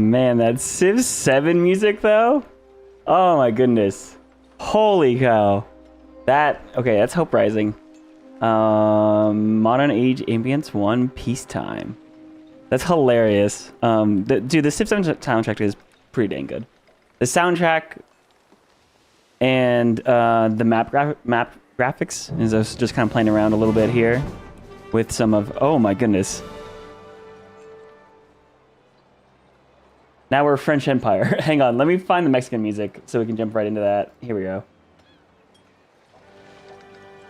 man, that Civ 7 music though? Oh my goodness. Holy cow. Okay, that's Hope Rising. Modern Age Ambience 1 Peacetime. That's hilarious. Dude, the Civ 7 soundtrack is pretty dang good. The soundtrack and the map graphics is just kind of playing around a little bit here with some of... Oh my goodness. Now we're French Empire. Hang on, let me find the Mexican music so we can jump right into that. Here we go.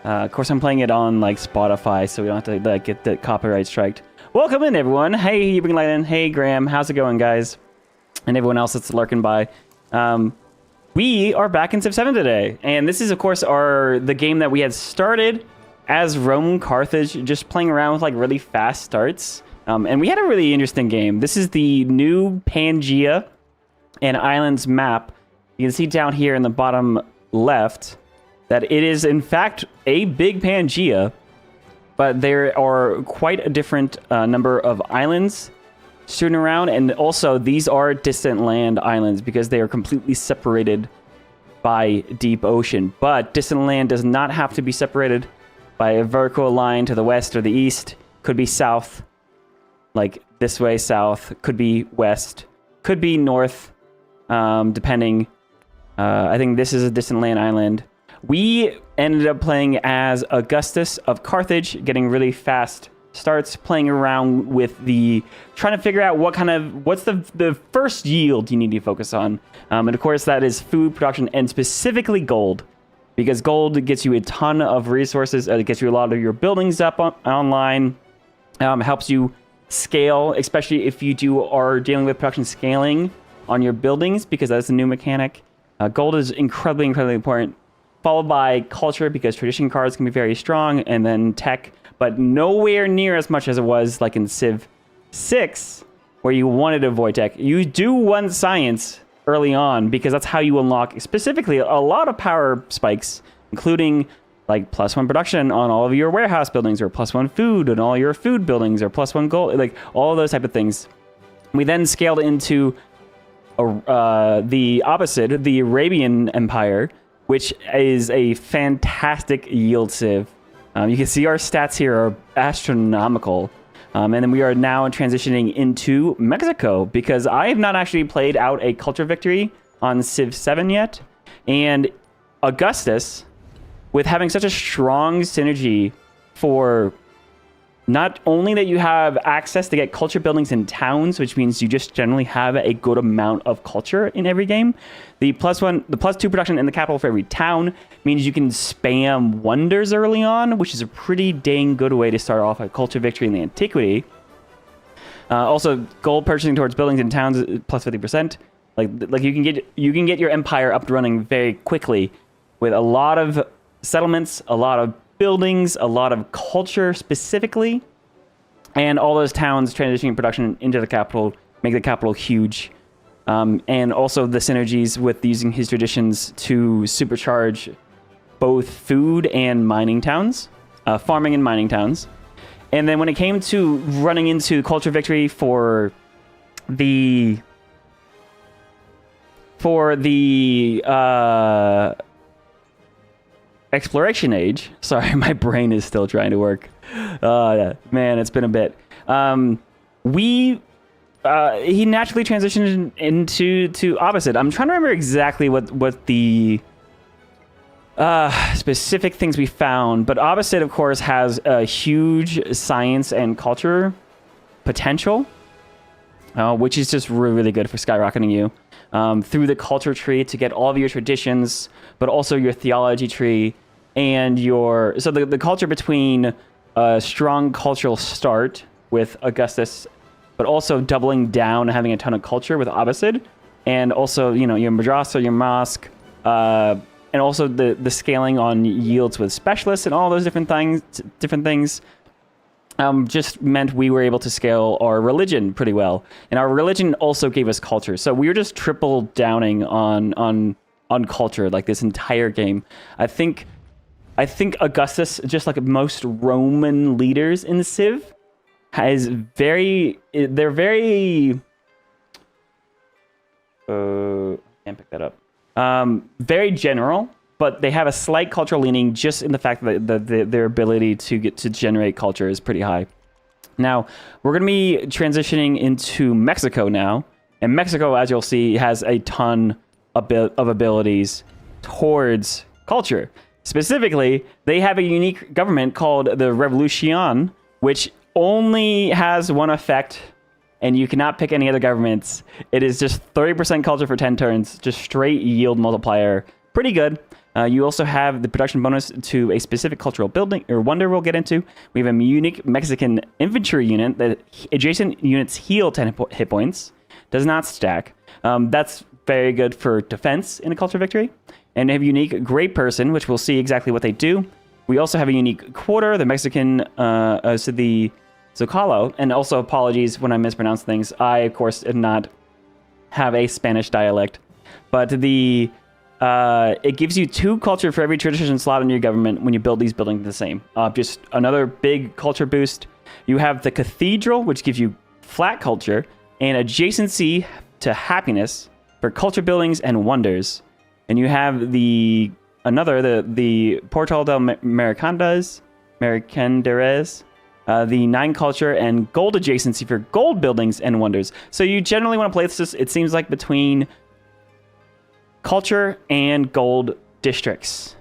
Of course, I'm playing it on like Spotify, so we don't have to like get the copyright striked. Welcome in, everyone. Hey, you bring light in. Hey, Graham. How's it going, guys? And everyone else that's lurking by. We are back in Civ 7 today, and this is, of course, the game that we had started as Rome Carthage, just playing around with like really fast starts. And we had a really interesting game. This is the new Pangea and Islands map. You can see down here in the bottom left that it is, in fact, a big Pangea, but there are quite a different number of islands strewn around. And also, these are distant land islands because they are completely separated by deep ocean. But distant land does not have to be separated by a vertical line to the west or the east. Could be south. Like this way, south, could be west, could be north, depending. I think this is a distant land island. We ended up playing as Augustus of Carthage, getting really fast starts, playing around with trying to figure out what's the first yield you need to focus on. And of course, that is food production and specifically gold, because gold gets you a ton of resources. It gets you a lot of your buildings up online, helps you scale, especially if you are dealing with production scaling on your buildings, because that's a new mechanic. Gold is incredibly important, followed by culture, because tradition cards can be very strong, and then tech, but nowhere near as much as it was like in Civ 6, where you wanted to avoid tech. You do want science early on, because that's how you unlock specifically a lot of power spikes, including like +1 production on all of your warehouse buildings, or +1 food on all your food buildings, or +1 gold, like all of those type of things. We then scaled into the Abbasid, the Arabian Empire, which is a fantastic yield civ. You can see our stats here are astronomical. And then we are now transitioning into Mexico, because I have not actually played out a culture victory on Civ 7 yet. And Augustus, with having such a strong synergy for not only that you have access to get culture buildings in towns, which means you just generally have a good amount of culture in every game. The +2 production in the capital for every town means you can spam wonders early on, which is a pretty dang good way to start off a culture victory in the antiquity. Also, gold purchasing towards buildings in towns is +50%. Like you can get your empire up and running very quickly with a lot of settlements, a lot of buildings, a lot of culture specifically, and all those towns transitioning production into the capital make the capital huge. And also the synergies with using his traditions to supercharge both food and mining towns, farming and mining towns. And then when it came to running into culture victory for the exploration age. Sorry, my brain is still trying to work. Man, it's been a bit. He naturally transitioned into Abbasid. I'm trying to remember exactly what the specific things we found, but Abbasid, of course, has a huge science and culture potential, which is just really, really good for skyrocketing you through the culture tree to get all of your traditions, but also your theology tree and the culture between a strong cultural start with Augustus, but also doubling down and having a ton of culture with Abbasid, and also your madrasa, your mosque, and also the scaling on yields with specialists and all those different things. Just meant we were able to scale our religion pretty well, and our religion also gave us culture. So we were just triple downing on culture like this entire game. I think Augustus, just like most Roman leaders in the Civ, they're very Can't pick that up. Very general, but they have a slight cultural leaning just in the fact that their ability to generate culture is pretty high. Now, we're going to be transitioning into Mexico now. And Mexico, as you'll see, has a ton of abilities towards culture. Specifically, they have a unique government called the Revolucion, which only has one effect, and you cannot pick any other governments. It is just 30% culture for 10 turns, just straight yield multiplier. Pretty good. You also have the production bonus to a specific cultural building or wonder we'll get into. We have a unique Mexican infantry unit that adjacent units heal 10 hit points. Does not stack. That's very good for defense in a culture victory. And they have a unique great person, which we'll see exactly what they do. We also have a unique quarter, the Mexican, so the Zocalo. And also apologies when I mispronounce things. I, of course, did not have a Spanish dialect. But it gives you 2 culture for every tradition slot in your government when you build these buildings the same. Just another big culture boost. You have the Cathedral, which gives you flat culture and adjacency to happiness for culture buildings and wonders. And you have the Portal del Mercanderes, the 9 culture and gold adjacency for gold buildings and wonders. So you generally want to play this, it seems like, between culture and gold districts.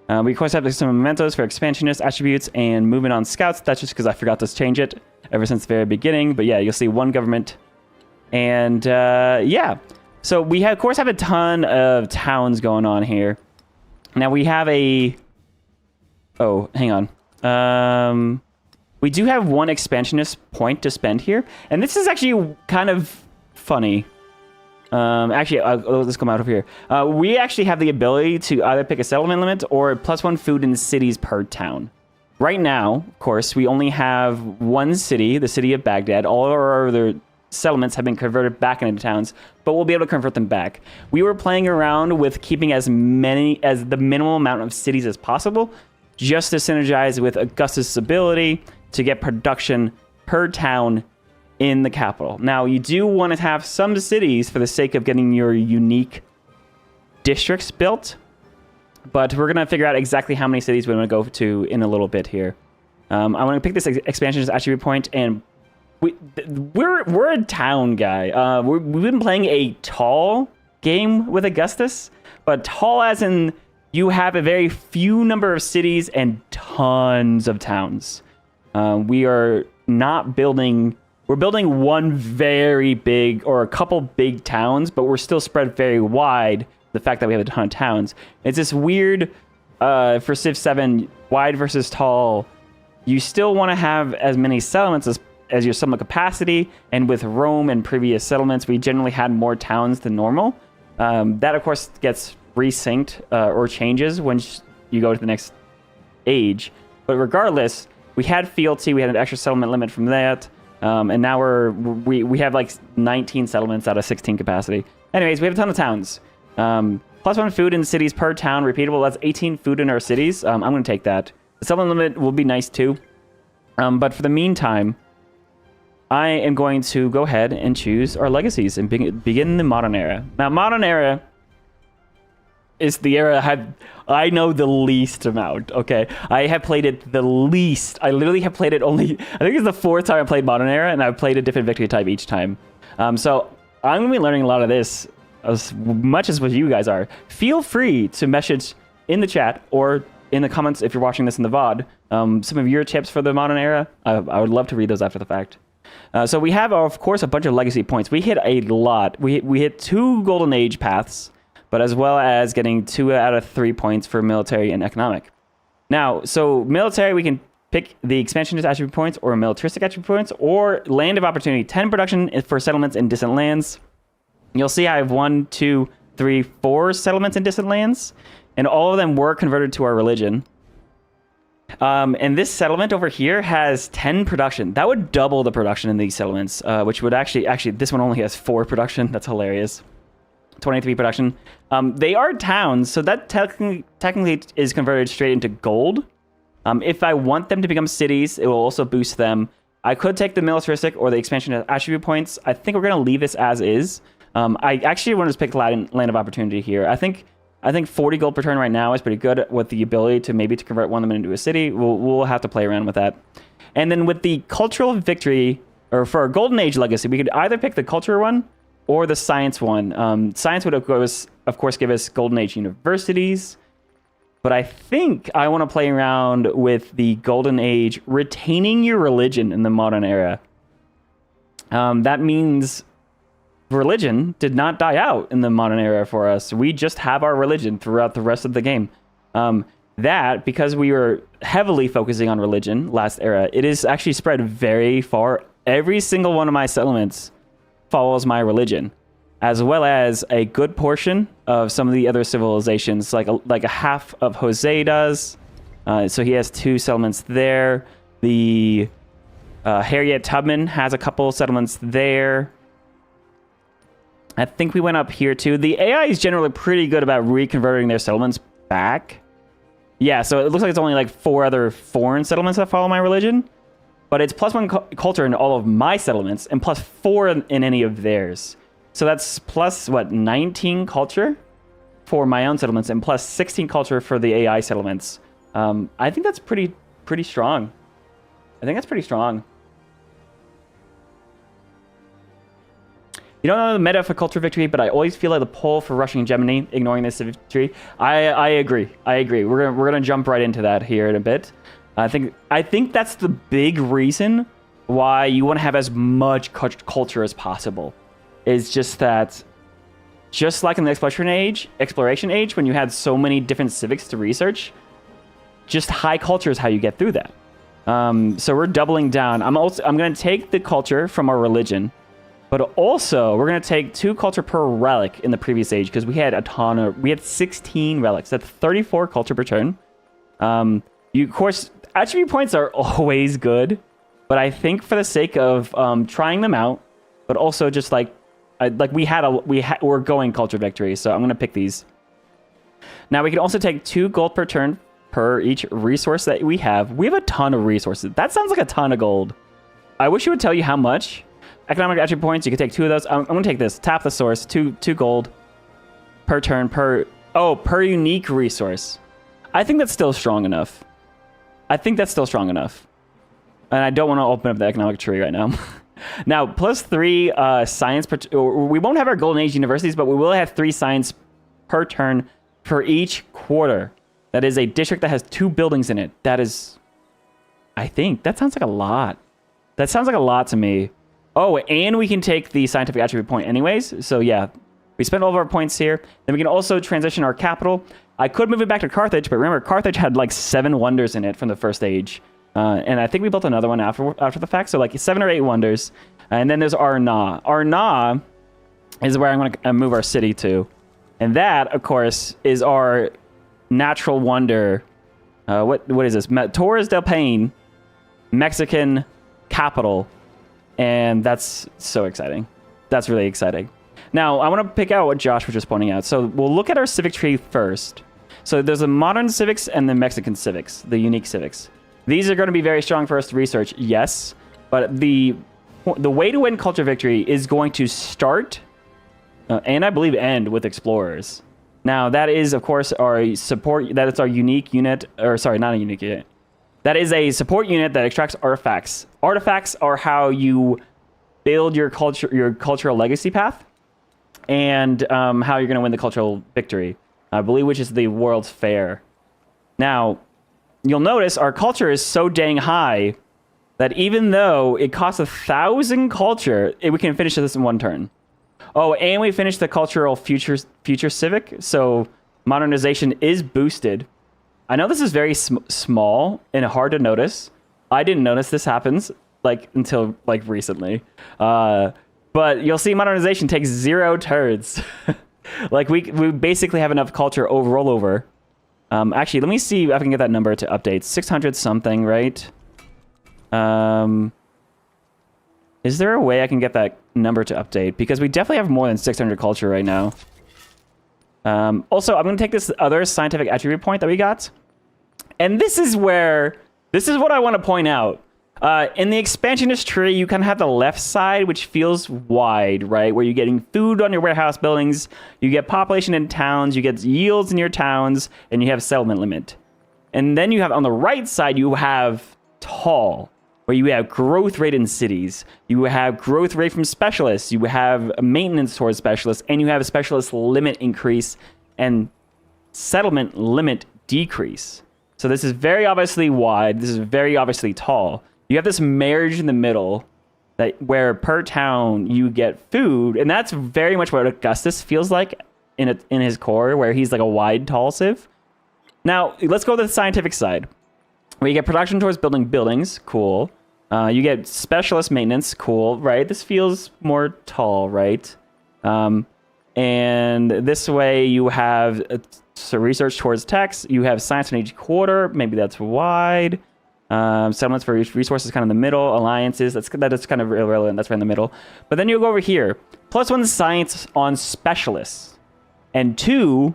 We of course have some mementos for expansionist attributes and movement on scouts. That's just because I forgot to change it ever since the very beginning. But yeah, you'll see 1 government. And yeah, so we of course have a ton of towns going on here. Now we have hang on. We do have 1 expansionist point to spend here. And this is actually kind of funny. Actually, let's come out of here. We actually have the ability to either pick a settlement limit or +1 food in cities per town. Right now, of course, we only have 1 city, the city of Baghdad. All of our other settlements have been converted back into towns, but we'll be able to convert them back. We were playing around with keeping as many as the minimum amount of cities as possible, just to synergize with Augustus' ability to get production per town in the capital. Now, you do want to have some cities for the sake of getting your unique districts built, but we're going to figure out exactly how many cities we want to go to in a little bit here. I want to pick this expansionist attribute point, and we're a town guy. We've been playing a tall game with Augustus, but tall as in you have a very few number of cities and tons of towns. We are not building... We're building 1 very big or a couple big towns, but we're still spread very wide. The fact that we have a ton of towns. It's this weird, for Civ 7, wide versus tall. You still want to have as many settlements as your settlement capacity. And with Rome and previous settlements, we generally had more towns than normal. That, of course, gets resynced or changes when you go to the next age. But regardless, we had fealty. We had an extra settlement limit from that. And now we have like 19 settlements out of 16 capacity. Anyways, we have a ton of towns. +1 food in cities per town, repeatable. That's 18 food in our cities. I'm going to take that. The settlement limit will be nice too. But for the meantime, I am going to go ahead and choose our legacies and begin the modern era. Now, modern era is the era I know the least amount, okay? I have played it the least. I literally have played it only... I think it's the 4th time I played modern era, and I've played a different victory type each time. So I'm going to be learning a lot of this as much as what you guys are. Feel free to message in the chat or in the comments if you're watching this in the VOD some of your tips for the modern era. I would love to read those after the fact. So we have, of course, a bunch of legacy points. We hit a lot. We hit 2 golden age paths, but as well as getting 2 out of 3 points for military and economic. Now, so military, we can pick the expansionist attribute points or militaristic attribute points or land of opportunity, 10 production for settlements in distant lands. You'll see I have 1, 2, 3, 4 settlements in distant lands, and all of them were converted to our religion. And this settlement over here has 10 production. That would double the production in these settlements, which would actually, this one only has 4 production. That's hilarious. 23 production. They are towns, so that technically is converted straight into gold. If I want them to become cities, it will also boost them. I could take the militaristic or the expansion attribute points. I think we're going to leave this as is. I actually want to pick land of opportunity here. I think 40 gold per turn right now is pretty good with the ability to maybe to convert one of them into a city. We'll have to play around with that. And then with the cultural victory, or for our Golden Age legacy, we could either pick the culture one or the science one. Science would, of course, give us Golden Age universities. But I think I want to play around with the Golden Age, retaining your religion in the modern era. That means religion did not die out in the modern era for us. We just have our religion throughout the rest of the game. That, because we were heavily focusing on religion last era, it is actually spread very far. Every single one of my settlements follows my religion, as well as a good portion of some of the other civilizations, like a half of Jose does. So he has 2 settlements there. The Harriet Tubman has a couple settlements there. I think we went up here too. The AI is generally pretty good about reconverting their settlements back. Yeah, so it looks like it's only like 4 other foreign settlements that follow my religion. But it's +1 culture in all of my settlements and +4 in any of theirs. So that's plus, what, 19 culture for my own settlements and +16 culture for the AI settlements. I think that's pretty strong. I think that's pretty strong. You don't know the meta for culture victory, but I always feel like the pull for rushing Gemini, ignoring this victory. I agree. We're gonna jump right into that here in a bit. I think that's the big reason why you want to have as much culture as possible. Is just that, just like in the exploration age, when you had so many different civics to research, just high culture is how you get through that. So we're doubling down. I'm going to take the culture from our religion, but also we're going to take 2 culture per relic in the previous age, because we had 16 relics. That's 34 culture per turn. Of course, attribute points are always good, but I think for the sake of trying them out, but also just we're going culture victory, so I'm going to pick these. Now we can also take 2 gold per turn per each resource that we have. We have a ton of resources. That sounds like a ton of gold. I wish it would tell you how much. Economic attribute points, you can take 2 of those. I'm going to take this. Tap the source, 2 gold per turn per unique resource. I think that's still strong enough. And I don't want to open up the economic tree right now. Now, +3 science we won't have our Golden Age universities, but we will have 3 science per turn for each quarter. That is a district that has 2 buildings in it. That is, I think, that sounds like a lot. That sounds like a lot to me. Oh, and we can take the scientific attribute point anyways. So yeah, we spent all of our points here. Then we can also transition our capital. I could move it back to Carthage, but remember, Carthage had like 7 wonders in it from the first age. And I think we built another one after the fact. So like 7 or 8 wonders. And then there's Arna. Arna is where I'm going to move our city to. And that, of course, is our natural wonder. What is this? Torres del Paine, Mexican capital. And that's so exciting. That's really exciting. Now, I want to pick out what Josh was just pointing out. So we'll look at our civic tree first. So there's the modern civics and the Mexican civics, the unique civics. These are going to be very strong for us to research, yes. But the way to win culture victory is going to start, and I believe end, with explorers. Now, that is, of course, our support. That is our unique unit. Or, sorry, not a unique unit. That is a support unit that extracts artifacts. Artifacts are how you build your cultural legacy path, and how you're going to win the cultural victory, I believe, which is the World's Fair. Now, you'll notice our culture is so dang high that even though it costs 1,000 culture, we can finish this in 1 turn. Oh, and we finished the cultural future civic, so modernization is boosted. I know this is very small and hard to notice. I didn't notice this happens until recently. But you'll see modernization takes 0 turns. We basically have enough culture overall over. Actually, let me see if I can get that number to update. 600 something, right? Is there a way I can get that number to update? Because we definitely have more than 600 culture right now. Also, I'm going to take this other scientific attribute point that we got. And this is what I want to point out. In the expansionist tree, you kind of have the left side, which feels wide, right? Where you're getting food on your warehouse buildings, you get population in towns, you get yields in your towns, and you have settlement limit. And then you have on the right side, you have tall, where you have growth rate in cities. You have growth rate from specialists. You have maintenance towards specialists, and you have a specialist limit increase and settlement limit decrease. So this is very obviously wide. This is very obviously tall. You have this marriage in the middle that where per town you get food, and that's very much what Augustus feels like in his core, where he's like a wide, tall civ. Now, let's go to the scientific side, where you get production towards building buildings. Cool. You get specialist maintenance. Cool, right? This feels more tall, right? And this way you have research towards techs. You have science in each quarter. Maybe that's wide. Settlements for resources kind of in the middle. Alliances, that is kind of irrelevant. That's right in the middle. But then you go over here. +1 science on specialists. And 2,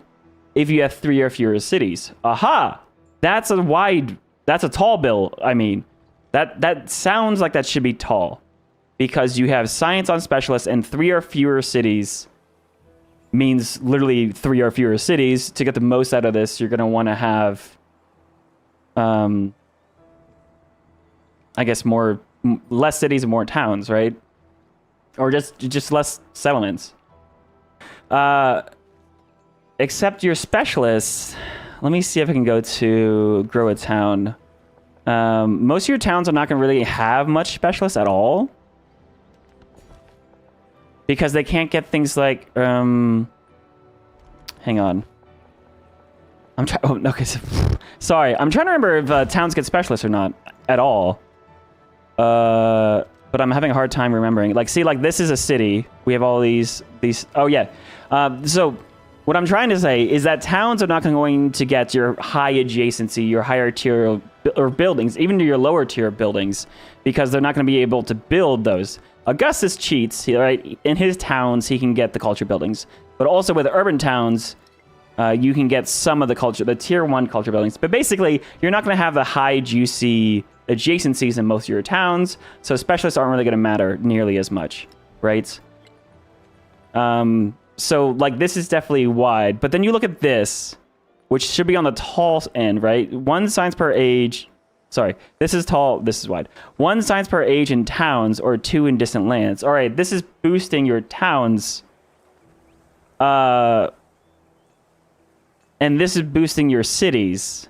if you have 3 or fewer cities. Aha! That's a tall bill. I mean, that sounds like that should be tall. Because you have science on specialists and 3 or fewer cities means literally 3 or fewer cities. To get the most out of this, you're going to want to have... I guess less cities and more towns, right? Or just less settlements. Except your specialists. Let me see if I can go to grow a town. Most of your towns are not going to really have much specialists at all. Because they can't get things like... hang on. I'm trying... Oh, okay. Sorry. I'm trying to remember if towns get specialists or not at all. But I'm having a hard time remembering. Like, see, like, this is a city. We have all these... Oh, yeah. So, what I'm trying to say is that towns are not going to get your high adjacency, your higher tier or buildings, even to your lower tier buildings, because they're not going to be able to build those. Augustus cheats, right? In his towns, he can get the culture buildings. But also with urban towns, you can get some of the tier 1 culture buildings. But basically, you're not going to have the high, juicy... adjacencies in most of your towns, so specialists aren't really going to matter nearly as much, right? So, like, this is definitely wide, but then you look at this, which should be on the tall end, right? 1 science per age... Sorry, this is tall, this is wide. 1 science per age in towns, or 2 in distant lands. All right, this is boosting your towns. And this is boosting your cities.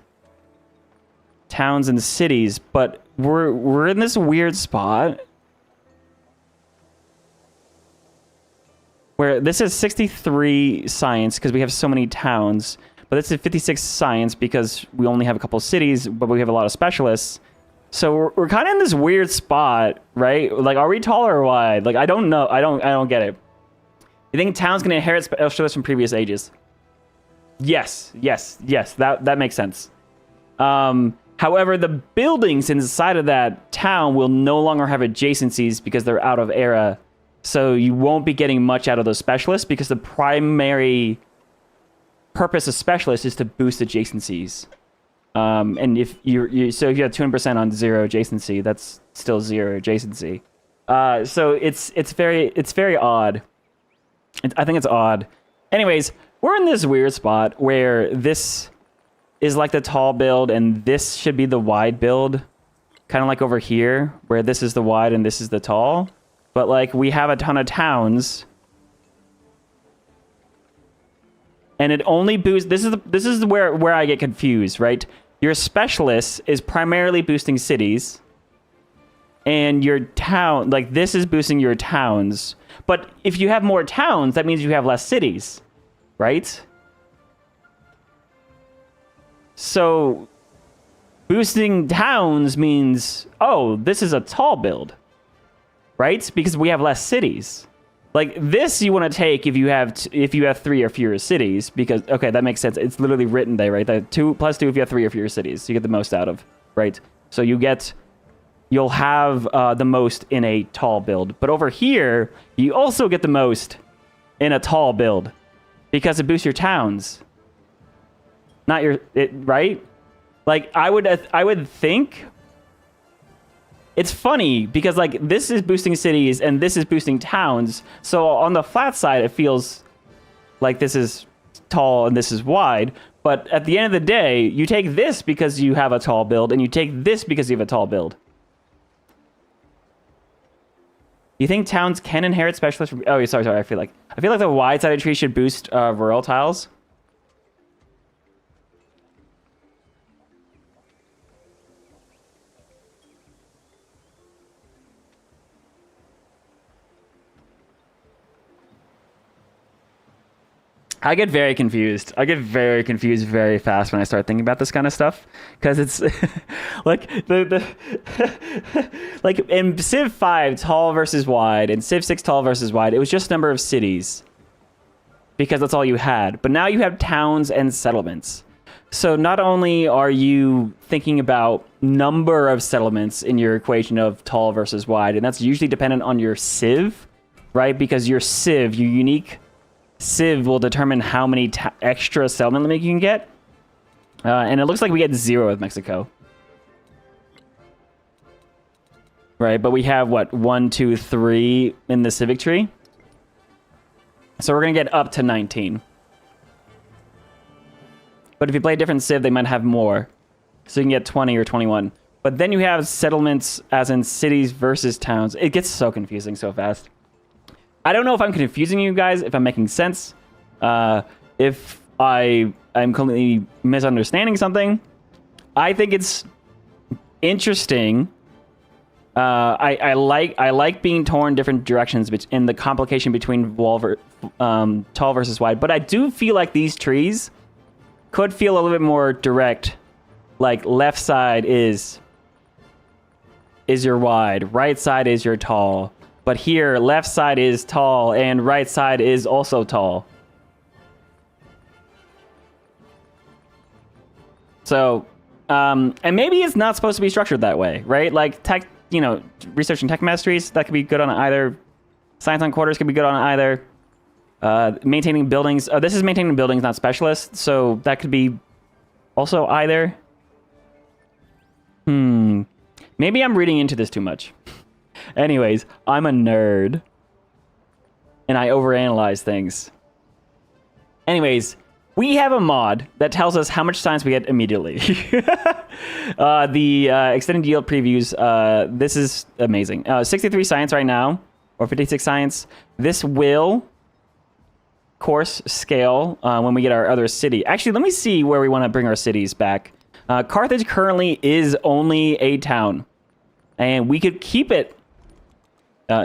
Towns and cities, but we're in this weird spot where this is 63 science because we have so many towns, but this is 56 science because we only have a couple cities, but we have a lot of specialists. So we're kind of in this weird spot, right? Like, are we tall or wide? Like, I don't know. I don't get it. You think towns can inherit specialists from previous ages? Yes. That makes sense. However, the buildings inside of that town will no longer have adjacencies because they're out of era. So you won't be getting much out of those specialists because the primary purpose of specialists is to boost adjacencies. And if you have 200% on 0 adjacency, that's still 0 adjacency. So it's very odd. I think it's odd. Anyways, we're in this weird spot where this is like the tall build, and this should be the wide build. Kind of like over here, where this is the wide and this is the tall. But, like, we have a ton of towns. And it only boosts... This is where I get confused, right? Your specialist is primarily boosting cities. And your town... Like, this is boosting your towns. But if you have more towns, that means you have less cities. Right? So, boosting towns means, oh, this is a tall build, right? Because we have less cities. Like, this you want to take if you have 3 or fewer cities, because, okay, that makes sense. It's literally written there, right? That 2 + 2 if you have 3 or fewer cities, you get the most out of, right? So you'll have the most in a tall build. But over here, you also get the most in a tall build, because it boosts your towns. Not right? Like, I would think it's funny because like this is boosting cities and this is boosting towns. So on the flat side, it feels like this is tall and this is wide. But at the end of the day, you take this because you have a tall build and you take this because you have a tall build. You think towns can inherit specialists? Oh, sorry. I feel like the wide-sided tree should boost rural tiles. I get very confused. I get very confused very fast when I start thinking about this kind of stuff because it's like the like in Civ 5 tall versus wide and Civ 6 tall versus wide. It was just number of cities because that's all you had. But now you have towns and settlements. So not only are you thinking about number of settlements in your equation of tall versus wide, and that's usually dependent on your Civ, right? Because your Civ, your unique Civ will determine how many extra settlement limit you can get. And it looks like we get 0 with Mexico. Right, but we have, what, 1, 2, 3 in the civic tree? So we're going to get up to 19. But if you play a different Civ, they might have more. So you can get 20 or 21. But then you have settlements as in cities versus towns. It gets so confusing so fast. I don't know if I'm confusing you guys, if I'm making sense, if I'm completely misunderstanding something. I think it's interesting. I like being torn different directions in the complication between tall versus wide. But I do feel like these trees could feel a little bit more direct. Like left side is your wide, right side is your tall. But here, left side is tall, and right side is also tall. So, and maybe it's not supposed to be structured that way, right? Like tech, research and tech masteries, that could be good on either. Science on quarters could be good on either. Maintaining buildings. Oh, this is maintaining buildings, not specialists. So that could be also either. Maybe I'm reading into this too much. Anyways, I'm a nerd. And I overanalyze things. Anyways, we have a mod that tells us how much science we get immediately. The extended yield previews, this is amazing. 63 science right now, or 56 science. This will course scale when we get our other city. Actually, let me see where we want to bring our cities back. Carthage currently is only a town. And we could keep it.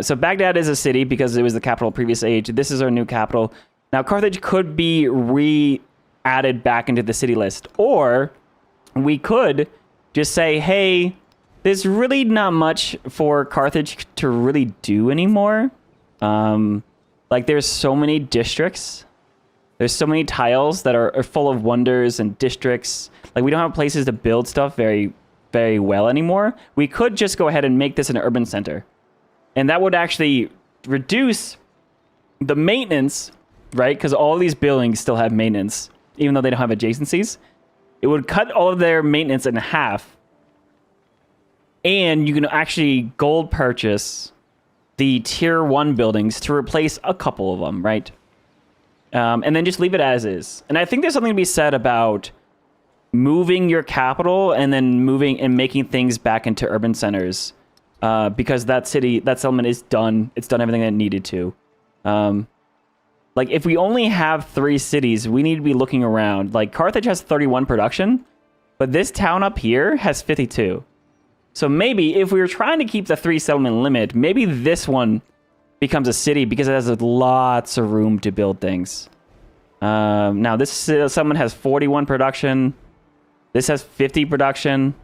So Baghdad is a city because it was the capital previous age. This is our new capital. Now Carthage could be re-added back into the city list. Or we could just say, hey, there's really not much for Carthage to really do anymore. Like there's so many districts. There's so many tiles that are full of wonders and districts. Like we don't have places to build stuff very, very well anymore. We could just go ahead and make this an urban center. And that would actually reduce the maintenance, right? Because all of these buildings still have maintenance, even though they don't have adjacencies. It would cut all of their maintenance in half. And you can actually gold purchase the tier 1 buildings to replace a couple of them, right? And then just leave it as is. And I think there's something to be said about moving your capital and then moving and making things back into urban centers. Because that settlement is done. It's done everything that it needed to. Like, if we only have 3 cities, we need to be looking around. Like, Carthage has 31 production, but this town up here has 52. So maybe if we were trying to keep the 3 settlement limit, maybe this one becomes a city because it has lots of room to build things. Now, this settlement has 41 production. This has 50 production.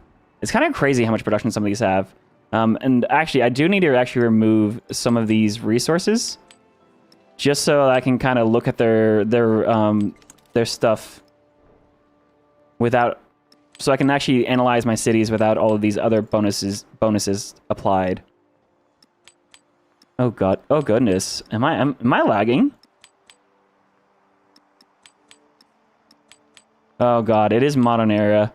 It's kind of crazy how much production some of these have. And actually, I do need to actually remove some of these resources, just so I can kind of look at their stuff without, so I can actually analyze my cities without all of these other bonuses applied. Oh god, oh goodness, am I lagging? Oh god, it is modern era.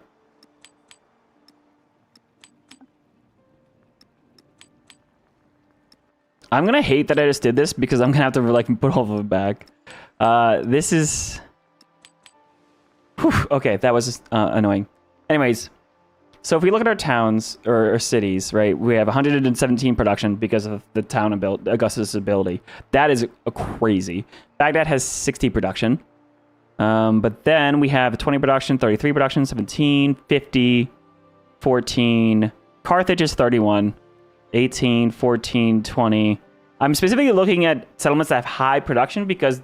I'm gonna hate that I just did this because I'm gonna have to like put all of them back. This is... Whew, okay, that was annoying. Anyways, so if we look at our towns or cities, right, we have 117 production because of the town Augustus' ability. That is crazy. Baghdad has 60 production. But then we have 20 production, 33 production, 17, 50, 14. Carthage is 31, 18, 14, 20. I'm specifically looking at settlements that have high production because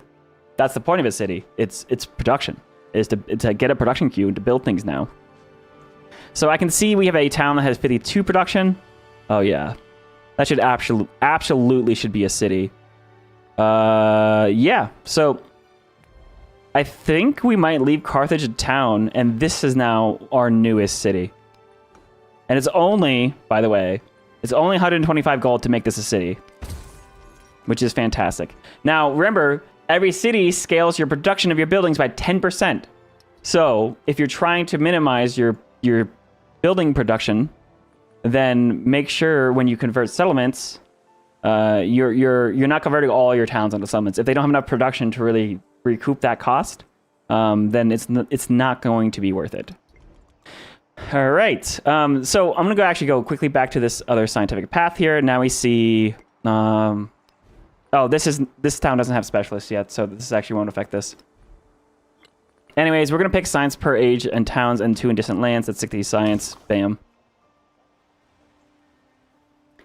that's the point of a city. It's production. Is to get a production queue and to build things now. So I can see we have a town that has 52 production. Oh yeah, that should absolutely should be a city. Yeah. So I think we might leave Carthage a town, and this is now our newest city. And it's only, by the way, it's only 125 gold to make this a city, which is fantastic. Now remember, every city scales your production of your buildings by 10%. So if you're trying to minimize your building production, then make sure when you convert settlements, you're not converting all your towns into settlements. If they don't have enough production to really recoup that cost, then it's not going to be worth it. All right. So I'm gonna actually go quickly back to this other scientific path here. Now we see. Oh, this town doesn't have specialists yet, so this actually won't affect this. Anyways, we're going to pick science per age and towns and 2 in distant lands. That's 60 science. Bam.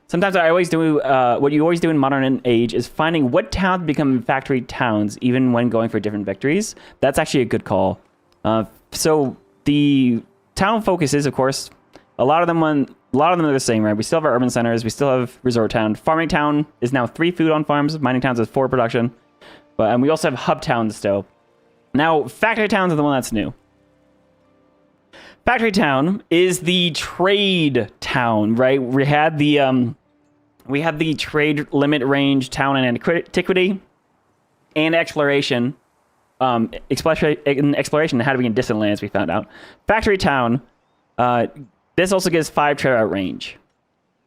Sometimes I always do, what you always do in modern age is finding what towns become factory towns, even when going for different victories. That's actually a good call. So the town focuses, of course, a lot of them are the same, right? We still have our urban centers. We still have resort town. Farming town is now 3 food on farms. Mining towns is 4 production. And we also have hub towns still. Now, factory towns are the one that's new. Factory town is the trade town, right? We had the trade limit range town in antiquity and exploration. Exploration had to be in distant lands, we found out. Factory town, this also gives 5 trade route range.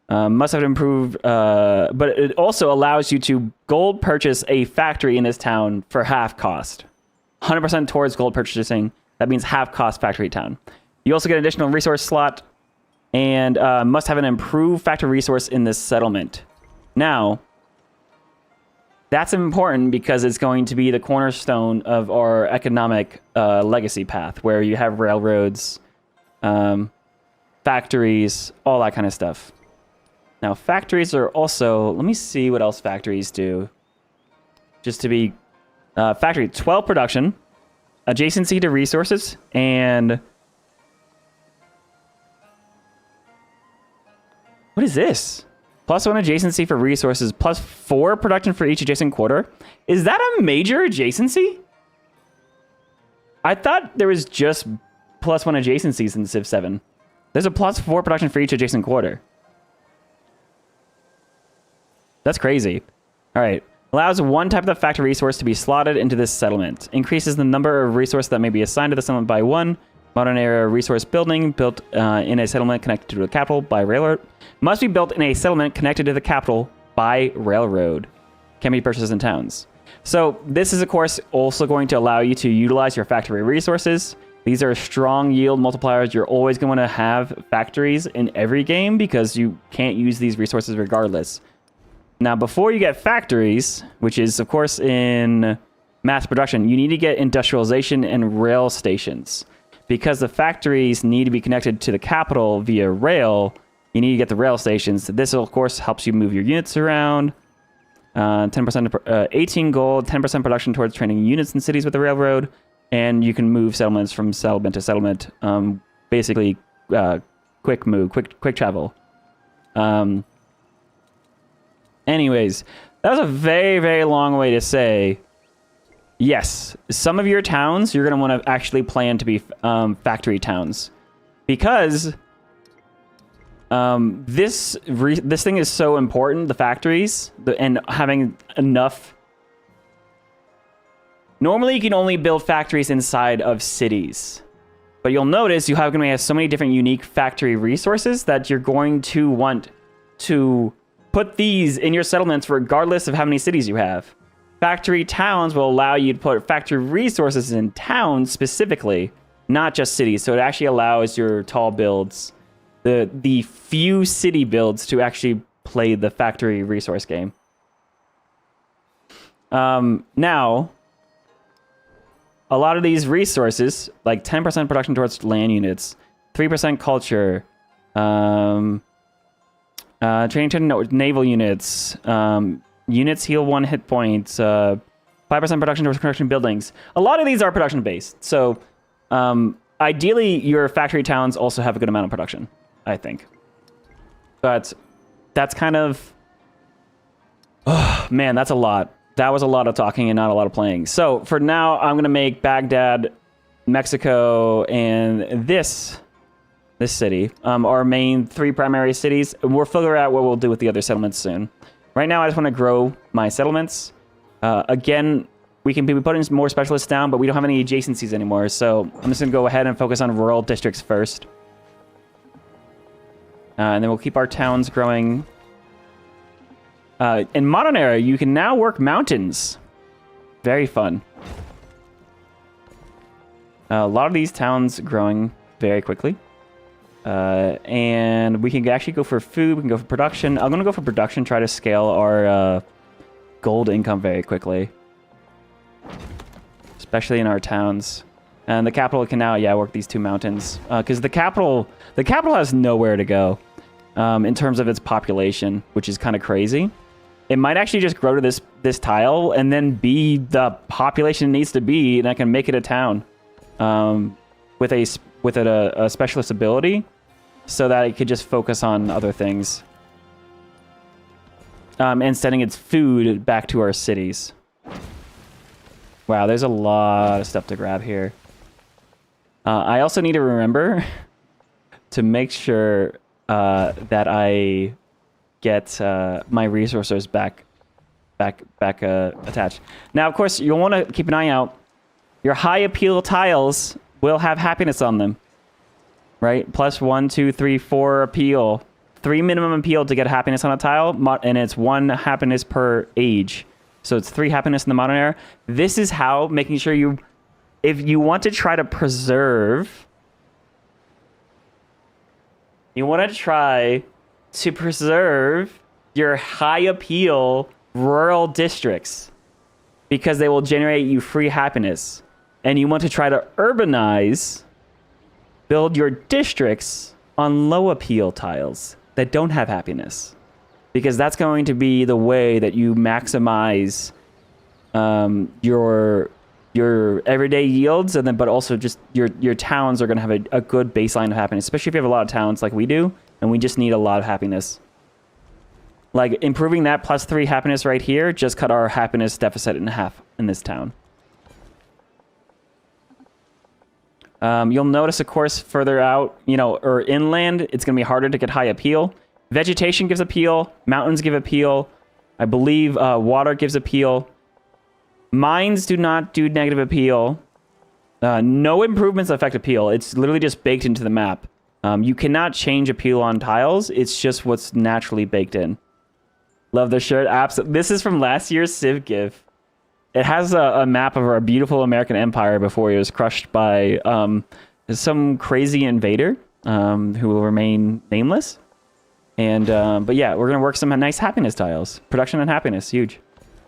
Must have improved, but it also allows you to gold purchase a factory in this town for half cost. 100% towards gold purchasing. That means half cost factory town. You also get an additional resource slot and must have an improved factory resource in this settlement. Now, that's important because it's going to be the cornerstone of our economic legacy path, where you have railroads, factories, all that kind of stuff. Now, factories are also... Let me see what else factories do. Just to be... factory, 12 production, adjacency to resources, and... What is this? +1 adjacency for resources, +4 production for each adjacent quarter. Is that a major adjacency? I thought there was just +1 adjacencies in Civ 7. There's a +4 production for each adjacent quarter. That's crazy. All right. Allows one type of the factory resource to be slotted into this settlement. Increases the number of resources that may be assigned to the settlement by 1. Modern era resource building built in a settlement connected to the capital by railroad. Must be built in a settlement connected to the capital by railroad. Can be purchased in towns. So this is, of course, also going to allow you to utilize your factory resources. These are strong yield multipliers. You're always going to have factories in every game because you can't use these resources regardless. Now, before you get factories, which is, of course, in mass production, you need to get industrialization and rail stations. Because the factories need to be connected to the capital via rail, you need to get the rail stations. This, of course, helps you move your units around. 10%, 18 gold, 10% production towards training units in cities with the railroad. And you can move settlements from settlement to settlement. Basically, quick move, quick travel. Anyways, that was a very, very long way to say, yes, some of your towns you're going to want to actually plan to be factory towns. Because this thing is so important, the factories, and having enough. Normally, you can only build factories inside of cities. But you'll notice you have going to have so many different unique factory resources that you're going to want to Put these in your settlements regardless of how many cities you have. Factory towns will allow you to put factory resources in towns specifically, not just cities. So it actually allows your tall builds, the few city builds, to actually play the factory resource game. Now, a lot of these resources, like 10% production towards land units, 3% culture, training to naval units, units heal 1 hit points, 5% production towards construction buildings. A lot of these are production based. So ideally, your factory towns also have a good amount of production, I think. But that's kind of... Oh, man, that's a lot. That was a lot of talking and not a lot of playing. So for now, I'm going to make Baghdad, Mexico, and this city our main 3 primary cities. We'll figure out what we'll do with the other settlements soon. Right now, I just want to grow my settlements. Again, we can be putting more specialists down, but we don't have any adjacencies anymore. So I'm just going to go ahead and focus on rural districts first. And then we'll keep our towns growing. In modern era, you can now work mountains. Very fun. A lot of these towns growing very quickly. And we can actually go for food. We can go for production. I'm going to go for production, try to scale our gold income very quickly. Especially in our towns. And the capital can now, work these 2 mountains. Because the capital has nowhere to go in terms of its population, which is kind of crazy. It might actually just grow to this tile and then be the population it needs to be, and I can make it a town with a specialist ability, so that it could just focus on other things and sending its food back to our cities. Wow, there's a lot of stuff to grab here. I also need to remember to make sure that I get my resources back attached. Now, of course, you'll want to keep an eye out. Your high appeal tiles will have happiness on them, right? Plus 1, 2, 3, 4 appeal. 3 minimum appeal to get happiness on a tile, and it's 1 happiness per age. So it's 3 happiness in the modern era. This is how making sure if you want to try to preserve, your high appeal rural districts, because they will generate you free happiness. And you want to try to build your districts on low appeal tiles that don't have happiness, because that's going to be the way that you maximize your everyday yields, and then but also just your towns are going to have a good baseline of happiness, especially if you have a lot of towns like we do, and we just need a lot of happiness. Like improving that plus 3 happiness right here just cut our happiness deficit in half in this town. You'll notice, of course, further out, or inland, it's going to be harder to get high appeal. Vegetation gives appeal. Mountains give appeal. I believe water gives appeal. Mines do not do negative appeal. No improvements affect appeal. It's literally just baked into the map. You cannot change appeal on tiles. It's just what's naturally baked in. Love the shirt. Absolutely. This is from last year's Civ GIF. It has a map of our beautiful American empire before it was crushed by some crazy invader who will remain nameless. And but yeah, we're gonna work some nice happiness tiles. Production and happiness, huge.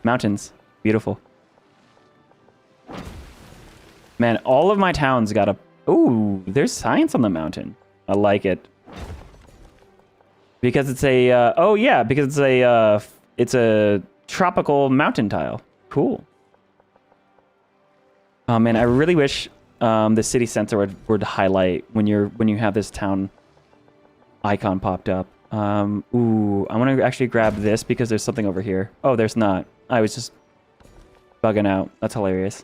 Mountains, beautiful. Man, all of my towns got a... Ooh, there's science on the mountain. I like it. Because it's a... oh yeah, because it's a tropical mountain tile. Cool. Oh man, I really wish the city center would highlight when you have this town icon popped up. Ooh, I want to actually grab this because there's something over here. Oh, there's not. I was just bugging out. That's hilarious.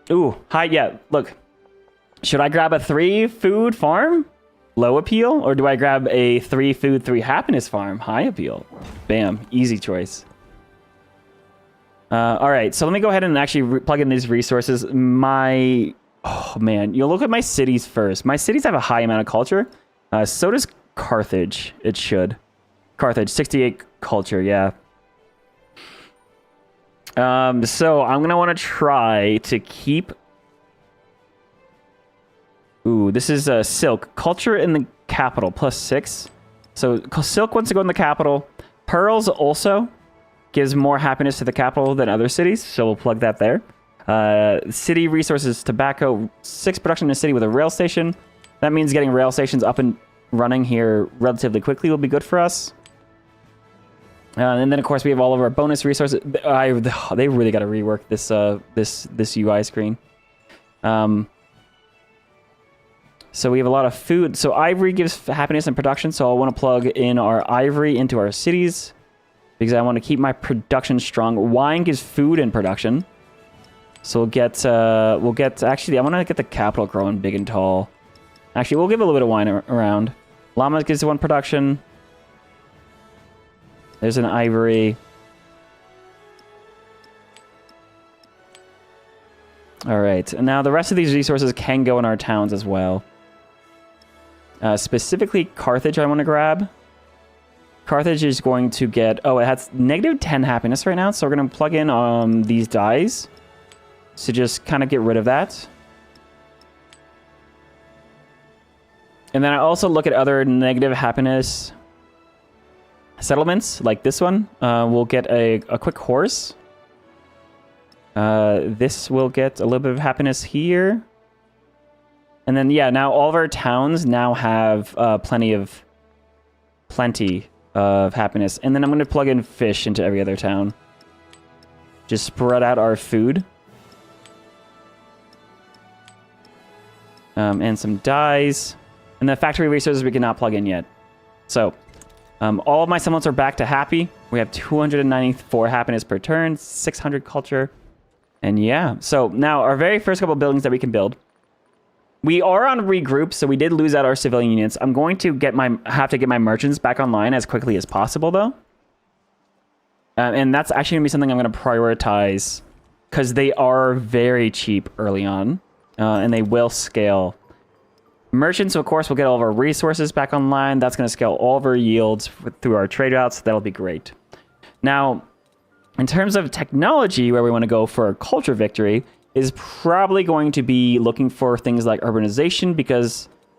Ooh, hi, yeah, look. Should I grab a 3 food farm? Low appeal? Or do I grab a 3 food, 3 happiness farm? High appeal. Bam, easy choice. All right, so let me go ahead and actually plug in these resources. Oh man, you'll look at my cities first. My cities have a high amount of culture. So does Carthage. It should. Carthage, 68 culture, yeah. So I'm going to want to try to keep... Ooh, this is silk. Culture in the capital, +6. So silk wants to go in the capital. Pearls also gives more happiness to the capital than other cities, so we'll plug that there. City resources, tobacco, 6 production in a city with a rail station. That means getting rail stations up and running here relatively quickly will be good for us. And then, of course, we have all of our bonus resources. They really got to rework this UI screen. So we have a lot of food. So ivory gives happiness and production. So I want to plug in our ivory into our cities because I want to keep my production strong. Wine gives food and production. So we'll get. Actually, I want to get the capital growing big and tall. Actually, we'll give a little bit of wine around. Llama gives 1 production. There's an ivory. All right, and now the rest of these resources can go in our towns as well. Specifically, Carthage I want to grab. Carthage is going to get... Oh, it has -10 happiness right now, so we're going to plug in these dyes to just kind of get rid of that. And then I also look at other negative happiness settlements, like this one. We'll get a quick horse. This will get a little bit of happiness here. And then, yeah, now all of our towns now have plenty of happiness. And then I'm going to plug in fish into every other town. Just spread out our food. And some dyes. And the factory resources we cannot plug in yet. So, all of my settlements are back to happy. We have 294 happiness per turn, 600 culture. And yeah, so now our very first couple of buildings that we can build. We are on regroup, so we did lose out our civilian units. I'm going to have to get my merchants back online as quickly as possible, though. And that's actually going to be something I'm going to prioritize because they are very cheap early on, and they will scale. Merchants, of course, will get all of our resources back online. That's going to scale all of our yields through our trade routes. That'll be great. Now, in terms of technology, where we want to go for a culture victory is probably going to be looking for things like urbanization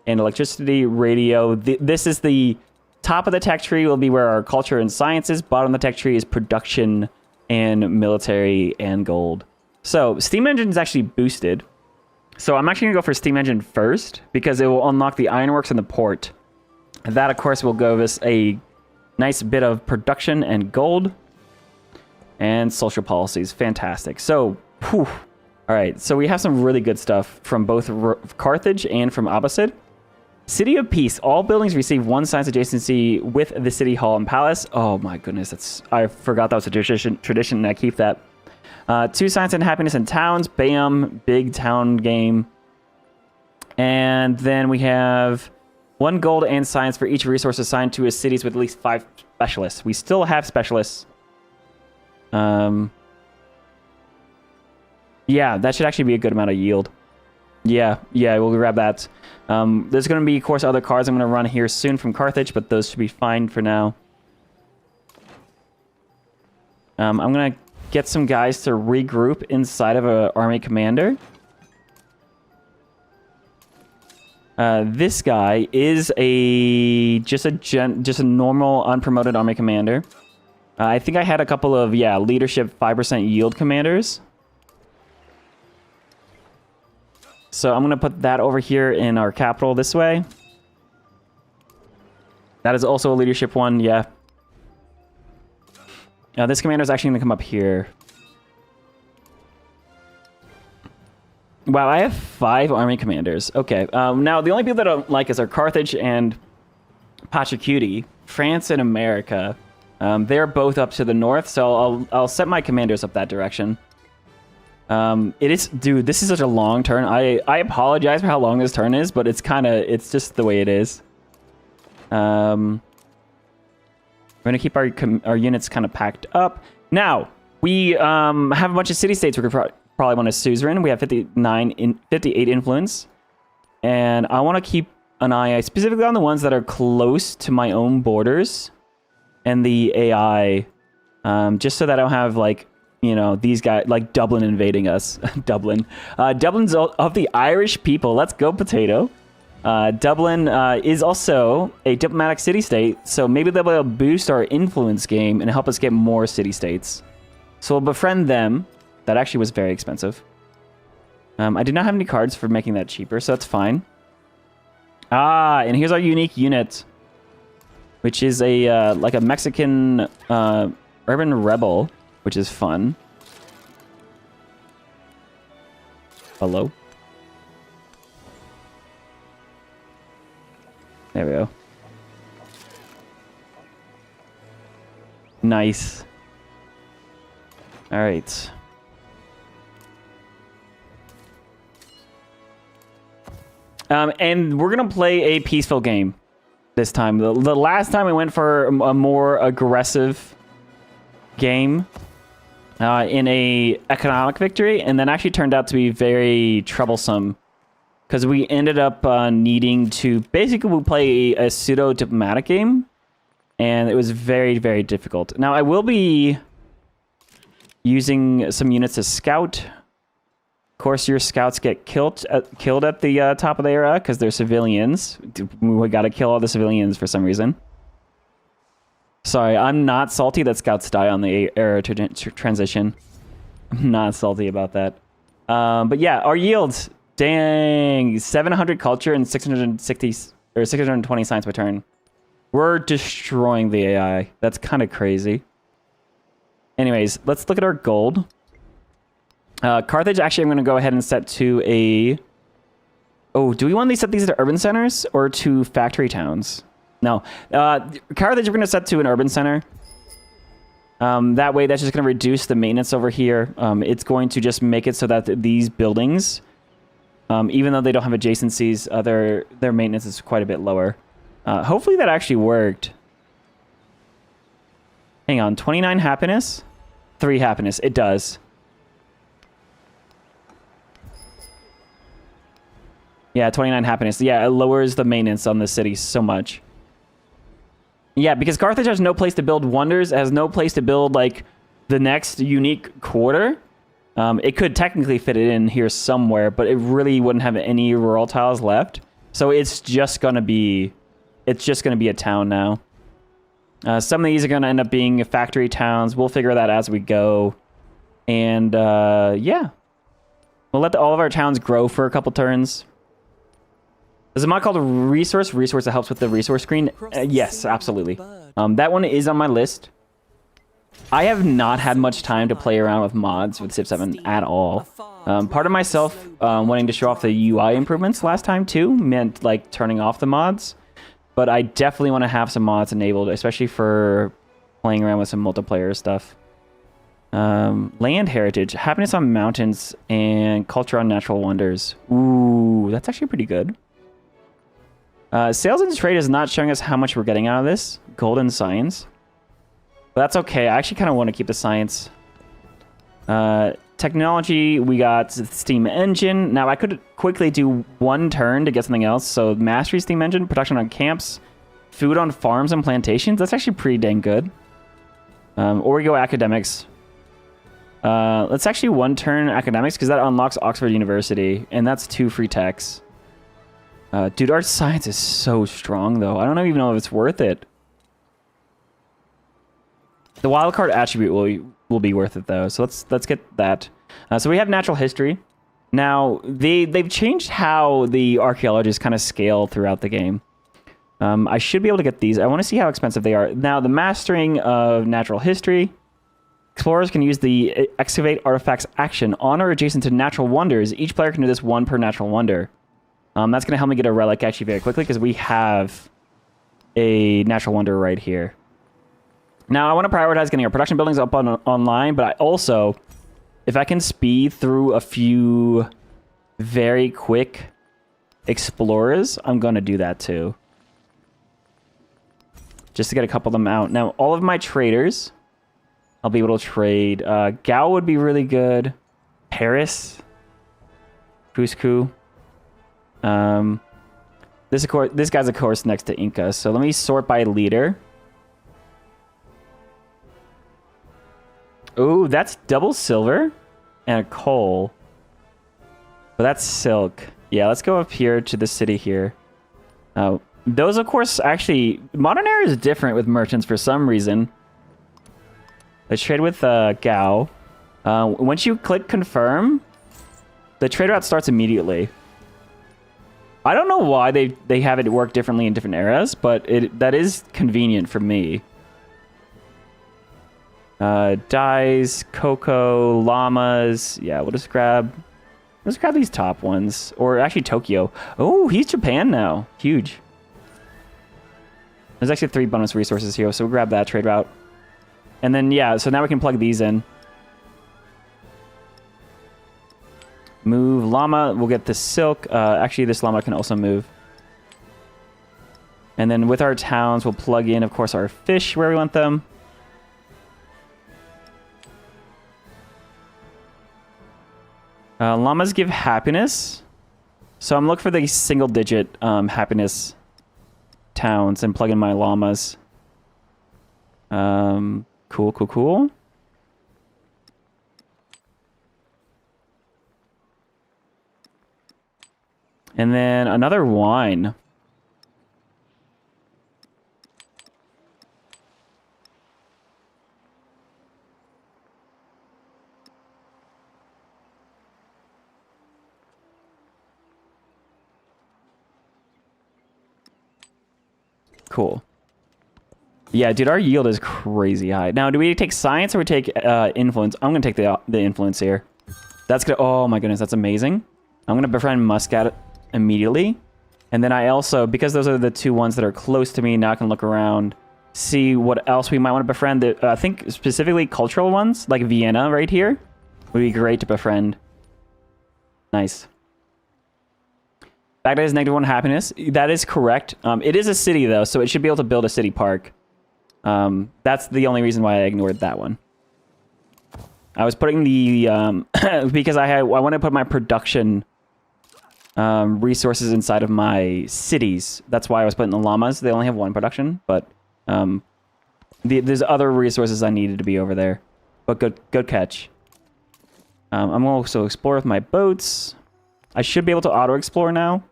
and electricity, radio. This is the top of the tech tree will be where our culture and science is. Bottom of the tech tree is production and military and gold. So steam engine is actually boosted. So I'm actually going to go for steam engine first because it will unlock the ironworks and the port. And that, of course, will give us a nice bit of production and gold and social policies. Fantastic. So, whew. All right. So we have some really good stuff from both Carthage and from Abbasid. City of Peace. All buildings receive 1 science adjacency with the city hall and palace. Oh my goodness. I forgot that was a tradition and I keep that. 2 science and happiness in towns. Bam. Big town game. And then we have 1 gold and science for each resource assigned to cities with at least 5 specialists. We still have specialists. Yeah, that should actually be a good amount of yield. Yeah, we'll grab that. There's going to be, of course, other cards I'm going to run here soon from Carthage, but those should be fine for now. I'm going to get some guys to regroup inside of an army commander. This guy is just a normal unpromoted army commander. I think I had a couple of leadership 5% yield commanders. So I'm going to put that over here in our capital this way. That is also a leadership one, yeah. This commander is actually going to come up here. Wow, I have 5 army commanders. Okay, now the only people that I don't like is our Carthage and Pachacuti, France and America. They're both up to the north, so I'll set my commanders up that direction. Dude, this is such a long turn. I apologize for how long this turn is, but it's just the way it is. We're gonna keep our units kind of packed up. Now, we have a bunch of city-states we could probably want to suzerain. We have 58 influence. And I want to keep an eye specifically on the ones that are close to my own borders and the AI, just so that I don't have, like, you know, these guys, like Dublin invading us. Dublin. Dublin's of the Irish people. Let's go, potato. Dublin is also a diplomatic city-state, so maybe they'll be able to boost our influence game and help us get more city-states. So we'll befriend them. That actually was very expensive. I did not have any cards for making that cheaper, so that's fine. Ah, and here's our unique unit, which is a like a Mexican urban rebel, which is fun. Hello. There we go. Nice. All right. And we're going to play a peaceful game this time. The last time we went for a more aggressive game in a economic victory, and then actually turned out to be very troublesome because we ended up needing to basically play a pseudo-diplomatic game, and it was very, very difficult. Now, I will be using some units to scout. Of course, your scouts get killed at the top of the era because they're civilians. We got to kill all the civilians for some reason. Sorry, I'm not salty that scouts die on the era transition. I'm not salty about that. But yeah, our yields, dang, 700 culture and 660 or 620 science per turn. We're destroying the AI. That's kind of crazy. Anyways, let's look at our gold. Carthage, actually, I'm going to go ahead and set to a... Oh, do we want to set these to urban centers or to factory towns? No. Carthage, we're going to set to an urban center. That way, that's just going to reduce the maintenance over here. It's going to just make it so that these buildings, even though they don't have adjacencies, their maintenance is quite a bit lower. Hopefully that actually worked. Hang on, 29 happiness? 3 happiness. It does. Yeah, 29 happiness. Yeah, it lowers the maintenance on the city so much. Yeah, because Carthage has no place to build wonders, has no place to build, like, the next unique quarter. It could technically fit it in here somewhere, but it really wouldn't have any rural tiles left. So it's just gonna be a town now. Some of these are gonna end up being factory towns. We'll figure that as we go. And, yeah. We'll let all of our towns grow for a couple turns. There's a mod called Resource that helps with the resource screen. Yes, absolutely. That one is on my list. I have not had much time to play around with mods with Civ 7 at all. Part of myself wanting to show off the UI improvements last time too meant like turning off the mods. But I definitely want to have some mods enabled, especially for playing around with some multiplayer stuff. Land heritage, happiness on mountains, and culture on natural wonders. Ooh, that's actually pretty good. Sales and trade is not showing us how much we're getting out of this. Gold and science. But that's okay. I actually kind of want to keep the science. Technology, we got steam engine. Now, I could quickly do one turn to get something else. So, mastery steam engine, production on camps, food on farms and plantations. That's actually pretty dang good. Or we go academics. Let's actually one turn academics because that unlocks Oxford University. And that's 2 free techs. Dude, our science is so strong, though. I don't even know if it's worth it. The wildcard attribute will be worth it, though. So let's get that. So we have natural history. Now, they've changed how the archaeologists kind of scale throughout the game. I should be able to get these. I want to see how expensive they are. Now, the mastering of natural history. Explorers can use the excavate artifacts action on or adjacent to natural wonders. Each player can do this 1 per natural wonder. That's going to help me get a relic actually very quickly because we have a natural wonder right here. Now, I want to prioritize getting our production buildings up online, but I also, if I can speed through a few very quick explorers, I'm going to do that too. Just to get a couple of them out. Now, all of my traders, I'll be able to trade. Gao would be really good. Paris. Cusco. This guy's of course next to Inca. So let me sort by leader. Ooh, that's double silver and a coal. But that's silk. Yeah, let's go up here to the city here. Those, of course, actually... Modern Era is different with merchants for some reason. Let's trade with Gao. Once you click confirm, the trade route starts immediately. I don't know why they have it work differently in different eras, but that is convenient for me. Dyes, cocoa, llamas. Yeah, we'll just grab these top ones. Or actually Tokyo. Oh, he's Japan now. Huge. There's actually 3 bonus resources here, so we'll grab that trade route. And then, yeah, so now we can plug these in. Move llama. We'll get the silk. Actually, this llama can also move. And then with our towns, we'll plug in, of course, our fish where we want them. Llamas give happiness. So I'm looking for the single-digit happiness towns and plug in my llamas. Cool. And then another wine. Cool. Yeah, dude, our yield is crazy high. Now, do we take science or we take influence? I'm going to take the influence here. That's good. Oh, my goodness. That's amazing. I'm going to befriend Muscat immediately. And then I also, because those are the 2 ones that are close to me, now I can look around, see what else we might want to befriend. I think specifically cultural ones, like Vienna right here, would be great to befriend. Nice. Baghdad is -1 happiness. That is correct. It is a city, though, so it should be able to build a city park. That's the only reason why I ignored that one. I was putting the... because I want to put my production resources inside of my cities. That's why I was putting the llamas. They only have 1 production, but there's other resources I needed to be over there. But good catch. I'm also explore with my boats. I should be able to auto-explore now.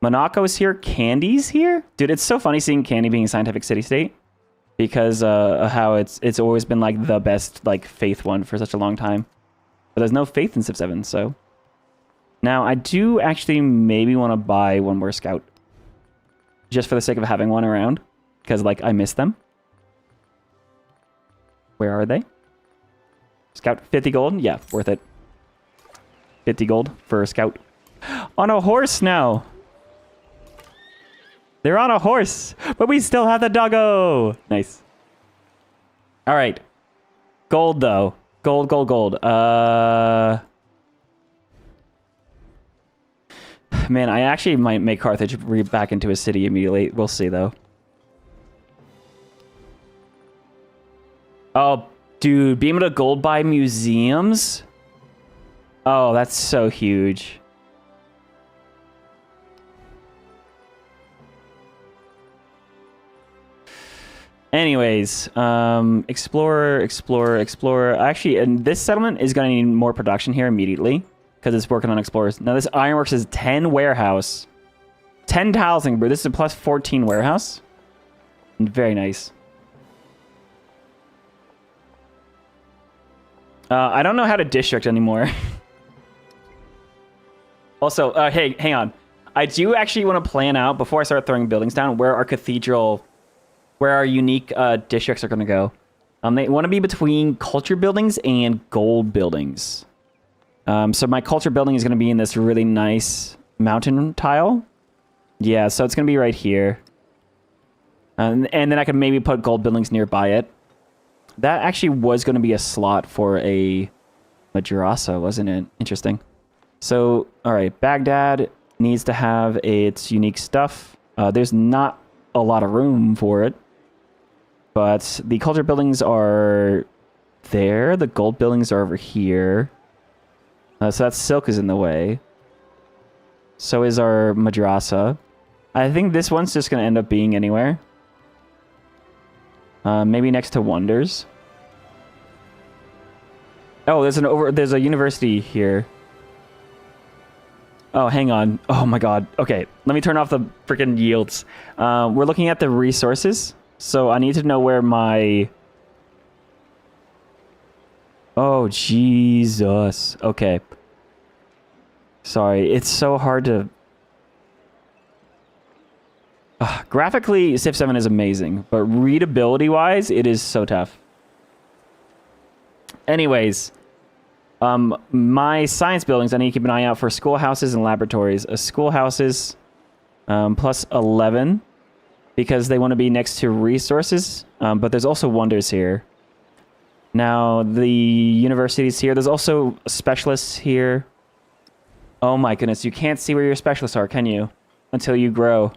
Monaco's here. Candy's here? Dude, it's so funny seeing Candy being a scientific city-state. Because how it's always been, like, the best, like, faith one for such a long time. But there's no faith in Civ 7, so... Now, I do actually maybe want to buy 1 more scout. Just for the sake of having one around. Because, like, I miss them. Where are they? Scout, 50 gold? Yeah, worth it. 50 gold for a scout. On a horse now! They're on a horse! But we still have the doggo! Nice. Alright. Gold, though. Gold. Man, I actually might make Carthage back into a city immediately. We'll see, though. Oh, dude. Being able to gold buy museums? Oh, that's so huge. Anyways, explorer. Actually, and this settlement is going to need more production here immediately because it's working on explorers. Now, this ironworks is 10 warehouse. 10 tiling, bro. This is a plus 14 warehouse. Very nice. I don't know how to district anymore. Also, hey, hang on. I do actually want to plan out, before I start throwing buildings down, where our unique districts are going to go. They want to be between culture buildings and gold buildings. So my culture building is going to be in this really nice mountain tile. Yeah, so it's going to be right here. And then I could maybe put gold buildings nearby it. That actually was going to be a slot for a madrasa, wasn't it? Interesting. So, all right, Baghdad needs to have its unique stuff. There's not a lot of room for it. But the culture buildings are there. The gold buildings are over here. So that silk is in the way. So is our madrasa. I think this one's just going to end up being anywhere. Maybe next to Wonders. Oh, there's a university here. Oh, hang on. Oh my god. Okay, let me turn off the freaking yields. We're looking at the resources. So I need to know where my... Oh, Jesus. Okay. Sorry, it's so hard to... Graphically, Civ 7 is amazing, but readability-wise, it is so tough. Anyways, my science buildings, I need to keep an eye out for schoolhouses and laboratories. Schoolhouses plus 11, because they want to be next to resources, but there's also wonders here. Now, the universities here, there's also specialists here. Oh my goodness, you can't see where your specialists are, can you? Until you grow.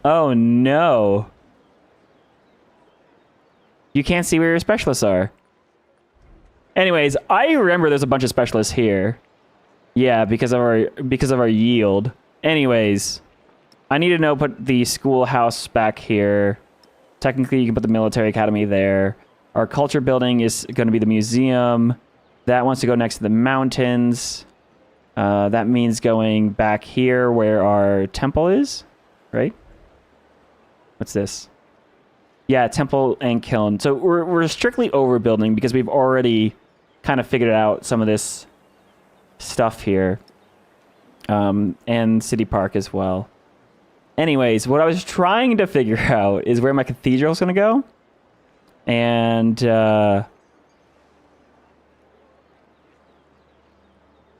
Oh no. You can't see where your specialists are. Anyways, I remember there's a bunch of specialists here. Yeah, because of our yield. Anyways, I need to know put the schoolhouse back here. Technically, you can put the military academy there. Our culture building is going to be the museum. That wants to go next to the mountains. That means going back here where our temple is, right? What's this? Yeah, temple and kiln. So we're strictly overbuilding because we've already kind of figured out some of this stuff here. And city park as well. Anyways, what I was trying to figure out is where my cathedral is going to go. And I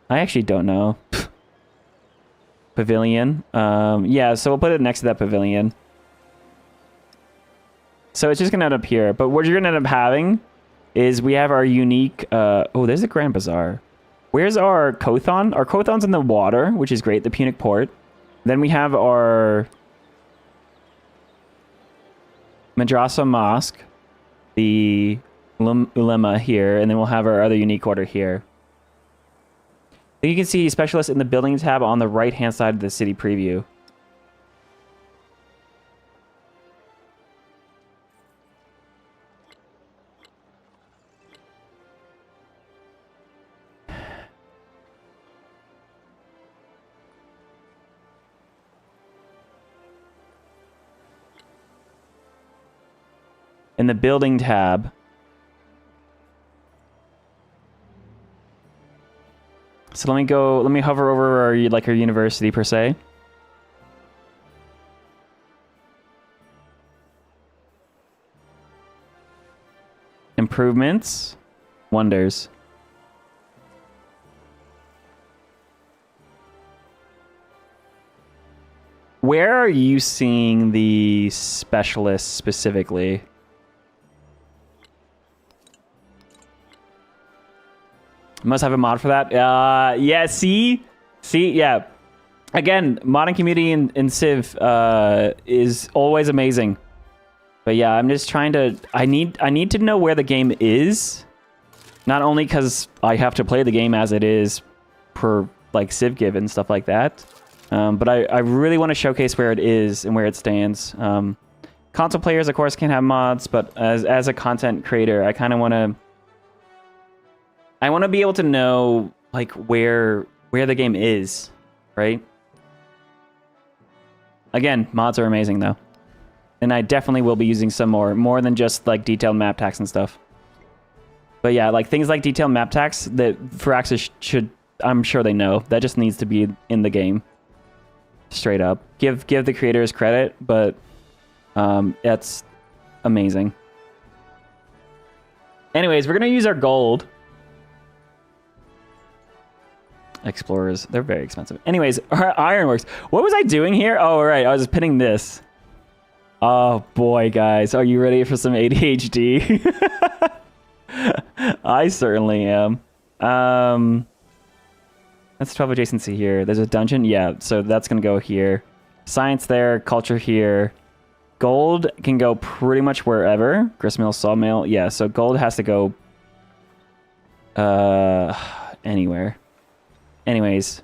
actually don't know. Pavilion. Yeah, so we'll put it next to that pavilion. So it's just going to end up here. But what you're going to end up having is we have our unique... oh, there's a Grand Bazaar. Where's our Kothon? Our Kothon's in the water, which is great. The Punic Port. Then we have our Madrasa Mosque. The Ulema here. And then we'll have our other unique order here. You can see specialists in the building tab on the right-hand side of the city preview. In the building tab, so let me hover over our university per se. Improvements, wonders. Where are you seeing the specialists specifically? Must have a mod for that. Yeah, see, yeah. Again, modding community in Civ is always amazing. But yeah, I'm just trying to... I need to know where the game is. Not only because I have to play the game as it is per like CivGive and stuff like that. But I really want to showcase where it is and where it stands. Console players, of course, can have mods, but as a content creator, I kind of want to... I want to be able to know like where the game is, right? Again, mods are amazing though. And I definitely will be using some more than just like detailed map tags and stuff. But yeah, like things like detailed map tags that Firaxis should, I'm sure they know. That just needs to be in the game. Straight up. Give the creators credit, but that's amazing. Anyways, we're going to use our gold. Explorers, they're very expensive. Anyways, our ironworks. What was I doing here? Oh, right, I was pinning this. Oh boy, guys, are you ready for some ADHD? I certainly am. That's 12 adjacency here. There's a dungeon, yeah, so that's gonna go here. Science there, culture here. Gold can go pretty much wherever. Gristmill, sawmill, yeah, so gold has to go anywhere. Anyways,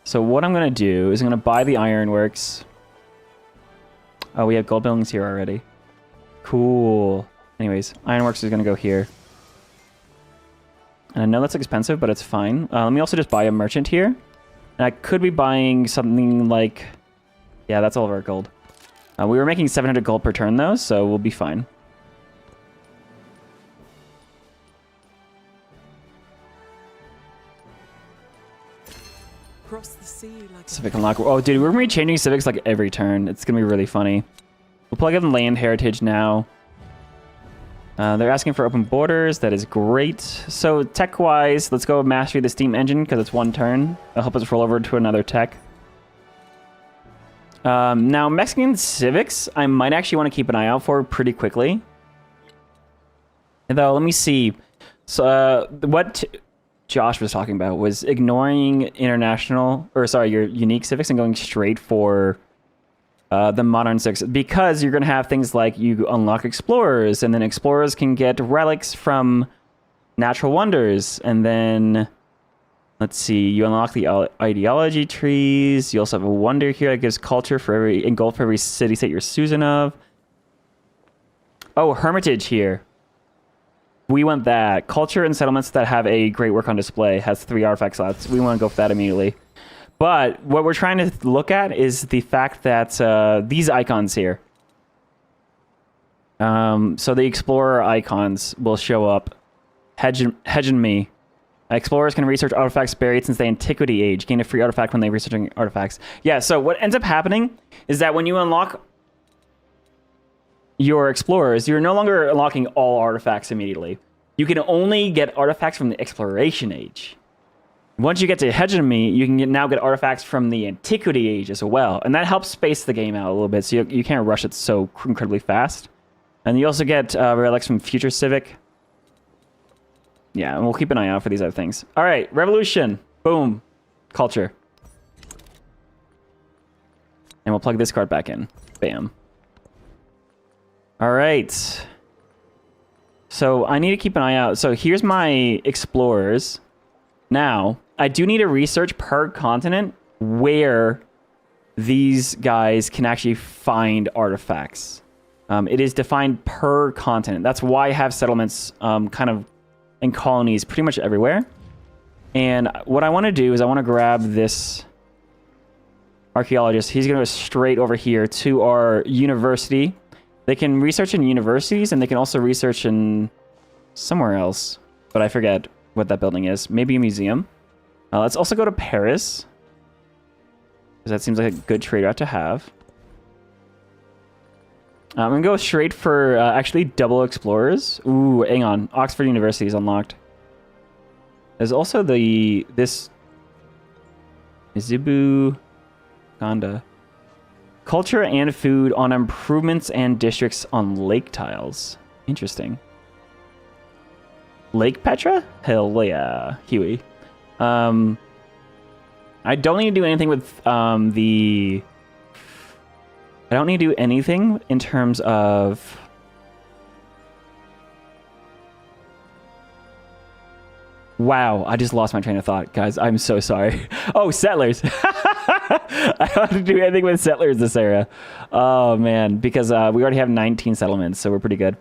So what I'm going to do is I'm going to buy the ironworks. Oh, we have gold buildings here already. Cool. Anyways, ironworks is going to go here. And I know that's expensive, but it's fine. Let me also just buy a merchant here. And I could be buying something like... Yeah, that's all of our gold. We were making 700 gold per turn, though, so we'll be fine. Cross the sea like Civic unlock. Oh, dude, we're going to be changing civics like every turn. It's going to be really funny. We'll plug in land heritage now. They're asking for open borders. That is great. So tech-wise, let's go mastery the steam engine because it's one turn. It'll help us roll over to another tech. Now, Mexican civics, I might actually want to keep an eye out for pretty quickly. Though, let me see. So, what Josh was talking about was ignoring international, or sorry, your unique civics and going straight for the modern civics. Because you're going to have things like you unlock explorers, and then explorers can get relics from natural wonders, and then... Let's see, you unlock the ideology trees. You also have a wonder here that gives culture for every, and gold for every city-state you're Susan of. Oh, Hermitage here. We want that. Culture and settlements that have a great work on display has 3 artifact slots. We want to go for that immediately. But what we're trying to look at is the fact that these icons here. So the explorer icons will show up. Hegemony. Explorers can research artifacts buried since the Antiquity Age. Gain a free artifact when they're researching artifacts. Yeah, so what ends up happening is that when you unlock your explorers, you're no longer unlocking all artifacts immediately. You can only get artifacts from the Exploration Age. Once you get to Hegemony, you can now get artifacts from the Antiquity Age as well. And that helps space the game out a little bit, so you can't rush it so incredibly fast. And you also get relics from Future Civic. Yeah, and we'll keep an eye out for these other things. All right, Revolution. Boom. Culture. And we'll plug this card back in. Bam. All right. So I need to keep an eye out. So here's my explorers. Now, I do need to research per continent where these guys can actually find artifacts. It is defined per continent. That's why I have settlements kind of in colonies pretty much everywhere. And what I want to do is I want to grab this archaeologist. He's going to go straight over here to our university. They can research in universities, and they can also research in somewhere else. But I forget what that building is. Maybe a museum. Let's also go to Paris, because that seems like a good trade route to have. I'm going to go straight for actually double explorers. Ooh, hang on. Oxford University is unlocked. There's also this Izubu Ganda. Culture and food on improvements and districts on lake tiles. Interesting. Lake Petra? Hell yeah. Huey. I don't need to do anything with I don't need to do anything in terms of... Wow, I just lost my train of thought, guys. I'm so sorry. Oh, settlers. I don't have to do anything with settlers this era. Oh, man, because we already have 19 settlements, so we're pretty good.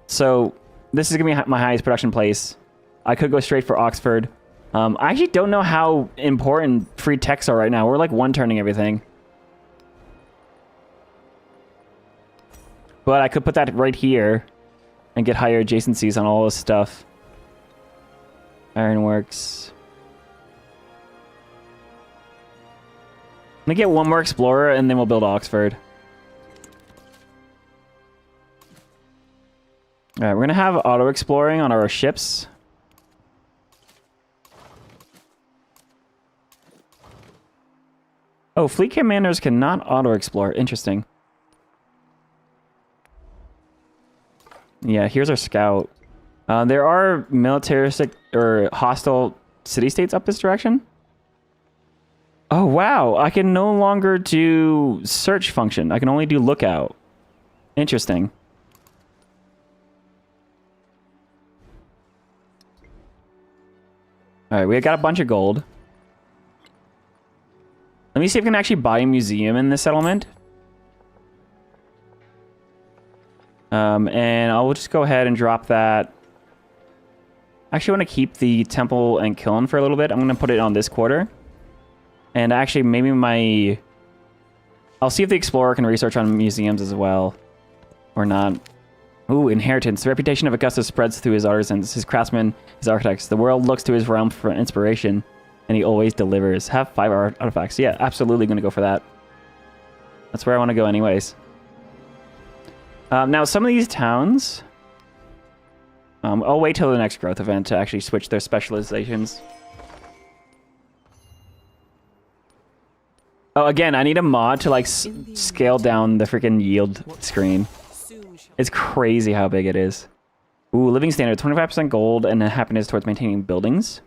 So this is going to be my highest production place. I could go straight for Oxford. I actually don't know how important free techs are right now. We're like one-turning everything. But I could put that right here and get higher adjacencies on all this stuff. Ironworks. Let me get one more explorer and then we'll build Oxford. Alright, we're going to have auto-exploring on our ships. Oh, fleet commanders cannot auto-explore. Interesting. Yeah, here's our scout. There are militaristic or hostile city-states up this direction. Oh, wow. I can no longer do search function. I can only do lookout. Interesting. All right, we got a bunch of gold. Let me see if I can actually buy a museum in this settlement. And I'll just go ahead and drop that. I actually want to keep the temple and kiln for a little bit. I'm going to put it on this quarter. And actually, maybe I'll see if the explorer can research on museums as well. Or not. Ooh, inheritance. The reputation of Augustus spreads through his artisans, his craftsmen, his architects. The world looks to his realm for inspiration, and he always delivers. Have 5 artifacts. Yeah, absolutely going to go for that. That's where I want to go anyways. Now, some of these towns... I'll wait till the next growth event to actually switch their specializations. Oh, again, I need a mod to, like, scale down the freaking yield screen. It's crazy how big it is. Ooh, living standard. 25% gold and happiness towards maintaining buildings.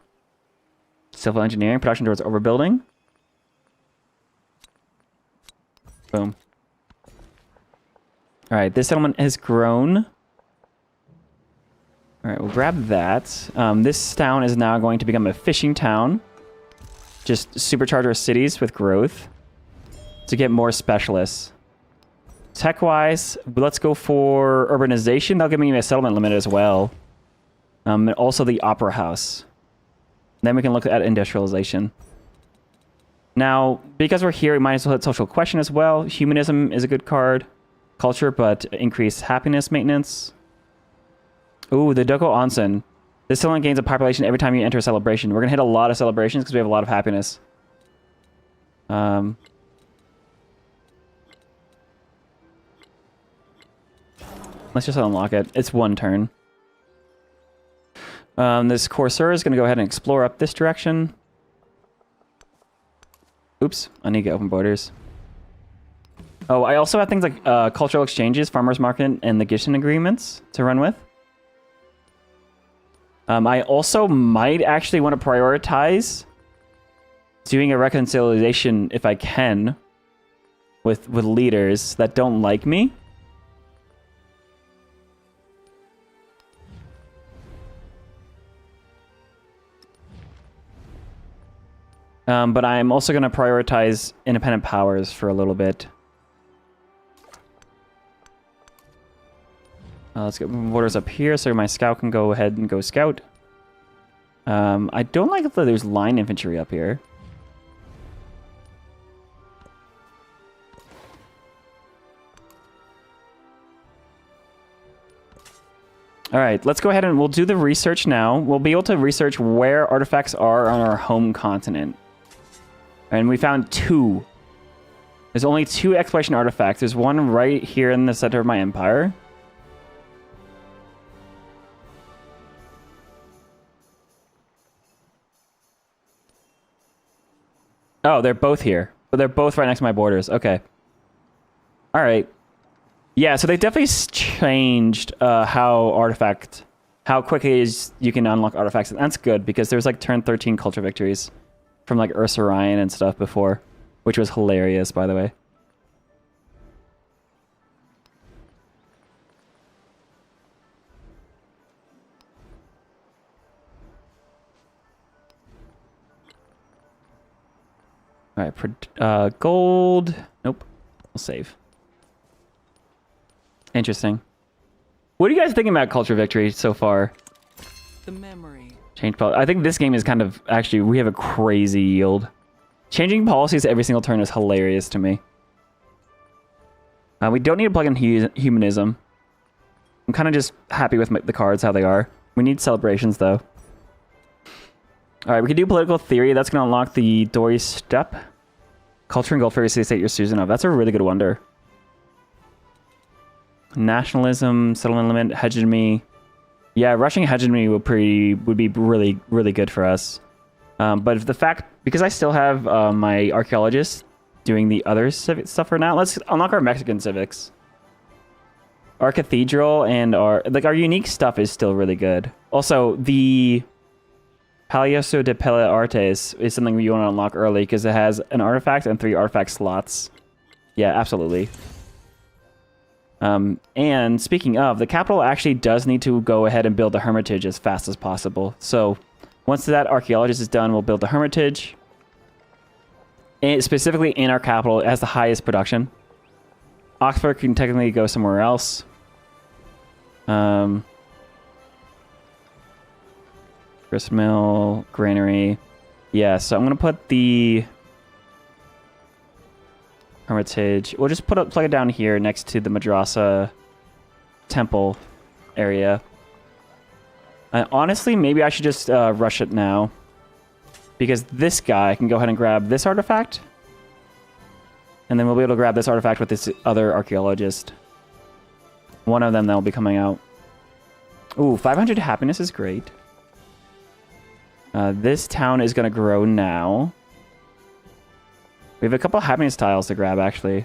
Civil engineering. Production towards overbuilding. Boom. Alright, this settlement has grown. Alright, we'll grab that. This town is now going to become a fishing town. Just supercharge our cities with growth to get more specialists. Tech-wise, let's go for urbanization. That'll give me a settlement limit as well. And also the opera house. Then we can look at industrialization. Now, because we're here, we might as well hit social question as well. Humanism is a good card. Culture, but increased happiness maintenance. Ooh, the Doko Onsen. This settlement gains a population every time you enter a celebration. We're going to hit a lot of celebrations because we have a lot of happiness. Let's just unlock it. It's 1 turn. This Corsair is going to go ahead and explore up this direction. Oops, I need to get open borders. Oh, I also have things like cultural exchanges, farmers market, and the Gishin agreements to run with. I also might actually want to prioritize doing a reconciliation if I can with leaders that don't like me. But I'm also going to prioritize independent powers for a little bit. Let's get borders up here so my scout can go ahead and go scout. I don't like that there's line infantry up here. Alright, let's go ahead and we'll do the research now. We'll be able to research where artifacts are on our home continent. And we found 2. There's only 2 exploration artifacts. There's one right here in the center of my empire. Oh, they're both here. But they're both right next to my borders. Okay. Alright. Yeah, so they definitely changed how quick it is you can unlock artifacts. And that's good because there's like turn 13 culture victories from like Ursa Ryan and stuff before, which was hilarious, by the way. All right, gold. Nope, we'll save. Interesting. What are you guys thinking about culture victory so far? The memory. Change policy. I think this game is kind of actually we have a crazy yield. Changing policies every single turn is hilarious to me. We don't need to plug in humanism. I'm kind of just happy with the cards how they are. We need celebrations though. All right, we can do political theory. That's going to unlock the Dory Step. Culture and Gold Fairy City State you're Susanov. That's a really good wonder. Nationalism, settlement limit, hegemony. Yeah, rushing hegemony would be really, really good for us. But if the fact, because I still have my archaeologists doing the other civic stuff for now, let's unlock our Mexican civics. Our cathedral and our unique stuff is still really good. Also, the Palioso de Pele Artes is something you want to unlock early because it has an artifact and 3 artifact slots. Yeah, absolutely. And speaking of, the capital actually does need to go ahead and build the Hermitage as fast as possible. So once that archaeologist is done, we'll build the Hermitage. specifically in our capital, it has the highest production. Oxford can technically go somewhere else. Grist mill, granary. Yeah, so I'm gonna put the Hermitage. We'll just plug it down here next to the Madrasa temple area. Honestly, maybe I should just rush it now, because this guy can go ahead and grab this artifact, and then we'll be able to grab this artifact with this other archaeologist. One of them that will be coming out. Ooh, 500 happiness is great. This town is going to grow now. We have a couple of happiness tiles to grab, actually.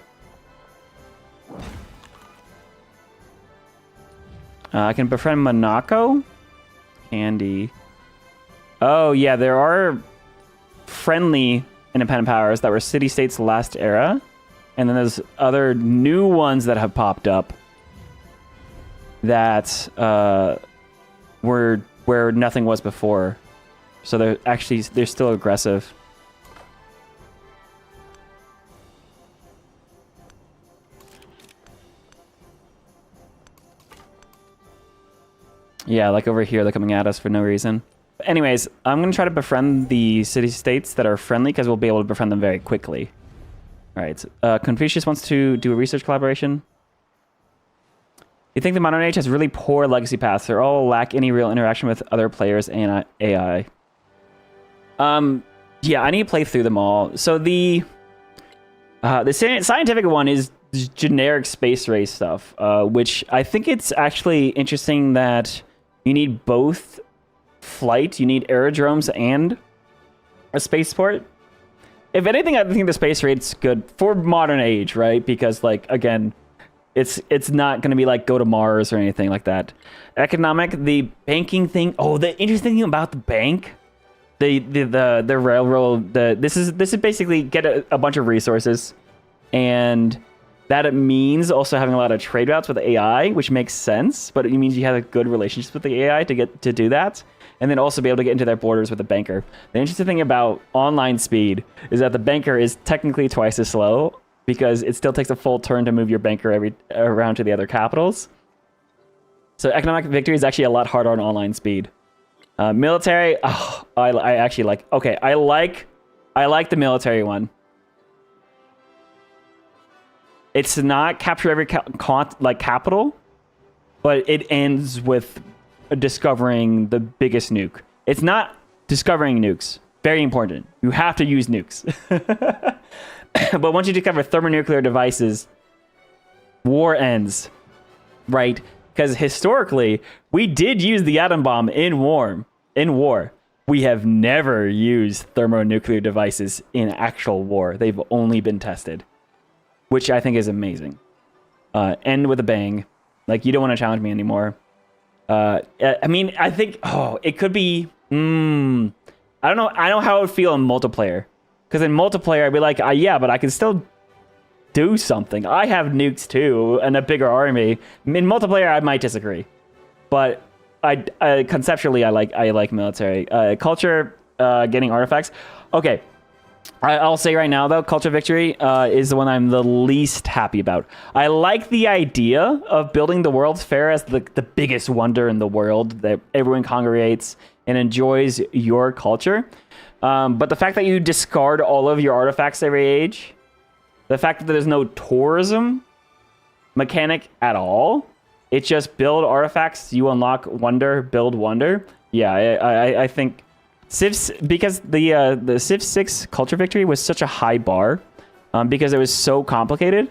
I can befriend Monaco. Candy. Oh, yeah, there are friendly independent powers that were city-states last era. And then there's other new ones that have popped up that were where nothing was before. So they're still aggressive. Yeah, like over here, they're coming at us for no reason. Anyways, I'm going to try to befriend the city-states that are friendly, because we'll be able to befriend them very quickly. All right, Confucius wants to do a research collaboration. You think the modern age has really poor legacy paths. They all lack any real interaction with other players and AI. Yeah, I need to play through them all. So the scientific one is generic space race stuff, which I think it's actually interesting that you need both flight, you need aerodromes and a spaceport. If anything, I think the space rate's good for modern age, right? Because, like, again, it's not going to be like go to Mars or anything like that. Economic, the banking thing. Oh, the interesting thing about the bank, the railroad. This is basically get a bunch of resources, and that it means also having a lot of trade routes with AI, which makes sense. But it means you have a good relationship with the AI to do that, and then also be able to get into their borders with the banker. The interesting thing about online speed is that the banker is technically twice as slow, because it still takes a full turn to move your banker around to the other capitals. So economic victory is actually a lot harder on online speed. Military, I actually like. Okay, I like the military one. It's not capture every capital, but it ends with discovering the biggest nuke. It's not discovering nukes. Very important. You have to use nukes. But once you discover thermonuclear devices, war ends, right? Because historically, we did use the atom bomb in war. We have never used thermonuclear devices in actual war. They've only been tested, which I think is amazing. End with a bang. Like, you don't want to challenge me anymore. I mean, I think, it could be, I don't know how it would feel in multiplayer. Because in multiplayer, I'd be like, yeah, but I can still do something. I have nukes too, and a bigger army. In multiplayer, I might disagree, but I conceptually, I like military. Culture, getting artifacts. Okay, I'll say right now though, culture victory is the one I'm the least happy about. I like the idea of building the World's Fair as the biggest wonder in the world that everyone congregates and enjoys your culture. But the fact that you discard all of your artifacts every age, the fact that there's no tourism mechanic at all, it's just build artifacts, you unlock wonder, build wonder. Yeah, I think because the Civ 6 culture victory was such a high bar, because it was so complicated,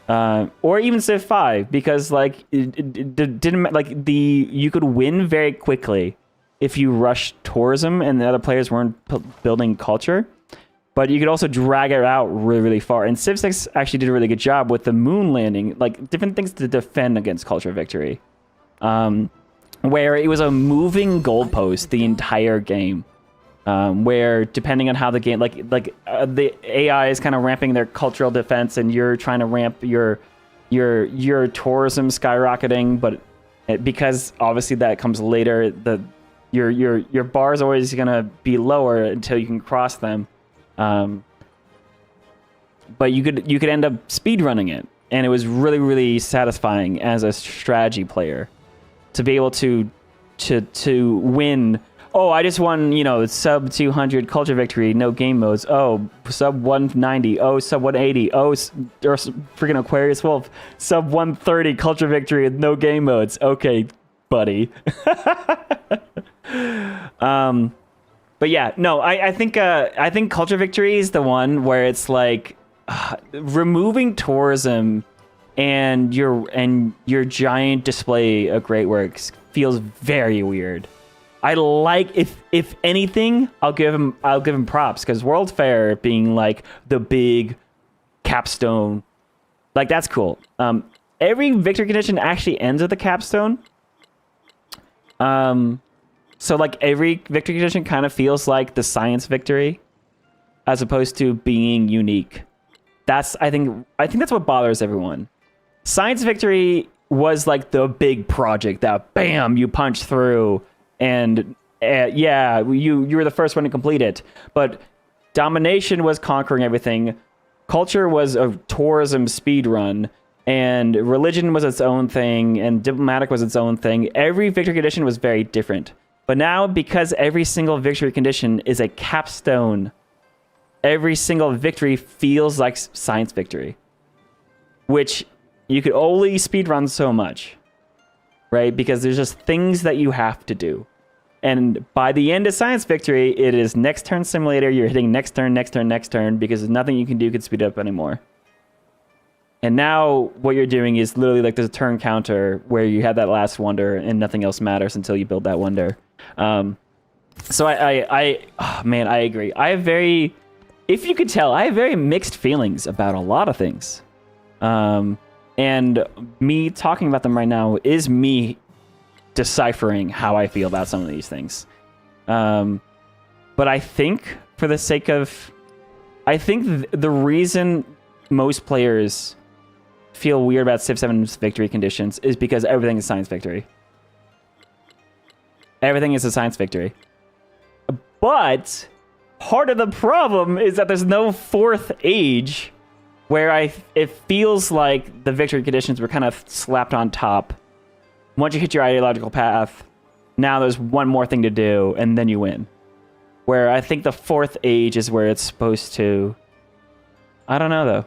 or even Civ 5, because like it didn't like you could win very quickly if you rushed tourism and the other players weren't building culture, but you could also drag it out really, really far. And Civ 6 actually did a really good job with the moon landing, like different things to defend against culture victory, where it was a moving goalpost the entire game, where depending on how the game, the AI is kind of ramping their cultural defense, and you're trying to ramp your tourism skyrocketing, but because obviously that comes later, your bar is always gonna be lower until you can cross them. but you could end up speed running it, and it was really, really satisfying as a strategy player to be able to win. Oh, I just won, you know, sub 200 culture victory, no game modes. Oh, sub 190. Oh, sub 180. Oh, or freaking Aquarius Wolf, sub 130 culture victory with no game modes. Okay, buddy. But yeah, no, I think culture victory is the one where it's like removing tourism and your giant display of great works feels very weird. I like, if anything, I'll give him props, because World Fair being like the big capstone, like that's cool. Every victory condition actually ends with a capstone. So like every victory condition kind of feels like the science victory, as opposed to being unique. I think that's what bothers everyone. Science victory was like the big project that bam you punch through. And yeah, you were the first one to complete it. But domination was conquering everything. Culture was a tourism speed run. And religion was its own thing. And diplomatic was its own thing. Every victory condition was very different. But now, because every single victory condition is a capstone, every single victory feels like science victory. Which you could only speed run so much. Right? Because there's just things that you have to do. And by the end of Science Victory, it is next turn simulator. You're hitting next turn, next turn, next turn, because there's nothing you can do could speed it up anymore. And now what you're doing is literally like there's a turn counter where you have that last wonder and nothing else matters until you build that wonder. So man, I agree. If you could tell, I have very mixed feelings about a lot of things. And me talking about them right now is me deciphering how I feel about some of these things. But I think for the sake of... I think the reason most players feel weird about Civ 7's victory conditions is because everything is science victory. Everything is a science victory. But part of the problem is that there's no fourth age where it feels like the victory conditions were kind of slapped on top. Once you hit your ideological path, now there's one more thing to do, and then you win. Where I think the fourth age is where it's supposed to... I don't know, though.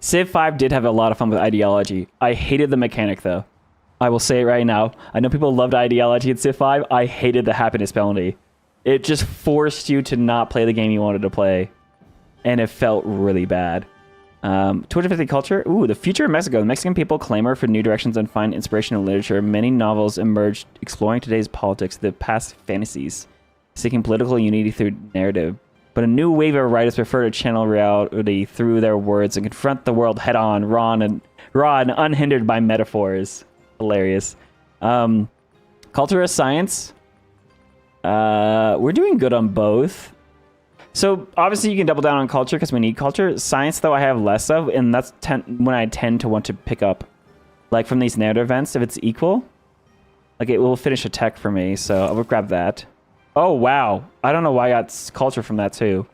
Civ 5 did have a lot of fun with ideology. I hated the mechanic, though. I will say it right now. I know people loved ideology in Civ 5. I hated the happiness penalty. It just forced you to not play the game you wanted to play. And it felt really bad. 250 culture. Ooh, the future of Mexico. The Mexican people clamor for new directions and find inspiration in literature. Many novels emerged exploring today's politics, the past fantasies, seeking political unity through narrative. But a new wave of writers prefer to channel reality through their words and confront the world head-on, raw and unhindered by metaphors. Hilarious. Culture of science. We're doing good on both. So obviously you can double down on culture because we need culture. Science, though, I have less of, and that's when I tend to want to pick up, like from these narrative events, if it's equal, like it will finish a tech for me. So I will grab that. Oh wow, I don't know why I got culture from that too.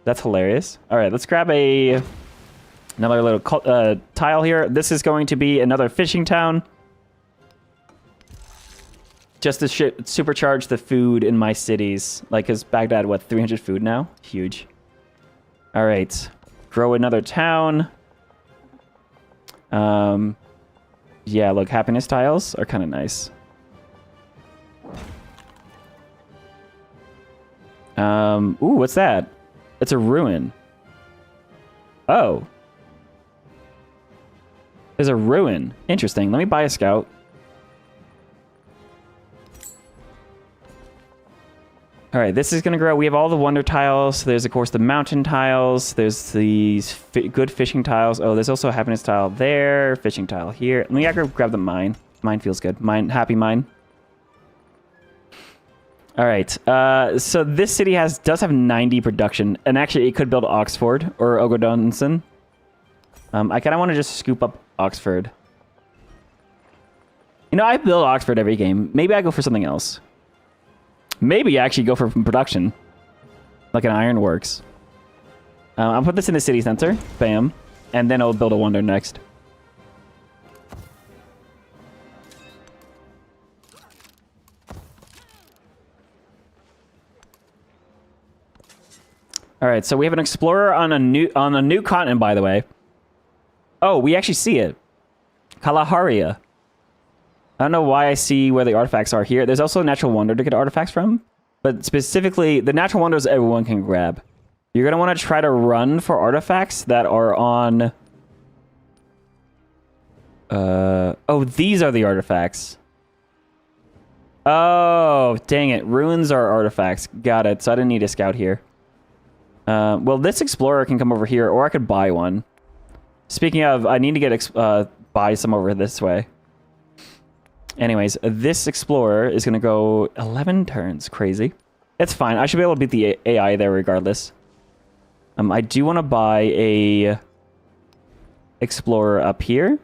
That's hilarious. All right, let's grab another little tile here. This is going to be another fishing town. Just to supercharge the food in my cities. Like, is Baghdad, what, 300 food now? Huge. All right. Grow another town. Yeah, look, happiness tiles are kind of nice. Ooh, what's that? It's a ruin. Oh. There's a ruin. Interesting. Let me buy a scout. All right, this is going to grow. We have all the wonder tiles. There's, of course, the mountain tiles. There's these good fishing tiles. Oh, there's also a happiness tile there. Fishing tile here. Let me grab the mine. Mine feels good. Mine, happy mine. All right. So this city does have 90 production. And actually, it could build Oxford or Ogodonson. I kind of want to just scoop up Oxford. You know, I build Oxford every game. Maybe I go for something else. Maybe actually go for production. Like an ironworks. I'll put this in the city center. Bam. And then I'll build a wonder next. All right, so we have an explorer on a new continent, by the way. Oh, we actually see it. Kalaharia. I don't know why I see where the artifacts are here. There's also a natural wonder to get artifacts from, but specifically the natural wonders everyone can grab. You're gonna want to try to run for artifacts that are on. Oh, these are the artifacts. Oh, dang it! Ruins are artifacts. Got it. So I didn't need a scout here. Well, this explorer can come over here, or I could buy one. Speaking of, I need to get buy some over this way. Anyways, this explorer is going to go 11 turns. Crazy. It's fine. I should be able to beat the AI there regardless. I do want to buy a explorer up here.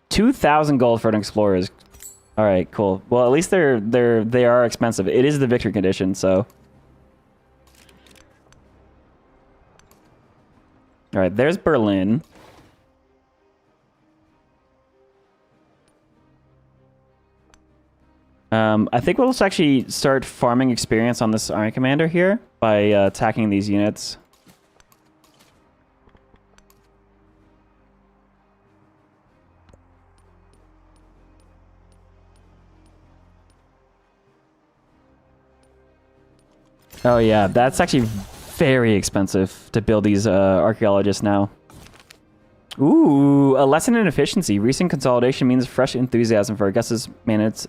2,000 gold for an explorer is... All right, cool. Well, at least they are expensive. It is the victory condition, so... All right, there's Berlin. I think we'll just actually start farming experience on this Army Commander here by attacking these units. Oh yeah, that's actually very expensive to build these archaeologists now. Ooh, a lesson in efficiency. Recent consolidation means fresh enthusiasm for Augustus mandates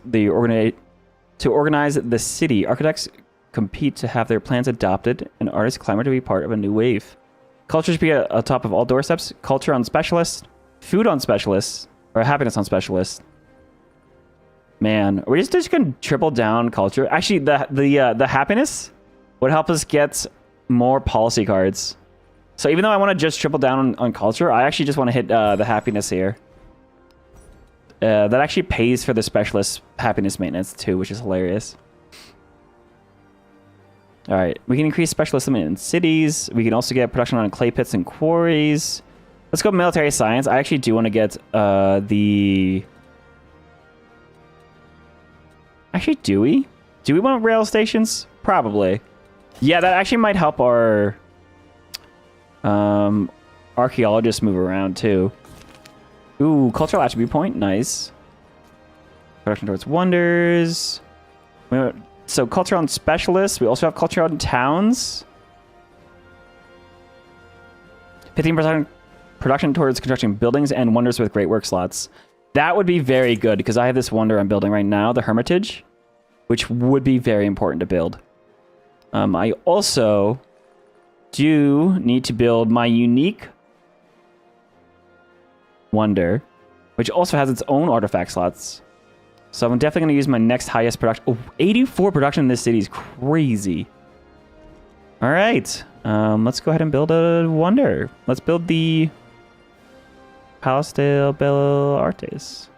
to organize the city. Architects compete to have their plans adopted, and artists clamor to be part of a new wave. Culture should be at top of all doorsteps. Culture on specialists, food on specialists, or happiness on specialists. Man, are we just gonna triple down culture? Actually, the happiness would help us get more policy cards. So even though I want to just triple down on culture, I actually just want to hit the happiness here. That actually pays for the specialist happiness maintenance too, which is hilarious. All right, we can increase specialist limit in cities. We can also get production on clay pits and quarries. Let's go military science. I actually do want to get the... Actually, do we? Do we want rail stations? Probably. Yeah, that actually might help our... archaeologists move around too. Ooh, cultural attribute point, nice. Production towards wonders. So culture on specialists. We also have culture on towns. 15% production towards constructing buildings and wonders with great work slots. That would be very good because I have this wonder I'm building right now, the Hermitage, which would be very important to build. I also do need to build my unique wonder, which also has its own artifact slots. So I'm definitely going to use my next highest production. Oh, 84 production in this city is crazy. All right, let's go ahead and build a wonder. Let's build the Palace de Belle Artes.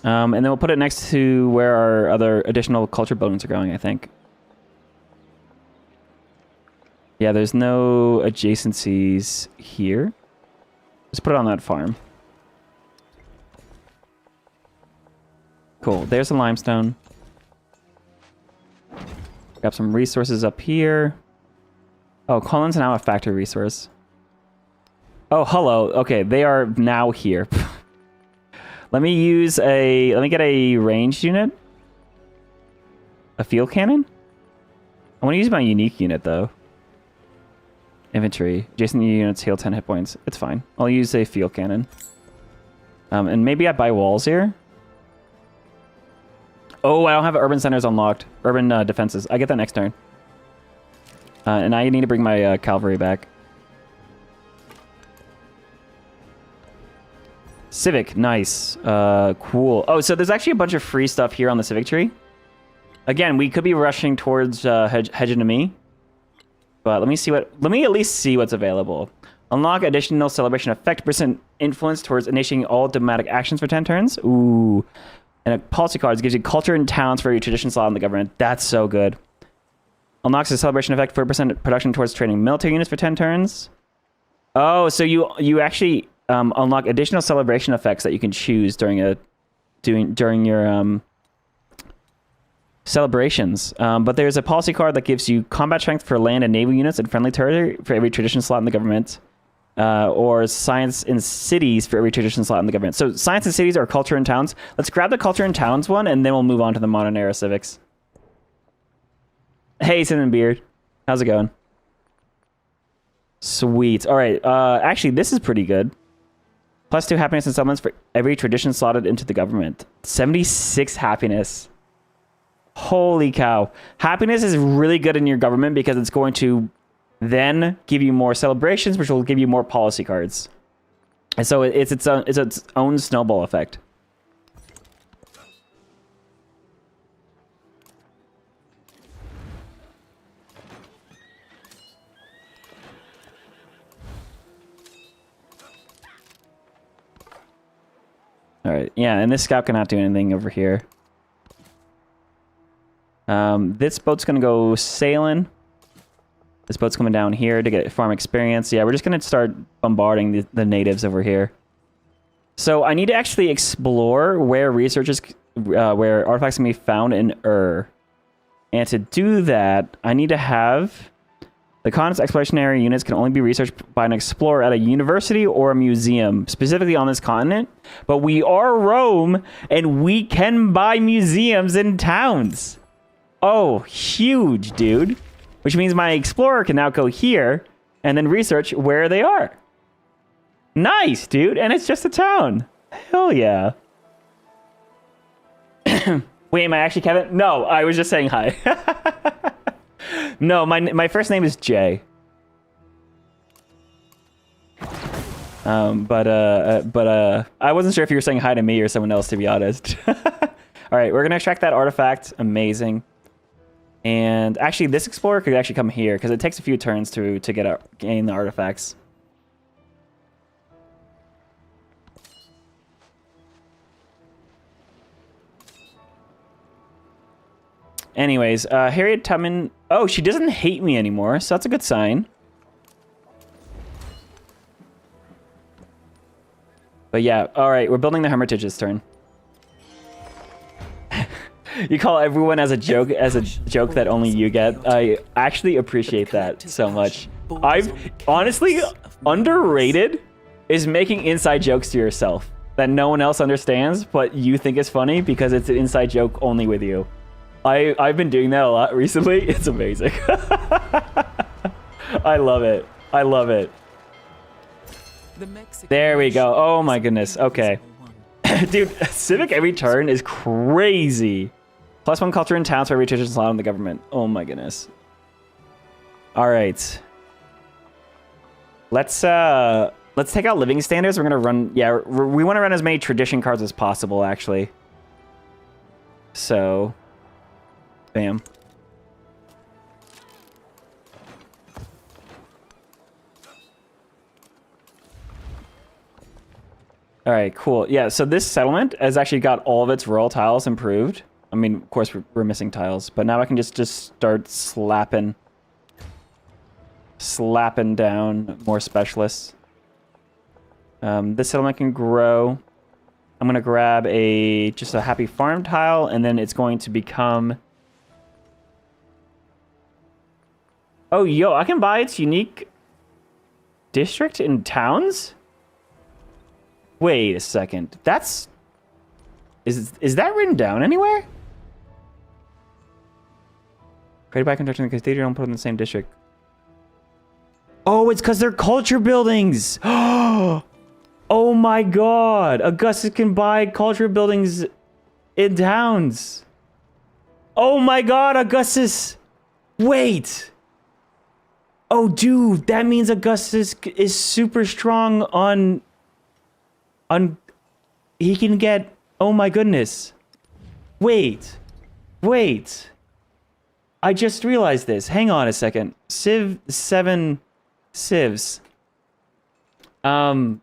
And then we'll put it next to where our other additional culture buildings are going, I think. Yeah, there's no adjacencies here. Just put it on that farm. Cool, there's the limestone. Got some resources up here. Oh, Colin's now a factory resource. Oh, hello. Okay, they are now here. Let me get a ranged unit. A field cannon? I want to use my unique unit though. Infantry. Adjacent units heal 10 hit points. It's fine. I'll use a field cannon. And maybe I buy walls here. Oh, I don't have urban centers unlocked. Urban defenses. I get that next turn. And I need to bring my cavalry back. Civic, nice. Cool. Oh, so there's actually a bunch of free stuff here on the civic tree. Again, we could be rushing towards hegemony, but let me at least see what's available. Unlock additional celebration effect, percent influence towards initiating all diplomatic actions for 10 turns. Ooh. And a policy card gives you culture and talents for your tradition slot in the government. That's so good. Unlocks a celebration effect, 4% production towards training military units for 10 turns. Oh, so you actually unlock additional celebration effects that you can choose during your celebrations. But there's a policy card that gives you combat strength for land and naval units and friendly territory for every tradition slot in the government. Or science in cities for every tradition slot in the government. So science in cities or culture and towns. Let's grab the culture and towns one, and then we'll move on to the modern era civics. Hey, Cinnamon Beard. How's it going? Sweet. All right. Actually, this is pretty good. +2 happiness and settlements for every tradition slotted into the government. 76 happiness. Holy cow. Happiness is really good in your government because it's going to then give you more celebrations, which will give you more policy cards. And so it's its own snowball effect. All right, yeah, and this scout cannot do anything over here. This boat's gonna go sailing. This boat's coming down here to get farm experience. Yeah, we're just going to start bombarding the natives over here. So I need to actually explore where where artifacts can be found in Ur. And to do that, I need to have... The continent's explorationary units can only be researched by an explorer at a university or a museum, specifically on this continent. But we are Rome, and we can buy museums in towns. Oh, huge, dude. Which means my explorer can now go here and then research where they are. Nice, dude. And it's just a town. Hell yeah. Wait, am I actually Kevin? No, I was just saying hi. No, my first name is Jay. But I wasn't sure if you were saying hi to me or someone else, to be honest. All right, we're gonna extract that artifact. Amazing. And actually, this explorer could actually come here because it takes a few turns to gain the artifacts. Anyways, Harriet Tubman... Oh, she doesn't hate me anymore, so that's a good sign. But yeah, all right, we're building the Hermitage's turn. You call everyone as a joke that only you get. I actually appreciate that so much. I've honestly underrated is making inside jokes to yourself that no one else understands, but you think is funny because it's an inside joke only with you. I've been doing that a lot recently. It's amazing. I love it. I love it. There we go. Oh my goodness. Okay. Dude, civic every turn is crazy. +1 culture and towns for every tradition slot in the government. Oh my goodness. All right. Let's take out living standards. We're gonna run. Yeah, we want to run as many tradition cards as possible, actually. So, bam. All right, cool. Yeah, so this settlement has actually got all of its royal tiles improved. I mean, of course, we're missing tiles, but now I can just start slapping down more specialists. This settlement can grow. I'm gonna grab just a happy farm tile, and then it's going to become... Oh, yo, I can buy its unique district in towns? Wait a second. That's... Is that written down anywhere? Created by construction because they don't put in the same district. Oh, it's because they're culture buildings. Oh my god. Augustus can buy culture buildings in towns. Oh my god, Augustus. Wait. Oh, dude, that means Augustus is super strong on he can get... Oh my goodness. Wait. I just realized this. Hang on a second. Civ 7 civs. I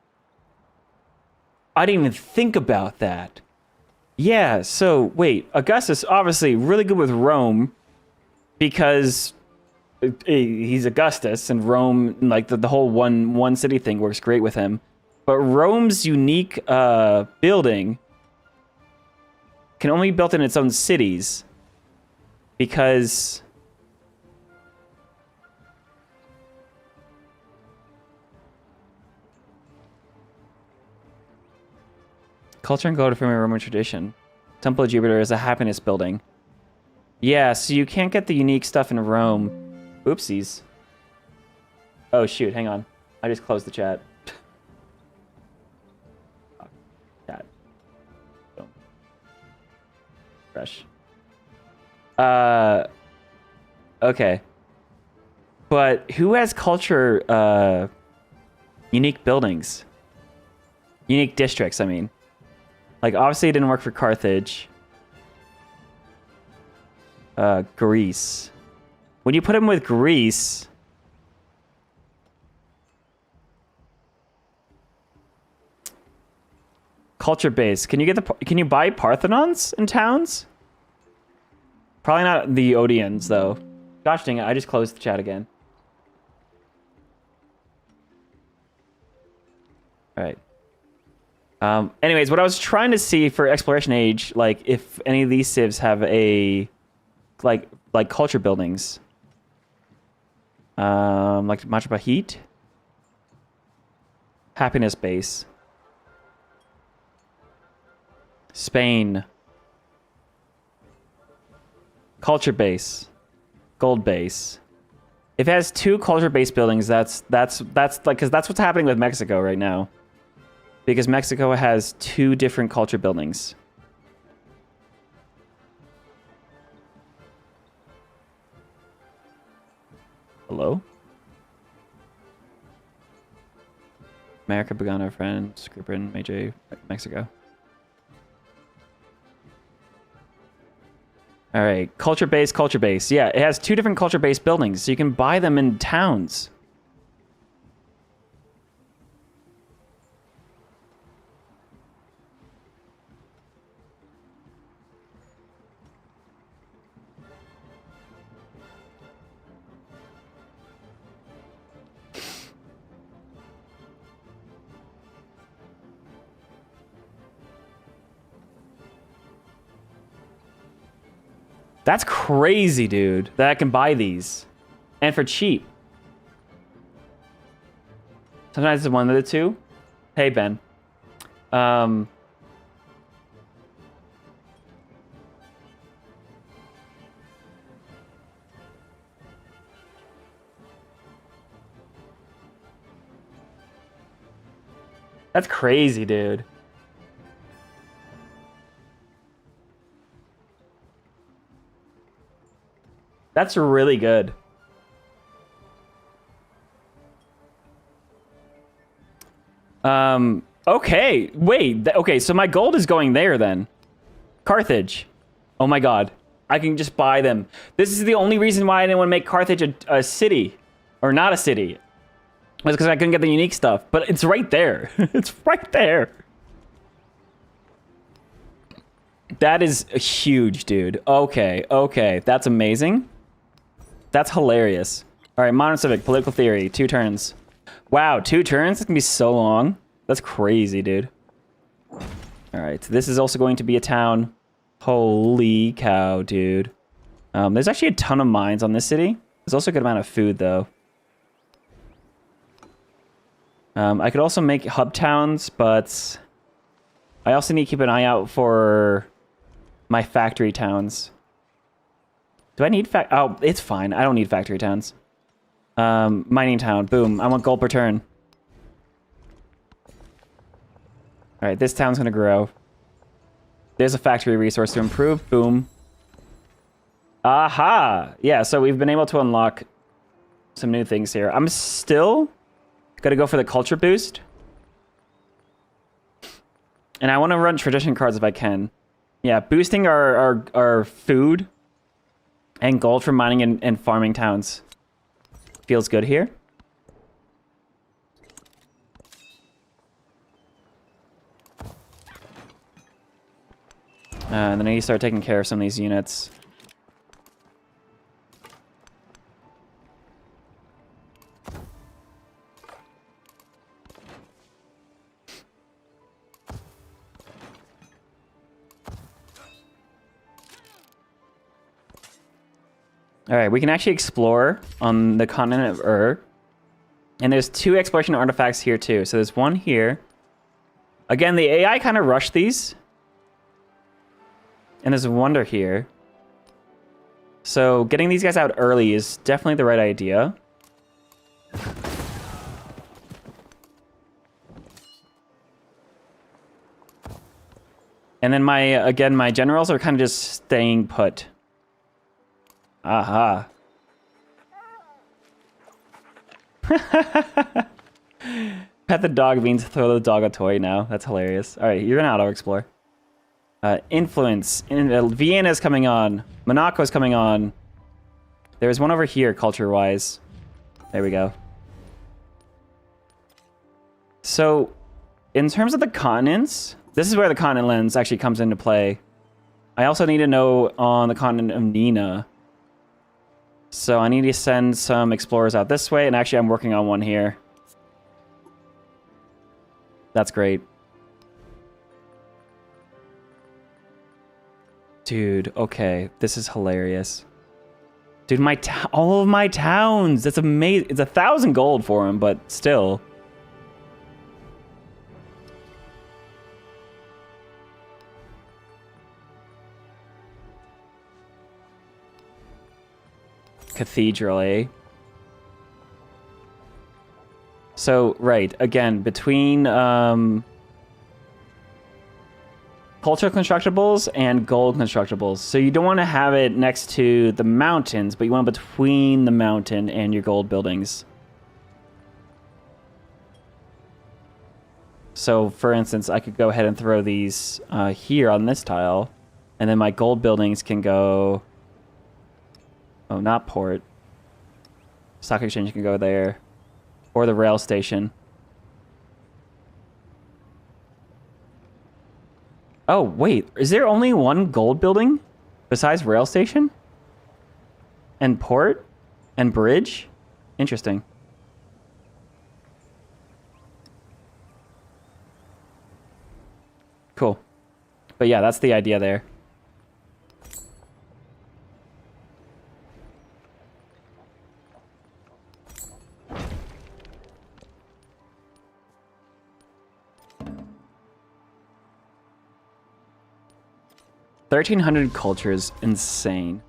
didn't even think about that. Yeah, so wait, Augustus obviously really good with Rome because he's Augustus and Rome, like the whole one city thing works great with him. But Rome's unique building can only be built in its own cities because culture and gold from a Roman tradition. Temple of Jupiter is a happiness building. Yeah, so you can't get the unique stuff in Rome. Oopsies. Oh shoot, hang on. I just closed the chat. Chat. Boom. Fresh. Okay. But who has culture, unique buildings? Unique districts, I mean. Like, obviously it didn't work for Carthage. Greece. When you put him with Greece... Culture base. Can you buy Parthenons in towns? Probably not the Odeons, though. Gosh dang it, I just closed the chat again. Alright. Anyways, what I was trying to see for Exploration Age, like, if any of these civs have a... Like culture buildings. Like Abbasid. Happiness base. Spain. Culture base. Gold base. If it has 2 culture-based buildings, that's like, because that's what's happening with Mexico right now. Because Mexico has 2 different culture buildings. Hello? America, Bogana, France, Griffin, Major, Mexico. All right, culture base, culture base. Yeah, it has 2 different culture-based buildings, so you can buy them in towns. That's crazy, dude, that I can buy these. And for cheap. Sometimes it's one of the 2. Hey, Ben. That's crazy, dude. That's really good. Okay. Wait. Okay, so my gold is going there then. Carthage. Oh my god. I can just buy them. This is the only reason why I didn't want to make Carthage a city. Or not a city. Was because I couldn't get the unique stuff. But it's right there. It's right there. That is huge, dude. Okay. Okay. That's amazing. That's hilarious. All right, modern civic, political theory, 2 turns. Wow, 2 turns? It's gonna be so long. That's crazy, dude. All right, this is also going to be a town. Holy cow, dude. There's actually a ton of mines on this city. There's also a good amount of food, though. I could also make hub towns, but I also need to keep an eye out for my factory towns. Do I need oh, it's fine. I don't need factory towns. Mining town. Boom. I want gold per turn. All right, this town's gonna grow. There's a factory resource to improve. Boom. Aha! Yeah, so we've been able to unlock some new things here. I'm still gonna go for the culture boost. And I want to run tradition cards if I can. Yeah, boosting our food and gold from mining and farming towns. Feels good here. And then I need to start taking care of some of these units. All right, we can actually explore on the continent of Ur. And there's 2 exploration artifacts here too. So there's one here. Again, the AI kind of rushed these. And there's a wonder here. So getting these guys out early is definitely the right idea. And then my generals are kind of just staying put. Aha. Pet the dog means throw the dog a toy now. That's hilarious. All right, you're gonna auto-explore. Influence. Vienna's coming on. Monaco's coming on. There's one over here, culture-wise. There we go. So, in terms of the continents, this is where the continent lens actually comes into play. I also need to know on the continent of Nina. So I need to send some explorers out this way, and actually I'm working on one here. That's great. Dude, okay, this is hilarious. Dude, all of my towns, that's amazing. It's 1,000 gold for them, but still. Cathedral, eh? So, right, again, between culture constructibles and gold constructibles. So you don't want to have it next to the mountains, but you want it between the mountain and your gold buildings. So, for instance, I could go ahead and throw these here on this tile, and then my gold buildings can go... Oh, not port. Stock exchange can go there. Or the rail station. Oh, wait. Is there only one gold building besides rail station? And port? And bridge? Interesting. Cool. But yeah, that's the idea there. $1,300 culture is insane.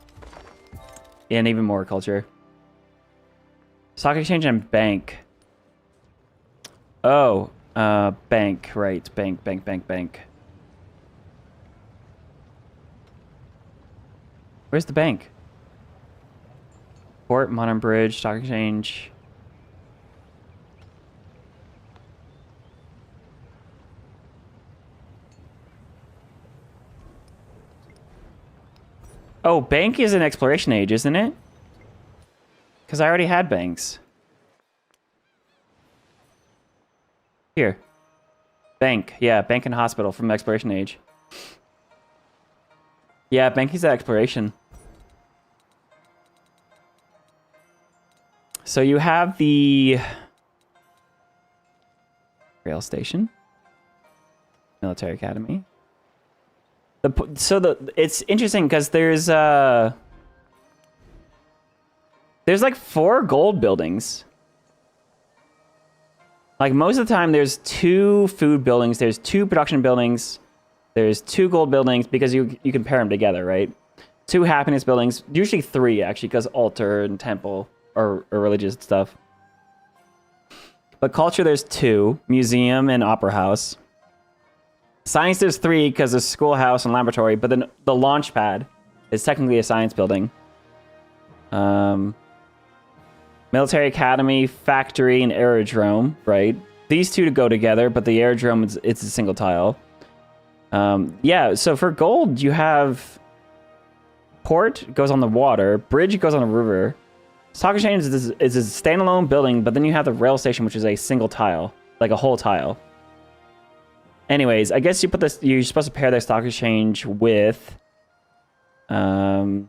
And even more culture. Stock exchange and bank. Oh, bank, right. Bank. Where's the bank? Port, modern bridge, stock exchange. Oh, bank is an exploration age, isn't it? Because I already had banks. Here. Bank. Yeah, bank and hospital from exploration age. Yeah, bank is exploration. So you have the rail station, military academy. It's interesting because there's like 4 gold buildings. Like most of the time there's 2 food buildings, there's 2 production buildings, there's 2 gold buildings because you can pair them together, right? 2 happiness buildings, usually 3 actually because altar and temple or religious stuff. But culture there's 2, museum and opera house. Science there's 3 because there's schoolhouse and laboratory, but then the launch pad is technically a science building. Military academy, factory, and aerodrome, right? These 2 to go together, but the aerodrome it's a single tile. Yeah, so for gold you have port goes on the water, bridge goes on a river. Stock exchange is a standalone building, but then you have the rail station, which is a single tile, like a whole tile. Anyways, I guess you put this. You're supposed to pair their stock exchange with. Oh,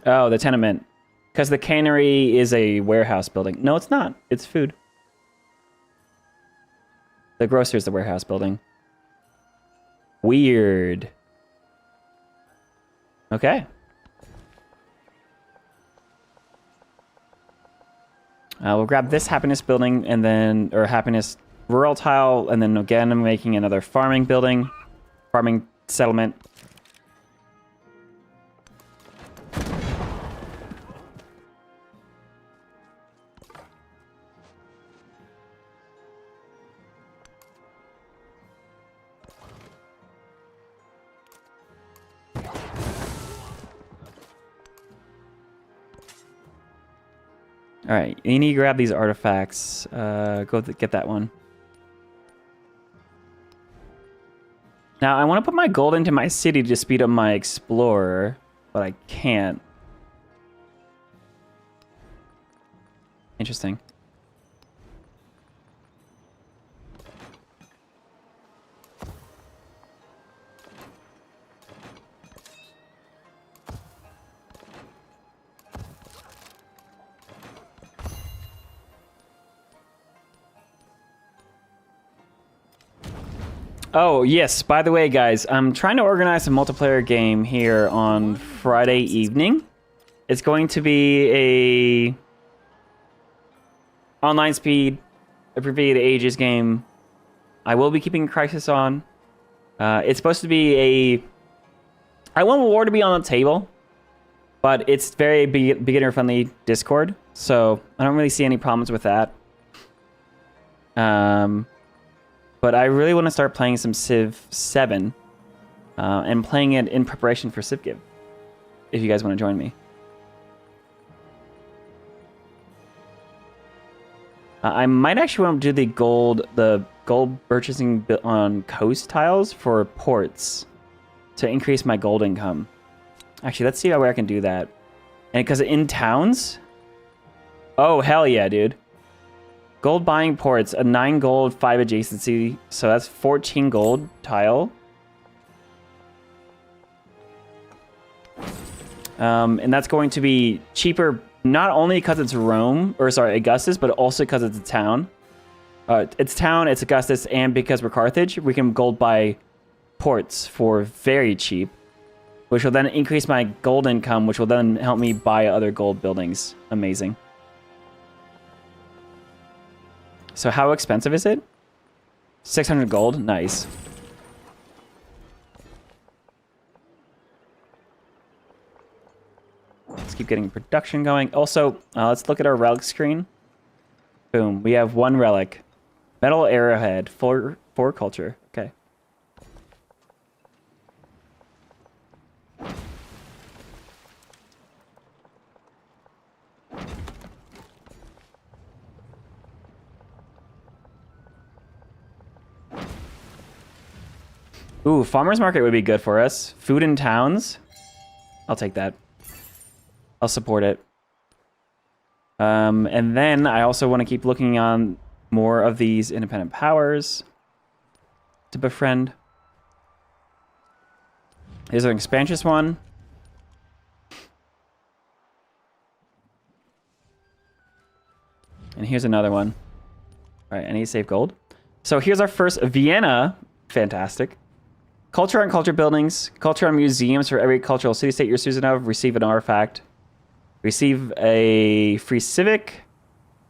the tenement. Because the cannery is a warehouse building. No, it's not. It's food. The grocer is the warehouse building. Weird. Okay. We'll grab this happiness building and then, or happiness rural tile, and then again I'm making another farming building, farming settlement. All right, you need to grab these artifacts. Get that one. Now, I want to put my gold into my city to speed up my explorer, but I can't. Interesting. Oh, yes. By the way, guys, I'm trying to organize a multiplayer game here on Friday evening. It's going to be a online speed, abbreviated ages game. I will be keeping Crisis on. It's supposed to be a... I want war to be on the table, but it's very beginner-friendly Discord, so I don't really see any problems with that. But I really want to start playing some Civ 7 and playing it in preparation for CivGive, if you guys want to join me. I might actually want to do the gold purchasing on coast tiles for ports to increase my gold income. Actually, let's see where I can do that. And because in towns, oh hell yeah, dude. Gold buying ports, a 9 gold, 5 adjacency. So that's 14 gold tile. And that's going to be cheaper, not only because it's Augustus, but also because it's a town. It's town, it's Augustus, and because we're Carthage, we can gold buy ports for very cheap, which will then increase my gold income, which will then help me buy other gold buildings. Amazing. So how expensive is it? 600 gold? Nice. Let's keep getting production going. Also, let's look at our relic screen. Boom. We have 1 relic. Metal arrowhead. 4 culture. Okay. Ooh, farmer's market would be good for us. Food in towns. I'll take that. I'll support it. And then I also want to keep looking on more of these independent powers to befriend. Here's an expansious one. And here's another one. All right, I need to save gold. So here's our first Vienna. Fantastic. Culture on culture buildings. Culture on museums. For every cultural city-state you're citizen of, receive an artifact. Receive a free civic.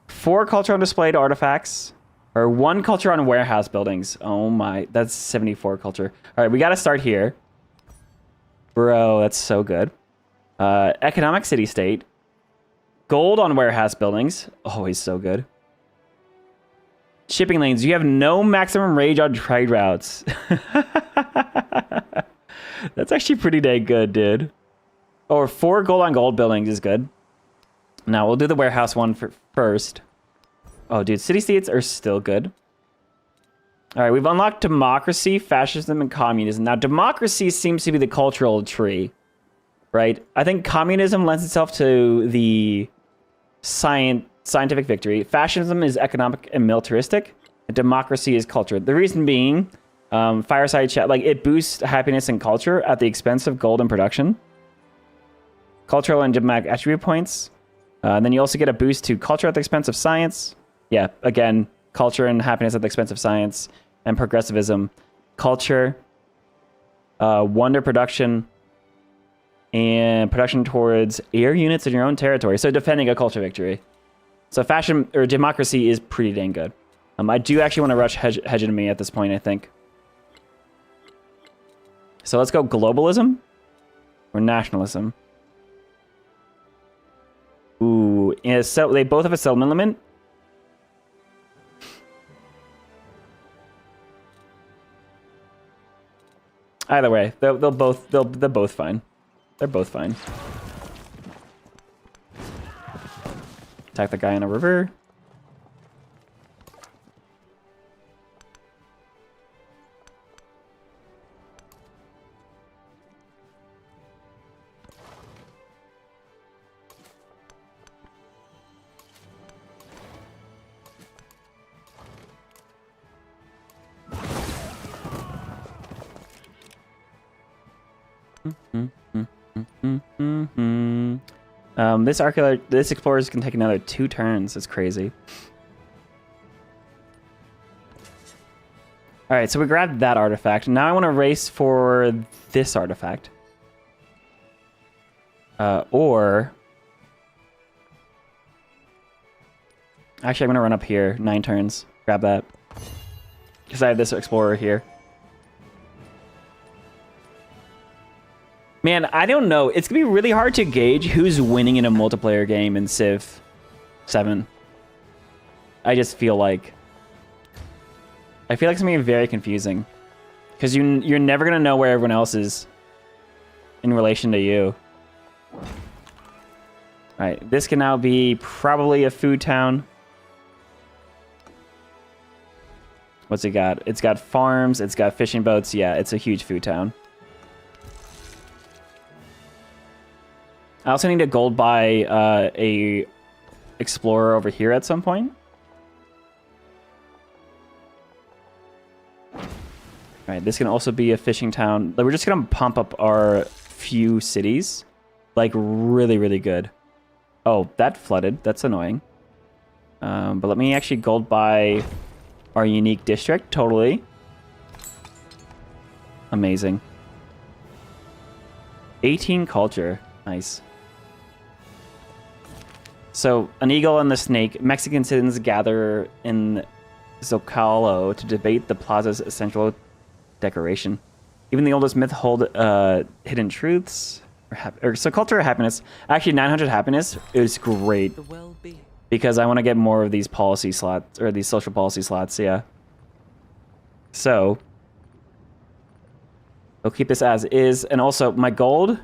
4 culture on displayed artifacts. Or 1 culture on warehouse buildings. Oh my, that's 74 culture. All right, we got to start here. Bro, that's so good. Economic city-state. Gold on warehouse buildings. Always so good. Shipping lanes. You have no maximum rage on trade routes. That's actually pretty dang good, dude. Or 4 gold on gold buildings is good. Now, we'll do the warehouse one first. Oh, dude, city-states are still good. All right, we've unlocked democracy, fascism, and communism. Now, democracy seems to be the cultural tree, right? I think communism lends itself to the scientific victory. Fascism is economic and militaristic. And democracy is culture. The reason being, fireside chat, like it boosts happiness and culture at the expense of gold and production. Cultural and diplomatic attribute points. And then you also get a boost to culture at the expense of science. Yeah, again, culture and happiness at the expense of science. And progressivism. Culture, wonder production, and production towards air units in your own territory. So defending a culture victory. So fashion or democracy is pretty dang good. I do actually want to rush hegemony at this point, I think. So let's go globalism or nationalism. Ooh, yeah, so they both have a settlement limit. Either way, they're both fine. They're both fine. Attack the guy in a river. This explorers can take another 2 turns. It's crazy. All right, so we grabbed that artifact. Now I want to race for this artifact. Or actually, I'm gonna run up here. 9 turns. Grab that because I have this explorer here. Man, I don't know. It's going to be really hard to gauge who's winning in a multiplayer game in Civ 7. I just feel like... I feel like it's going to be very confusing. Because you're never going to know where everyone else is in relation to you. Alright, this can now be probably a food town. What's it got? It's got farms, it's got fishing boats. Yeah, it's a huge food town. I also need to gold buy a explorer over here at some point. Alright, this can also be a fishing town. We're just gonna pump up our few cities. Like, really, really good. Oh, that flooded. That's annoying. But let me actually gold buy our unique district. Totally. Amazing. 18 culture. Nice. So, an eagle and the snake. Mexican citizens gather in Zocalo to debate the plaza's essential decoration. Even the oldest myth hold hidden truths. So, culture or happiness. Actually, 900 happiness is great. The well-being. Because I want to get more of these policy slots, or these social policy slots, yeah. So, we'll keep this as is. And also, my gold...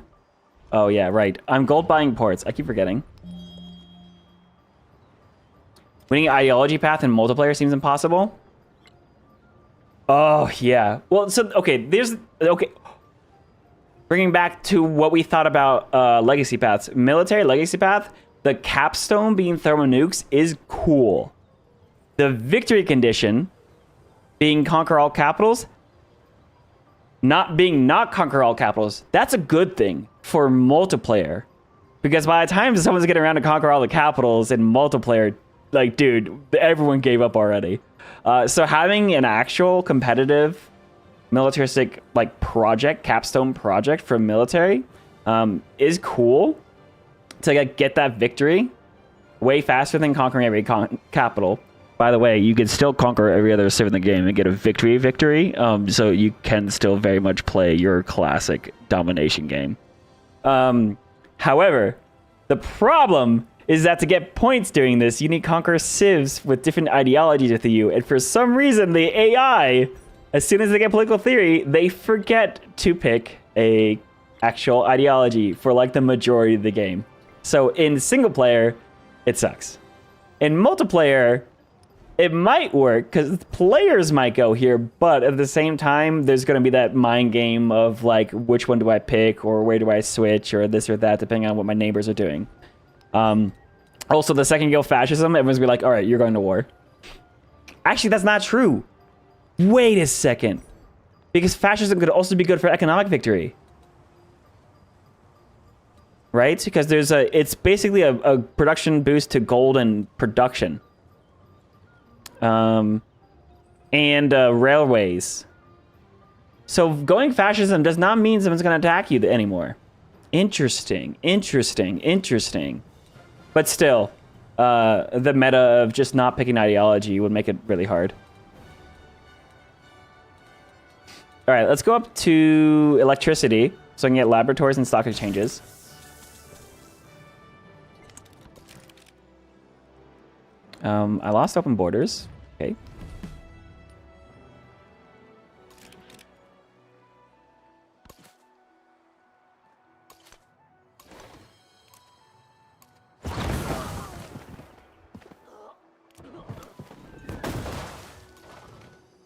Oh, yeah, right. I'm gold buying ports. I keep forgetting. Winning ideology path in multiplayer seems impossible. Oh, yeah. Well, so, okay, okay. Bringing back to what we thought about legacy paths. Military legacy path, the capstone being thermonukes is cool. The victory condition being conquer all capitals, not conquer all capitals, that's a good thing for multiplayer. Because by the time someone's getting around to conquer all the capitals in multiplayer, like, dude, everyone gave up already. So having an actual competitive militaristic, like, project, capstone project for military is cool to, like, get that victory way faster than conquering every capital. By the way, you can still conquer every other civ in the game and get a victory, so you can still very much play your classic domination game. However, the problem is that to get points doing this, you need to conquer civs with different ideologies with you, and for some reason, the AI, as soon as they get political theory, they forget to pick a actual ideology for, like, the majority of the game. So in single player, it sucks. In multiplayer, it might work because players might go here, but at the same time, there's going to be that mind game of, like, which one do I pick or where do I switch or this or that, depending on what my neighbors are doing. Also, the second you go fascism, everyone's gonna be like, all right, you're going to war. Actually, that's not true. Wait a second. Because fascism could also be good for economic victory. Right? Because it's basically a production boost to gold and production. And railways. So going fascism does not mean someone's going to attack you anymore. Interesting. But still, the meta of just not picking ideology would make it really hard. All right, let's go up to electricity so I can get laboratories and stock exchanges. I lost open borders. Okay.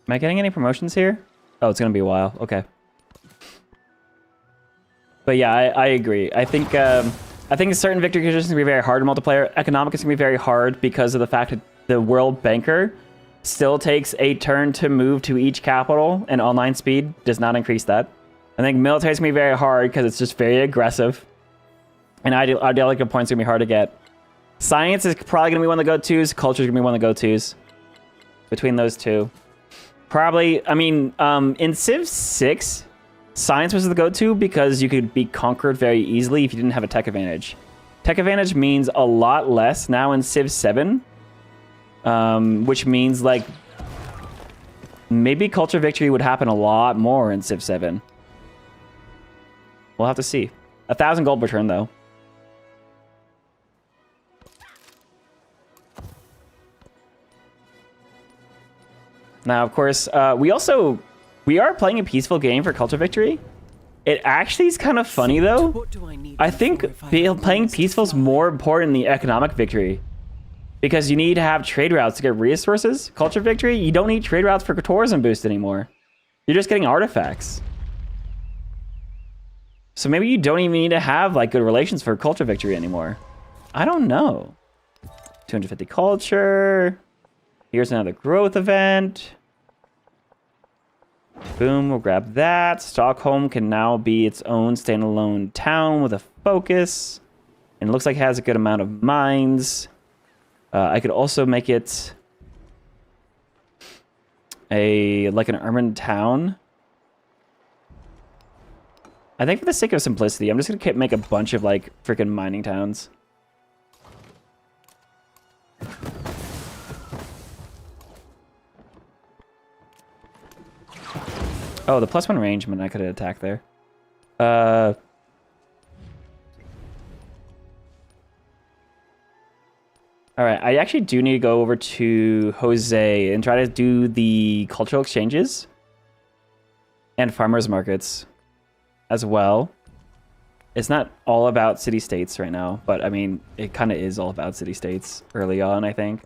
Am I getting any promotions here? Oh, it's gonna be a while. Okay. But yeah, I agree. I think certain victory conditions can be very hard in multiplayer. Economic is gonna be very hard because of the fact that the World Banker still takes a turn to move to each capital, and online speed does not increase that. I think military is gonna be very hard because it's just very aggressive, and ideological points are gonna be hard to get. Science is probably gonna be one of the go-tos. Culture is gonna be one of the go-tos. Between those two. Probably, I mean, in Civ 6, science was the go-to because you could be conquered very easily if you didn't have a tech advantage. Tech advantage means a lot less now in Civ 7, which means, like, maybe culture victory would happen a lot more in Civ 7. We'll have to see. 1,000 gold per turn, though. Now, of course, we are playing a peaceful game for culture victory. It actually is kind of funny, though. I think playing peaceful is more important than the economic victory. Because you need to have trade routes to get resources. Culture victory, you don't need trade routes for tourism boost anymore. You're just getting artifacts. So maybe you don't even need to have like good relations for culture victory anymore. I don't know. 250 culture. Here's another growth event. Boom, we'll grab that. Stockholm can now be its own standalone town with a focus. And it looks like it has a good amount of mines. I could also make it like an urban town. I think for the sake of simplicity, I'm just gonna make a bunch of like freaking mining towns. Oh, the +1 range meant I could attack there. All right, I actually do need to go over to Jose and try to do the cultural exchanges and farmers markets as well. It's not all about city-states right now, but I mean, it kind of is all about city-states early on, I think.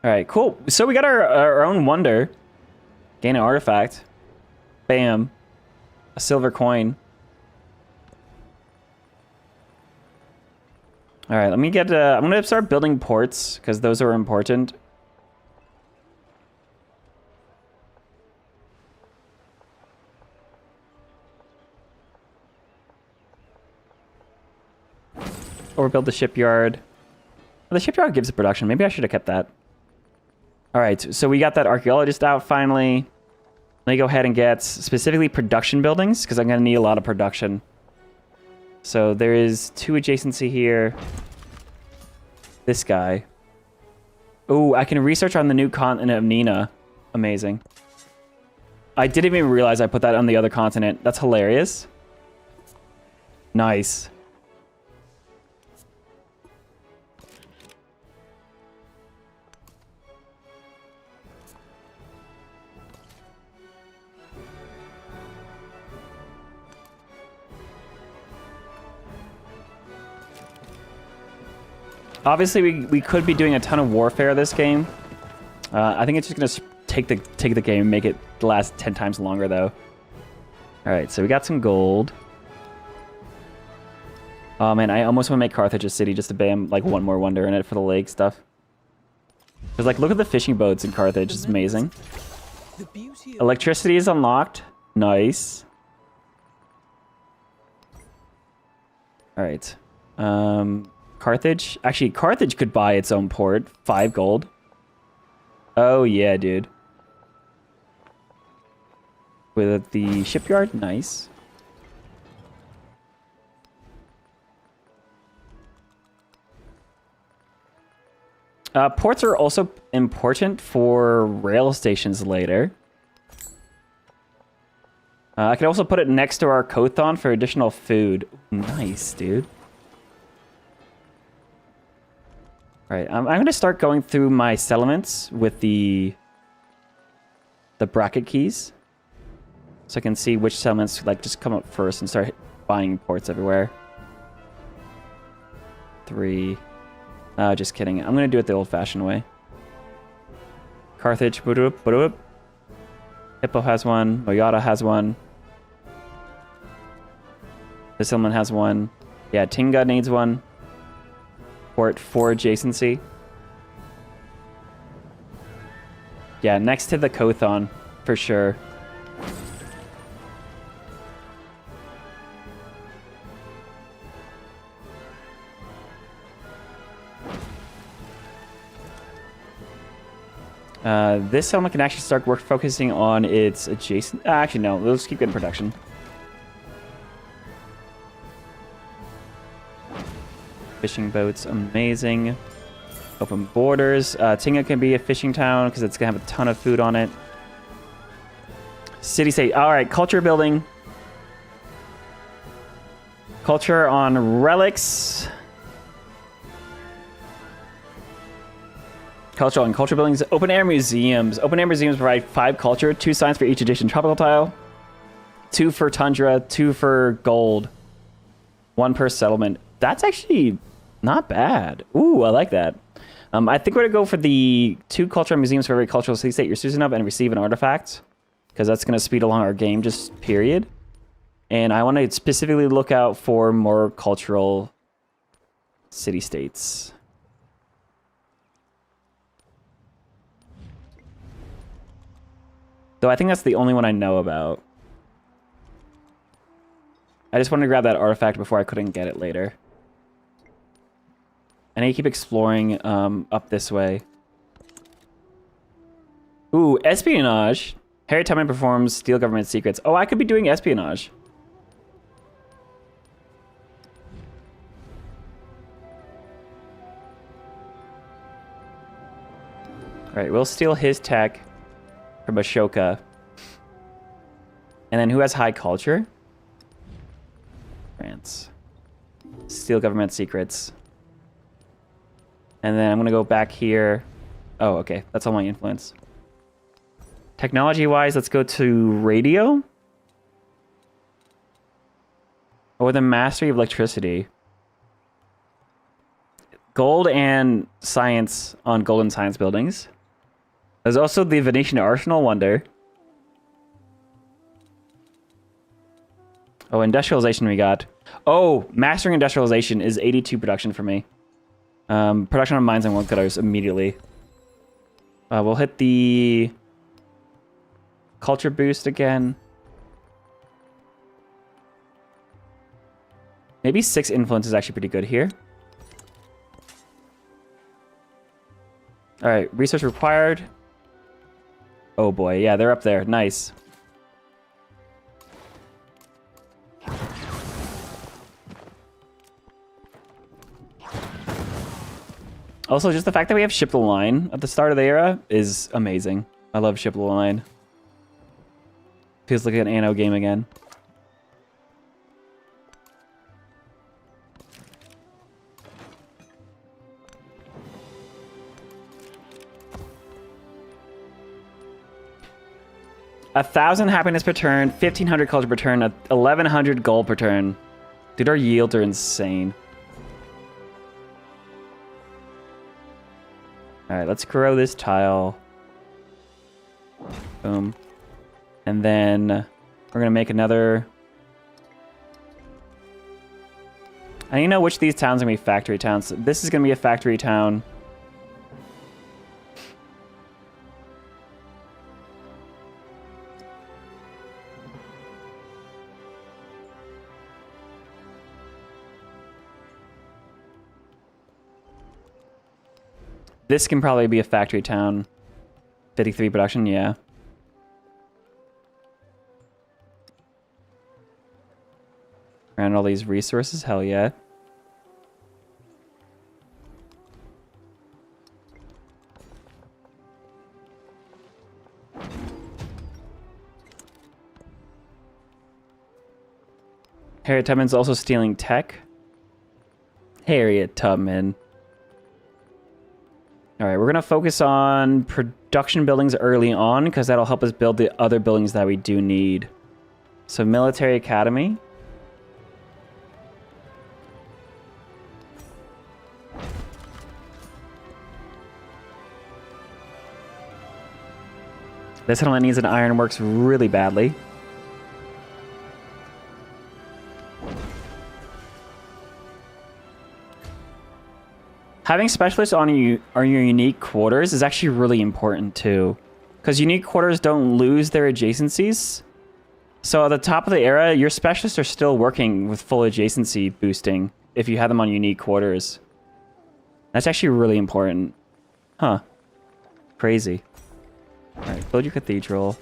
All right, cool. So we got our own wonder. Gain an artifact. Bam. A silver coin. All right, let me get... I'm going to start building ports, because those are important. Or build the shipyard. Well, the shipyard gives it production. Maybe I should have kept that. All right, so we got that archaeologist out finally. Let me go ahead and get specifically production buildings, because I'm going to need a lot of production. So there is 2 adjacency here. This guy. Oh, I can research on the new continent of Nina. Amazing. I didn't even realize I put that on the other continent. That's hilarious. Nice. Obviously, we could be doing a ton of warfare this game. I think it's just gonna take the game and make it last 10 times longer, though. All right, so we got some gold. Oh man, I almost want to make Carthage a city just to bam like one more wonder in it for the lake stuff. Cause like look at the fishing boats in Carthage, it's amazing. The beauty of Electricity is unlocked. Nice. All right. Carthage. Actually, Carthage could buy its own port. 5 gold. Oh yeah, dude. With the shipyard, nice. Ports are also important for rail stations later. I could also put it next to our Kothon for additional food. Nice, dude. Alright, I'm going to start going through my settlements with the bracket keys. So I can see which settlements like just come up first and start buying ports everywhere. 3. Just kidding. I'm going to do it the old-fashioned way. Carthage. Hippo has one. Moyada has one. This settlement has one. Yeah, Tinga needs one. Port for adjacency. Yeah, next to the Kothon, for sure. This settlement can actually start focusing on its adjacent... actually, no. Let's keep getting production. Fishing boats, amazing. Open borders. Tinga can be a fishing town because it's going to have a ton of food on it. City-state. All right, culture building. Culture on relics. Culture on culture buildings. Open air museums. Open air museums provide 5 culture, 2 science for each adjacent tropical tile, 2 for tundra, 2 for gold, 1 per settlement. That's actually not bad. Ooh, I like that. I think we're gonna go for the 2 cultural museums for every cultural city state you're choosing up and receive an artifact, because that's gonna speed along our game, just period. And I want to specifically look out for more cultural city states. Though I think that's the only one I know about. I just wanted to grab that artifact before I couldn't get it later. I need to keep exploring up this way. Ooh, espionage. Harry Tubman performs steal government secrets. Oh, I could be doing espionage. Alright, we'll steal his tech from Ashoka. And then who has high culture? France. Steal government secrets. And then I'm going to go back here. Oh, okay. That's all my influence. Technology-wise, let's go to radio. Or the mastery of electricity. Gold and science on gold and science buildings. There's also the Venetian Arsenal Wonder. Oh, industrialization we got. Oh, mastering industrialization is 82 production for me. Production on mines and woodcutters immediately. We'll hit the culture boost again. Maybe 6 influence is actually pretty good here. All right, research required. Oh boy, yeah, they're up there. Nice. Also, just the fact that we have Ship the Line at the start of the era is amazing. I love Ship the Line. Feels like an Anno game again. $1,000 happiness per turn, 1,500 culture per turn, 1,100 gold per turn. Dude, our yields are insane. Alright, let's grow this tile. Boom. And then we're going to make another I need to know which of these towns are going to be factory towns. This is going to be a factory town. This can probably be a factory town. 53 production, yeah. Around all these resources, hell yeah. Harriet Tubman's also stealing tech. Harriet Tubman. Alright, we're going to focus on production buildings early on, because that'll help us build the other buildings that we do need. So, military academy. This settlement needs an ironworks really badly. Having specialists on your unique quarters is actually really important too, because unique quarters don't lose their adjacencies. So at the top of the era, your specialists are still working with full adjacency boosting if you have them on unique quarters. That's actually really important. Huh. Crazy. Alright, build your cathedral.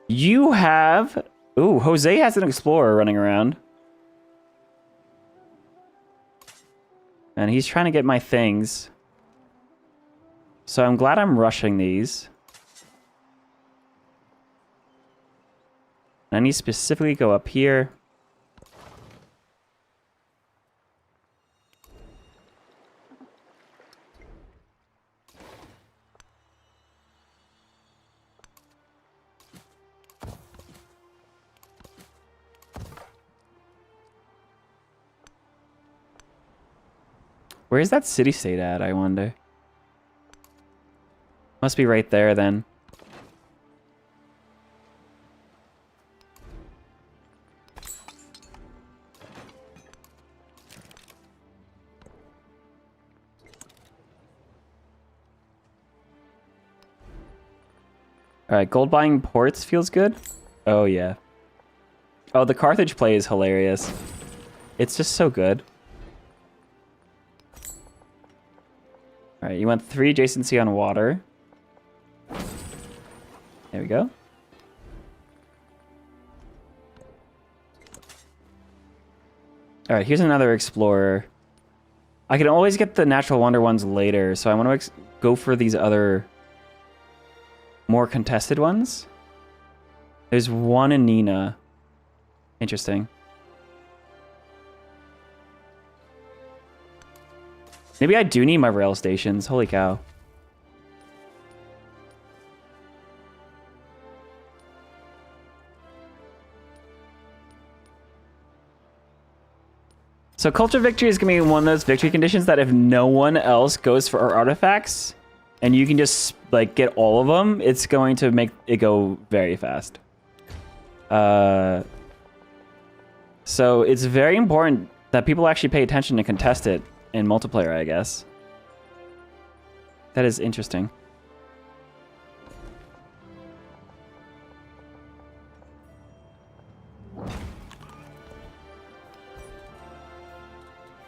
You have... Ooh, Jose has an explorer running around. And he's trying to get my things. So I'm glad I'm rushing these. I need to specifically go up here. Where's that city-state at, I wonder? Must be right there, then. Alright, gold buying ports feels good. Oh, yeah. Oh, the Carthage play is hilarious. It's just so good. Alright, you want 3 adjacency on water. There we go. Alright, here's another explorer. I can always get the natural wonder ones later, so I want to go for these other more contested ones. There's one in Nina. Interesting. Maybe I do need my rail stations. Holy cow. So culture victory is going to be one of those victory conditions that if no one else goes for our artifacts and you can just like get all of them, it's going to make it go very fast. So it's very important that people actually pay attention to contest it in multiplayer, I guess. That is interesting.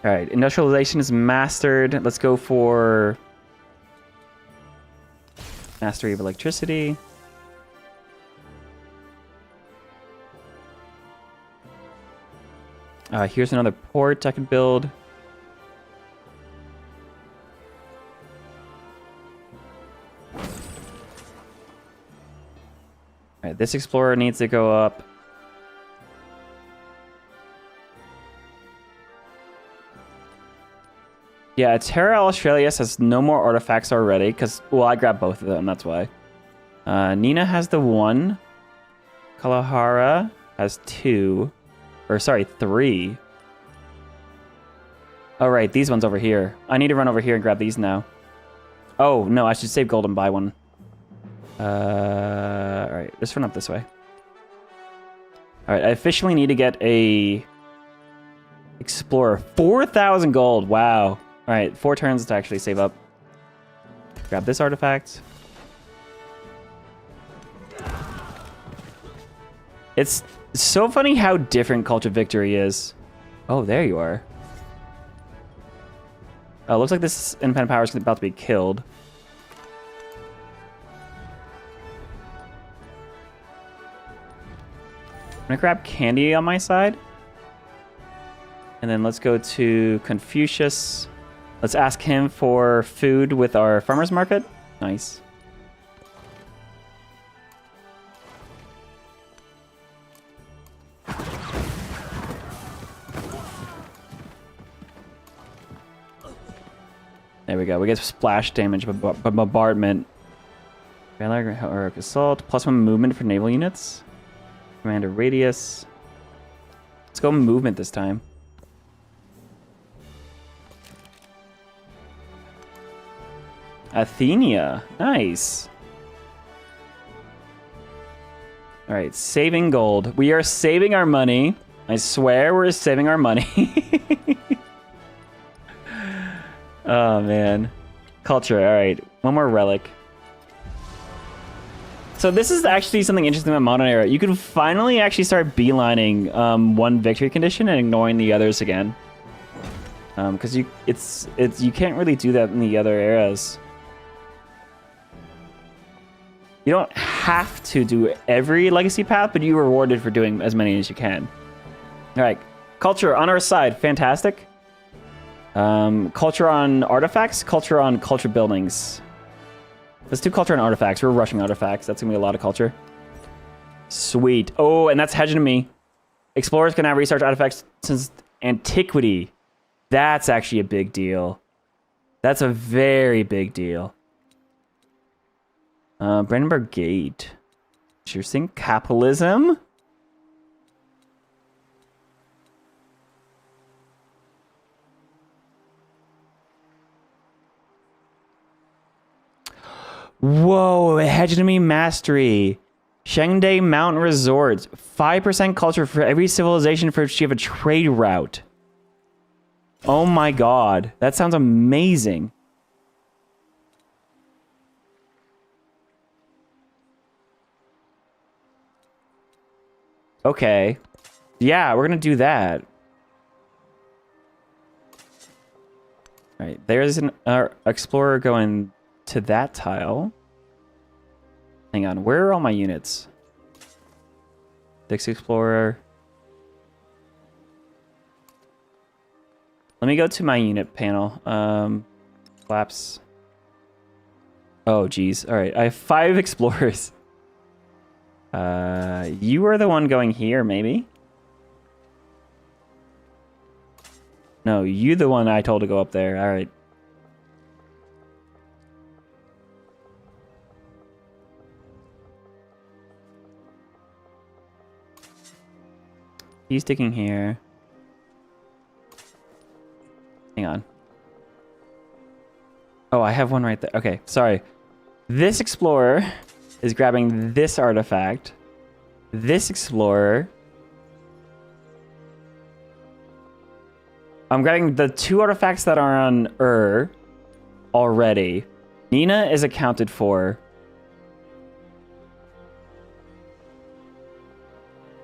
Alright, industrialization is mastered. Let's go for mastery of electricity. Here's another port I can build. Alright, this explorer needs to go up. Yeah, Terra Australis has no more artifacts already, because, well, I grabbed both of them, that's why. Nina has the 1. Kalahara has 2. Or, sorry, 3. Oh, right, these ones over here. I need to run over here and grab these now. Oh, no, I should save gold and buy one. Alright, let's run up this way. Alright, I officially need to get a Explorer, 4,000 gold. Wow. All right, 4 turns to actually save up. Grab this artifact. It's so funny how different Culture Victory is. Oh, there you are. Oh, looks like this independent power is about to be killed. I'm gonna grab Candy on my side. And then let's go to Confucius. Let's ask him for food with our farmer's market. Nice. There we go. We get splash damage by bombardment. Heroic assault. +1 movement for naval units. Commander radius. Let's go movement this time. Athenia. Nice. All right, saving gold. We are saving our money. I swear we're saving our money. Oh, man. Culture. All right, one more relic. So this is actually something interesting about Modern Era. You can finally actually start beelining one victory condition and ignoring the others again. Because you can't really do that in the other eras. You don't have to do every legacy path, but you're rewarded for doing as many as you can. All right, culture on our side, fantastic. Culture on artifacts, culture on culture buildings. Let's do culture on artifacts. We're rushing artifacts. That's gonna be a lot of culture. Sweet. Oh, and that's hegemony. Explorers can now research artifacts since antiquity. That's actually a big deal. That's a very big deal. Brandenburg Gate. Interesting. Capitalism. Whoa, hegemony mastery. Shengde Mountain Resorts. 5% culture for every civilization for which you have a trade route. Oh my god. That sounds amazing. Okay. Yeah, we're gonna do that. All right, there's an explorer going to that tile. Hang on, where are all my units? Dix Explorer. Let me go to my unit panel. Flaps. Oh, geez. All right, I have 5 explorers. You are the one going here, maybe? No, you the one I told to go up there. All right. He's sticking here. Hang on. Oh, I have one right there. Okay, sorry. This explorer is grabbing this artifact. This explorer. I'm grabbing the 2 artifacts that are on already. Nina is accounted for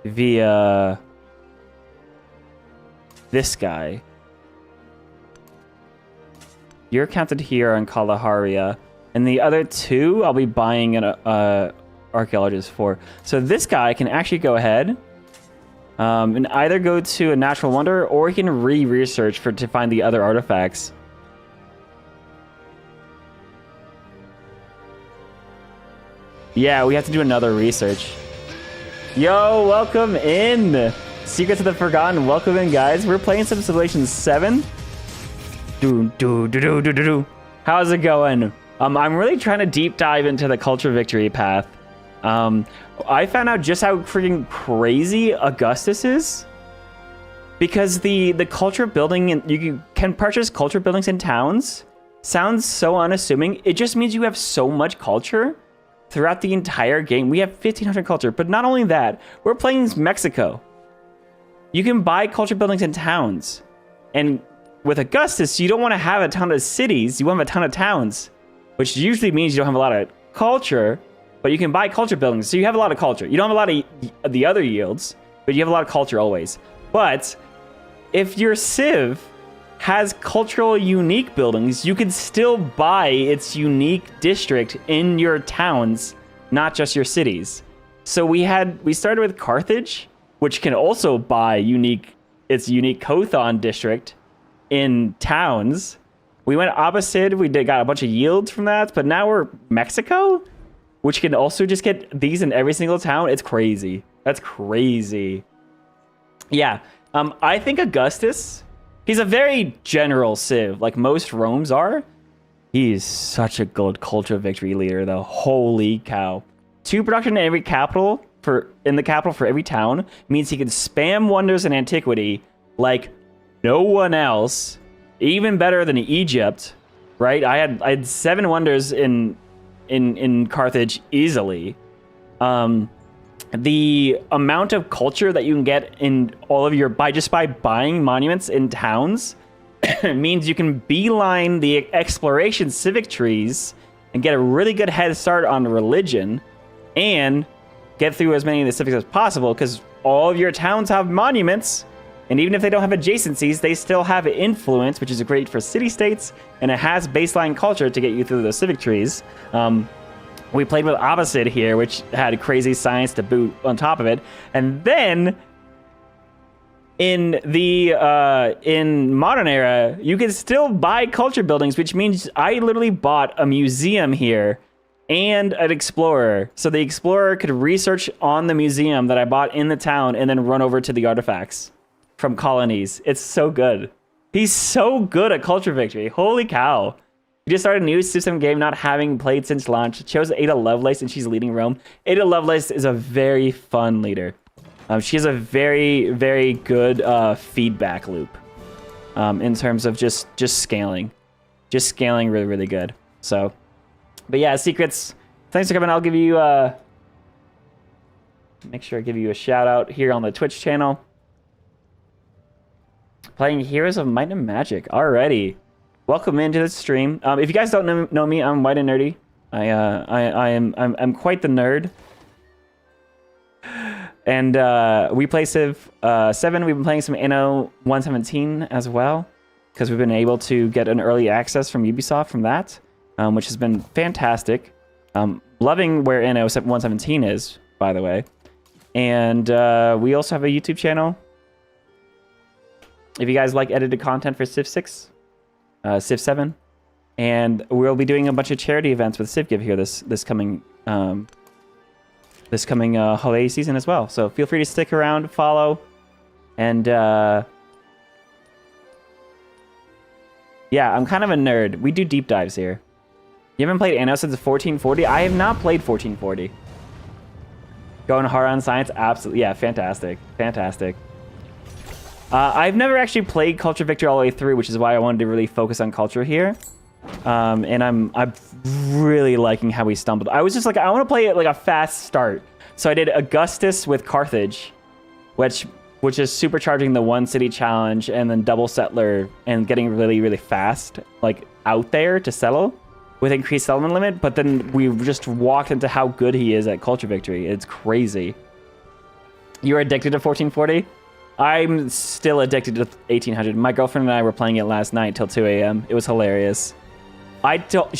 via this guy. You're counted here on Kalaharia. And the other 2, I'll be buying an archaeologist for. So this guy can actually go ahead and either go to a natural wonder, or he can research to find the other artifacts. Yeah, we have to do another research. Yo, welcome in. Secrets of the Forgotten, welcome in, guys. We're playing some Civilization 7. How's it going? I'm really trying to deep dive into the culture victory path. I found out just how freaking crazy Augustus is. Because the culture building, you can purchase culture buildings in towns. Sounds so unassuming. It just means you have so much culture throughout the entire game. We have 1,500 culture, but not only that, we're playing Mexico. you can buy culture buildings in towns. And with Augustus, you don't want to have a ton of cities. You want to have a ton of towns, which usually means you don't have a lot of culture, but you can buy culture buildings. So you have a lot of culture. You don't have a lot of the other yields, but you have a lot of culture always. But if your civ has cultural unique buildings, you can still buy its unique district in your towns, not just your cities. So we started with Carthage, which can also buy its unique Kothon district in towns. We went Abbasid, got a bunch of yields from that, but now we're Mexico, which can also just get these in every single town. It's crazy. That's crazy. Yeah, I think Augustus, he's a very general civ, like most Romes are. He is such a good culture victory leader, though. Holy cow. 2 production in every capital for every town means he can spam wonders in antiquity like no one else. Even better than Egypt, right? I had 7 wonders in Carthage easily. The amount of culture that you can get in all of your by buying monuments in towns means you can beeline the exploration civic trees and get a really good head start on religion and get through as many of the civics as possible, because all of your towns have monuments, and even if they don't have adjacencies, they still have influence, which is great for city-states, and it has baseline culture to get you through those civic trees. We played with Abbasid here, which had crazy science to boot on top of it. And then in modern era, you can still buy culture buildings, which means I literally bought a museum here and an explorer. So the explorer could research on the museum that I bought in the town and then run over to the artifacts from colonies. It's so good. He's so good at culture victory. Holy cow. He just started a new system game, not having played since launch. Chose Ada Lovelace, and she's leading Rome. Ada Lovelace is a very fun leader. She has a very, very good feedback loop in terms of just scaling. Just scaling really, really good. So, but yeah, secrets. Thanks for coming. I'll give you, make sure I give you a shout out here on the Twitch channel. Playing Heroes of Might and Magic. Alrighty. Welcome into the stream. If you guys don't know me, I'm White and Nerdy. I'm quite the nerd. And we play Civ 7. We've been playing some Anno 117 as well, because we've been able to get an early access from Ubisoft from that, which has been fantastic. Loving where Anno 117 is, by the way. And we also have a YouTube channel. If you guys like edited content for Civ 6, Civ 7, and we'll be doing a bunch of charity events with CivGive here this coming holiday season as well. So feel free to stick around, follow, and yeah, I'm kind of a nerd. We do deep dives here. You haven't played Anno since 1440? I have not played 1440. Going hard on science? Absolutely. Yeah, fantastic. Fantastic. I've never actually played Culture Victory all the way through, which is why I wanted to really focus on culture here. And I'm really liking how we stumbled. I was just like, I want to play it like a fast start. So I did Augustus with Carthage, which is supercharging the one city challenge and then double settler and getting really, really fast, like out there to settle with increased settlement limit. But then we just walked into how good he is at Culture Victory. It's crazy. You're addicted to 1440? I'm still addicted to 1800. My girlfriend and I were playing it last night till 2 a.m. It was hilarious. I told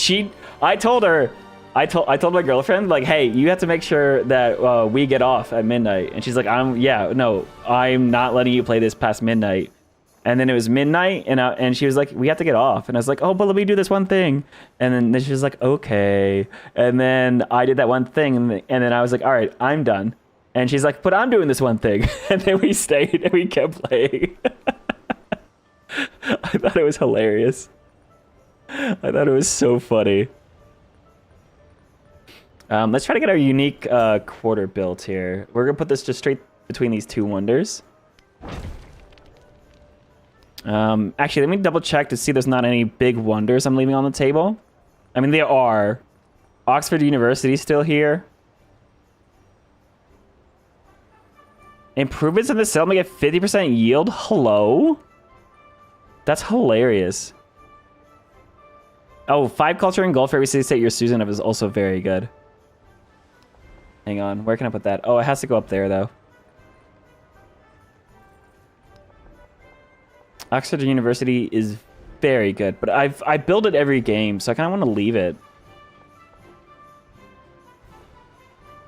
my girlfriend, like, hey, you have to make sure that we get off at midnight. And she's like, I'm not letting you play this past midnight. And then it was midnight, and she was like, we have to get off. And I was like, oh, but let me do this one thing. And then she was like, okay. And then I did that one thing, and then I was like, all right, I'm done. And she's like, but I'm doing this one thing. And then we stayed and we kept playing. I thought it was hilarious. I thought it was so funny. Let's try to get our unique quarter built here. We're going to put this just straight between these two wonders. Actually, let me double check to see there's not any big wonders I'm leaving on the table. I mean, there are. Oxford University's still here. Improvements in the settlement get 50% yield? Hello? That's hilarious. Oh, 5 culture and gold for every city state you're Susan of is also very good. Hang on, where can I put that? Oh, it has to go up there, though. Oxford University is very good, but I build it every game, so I kind of want to leave it.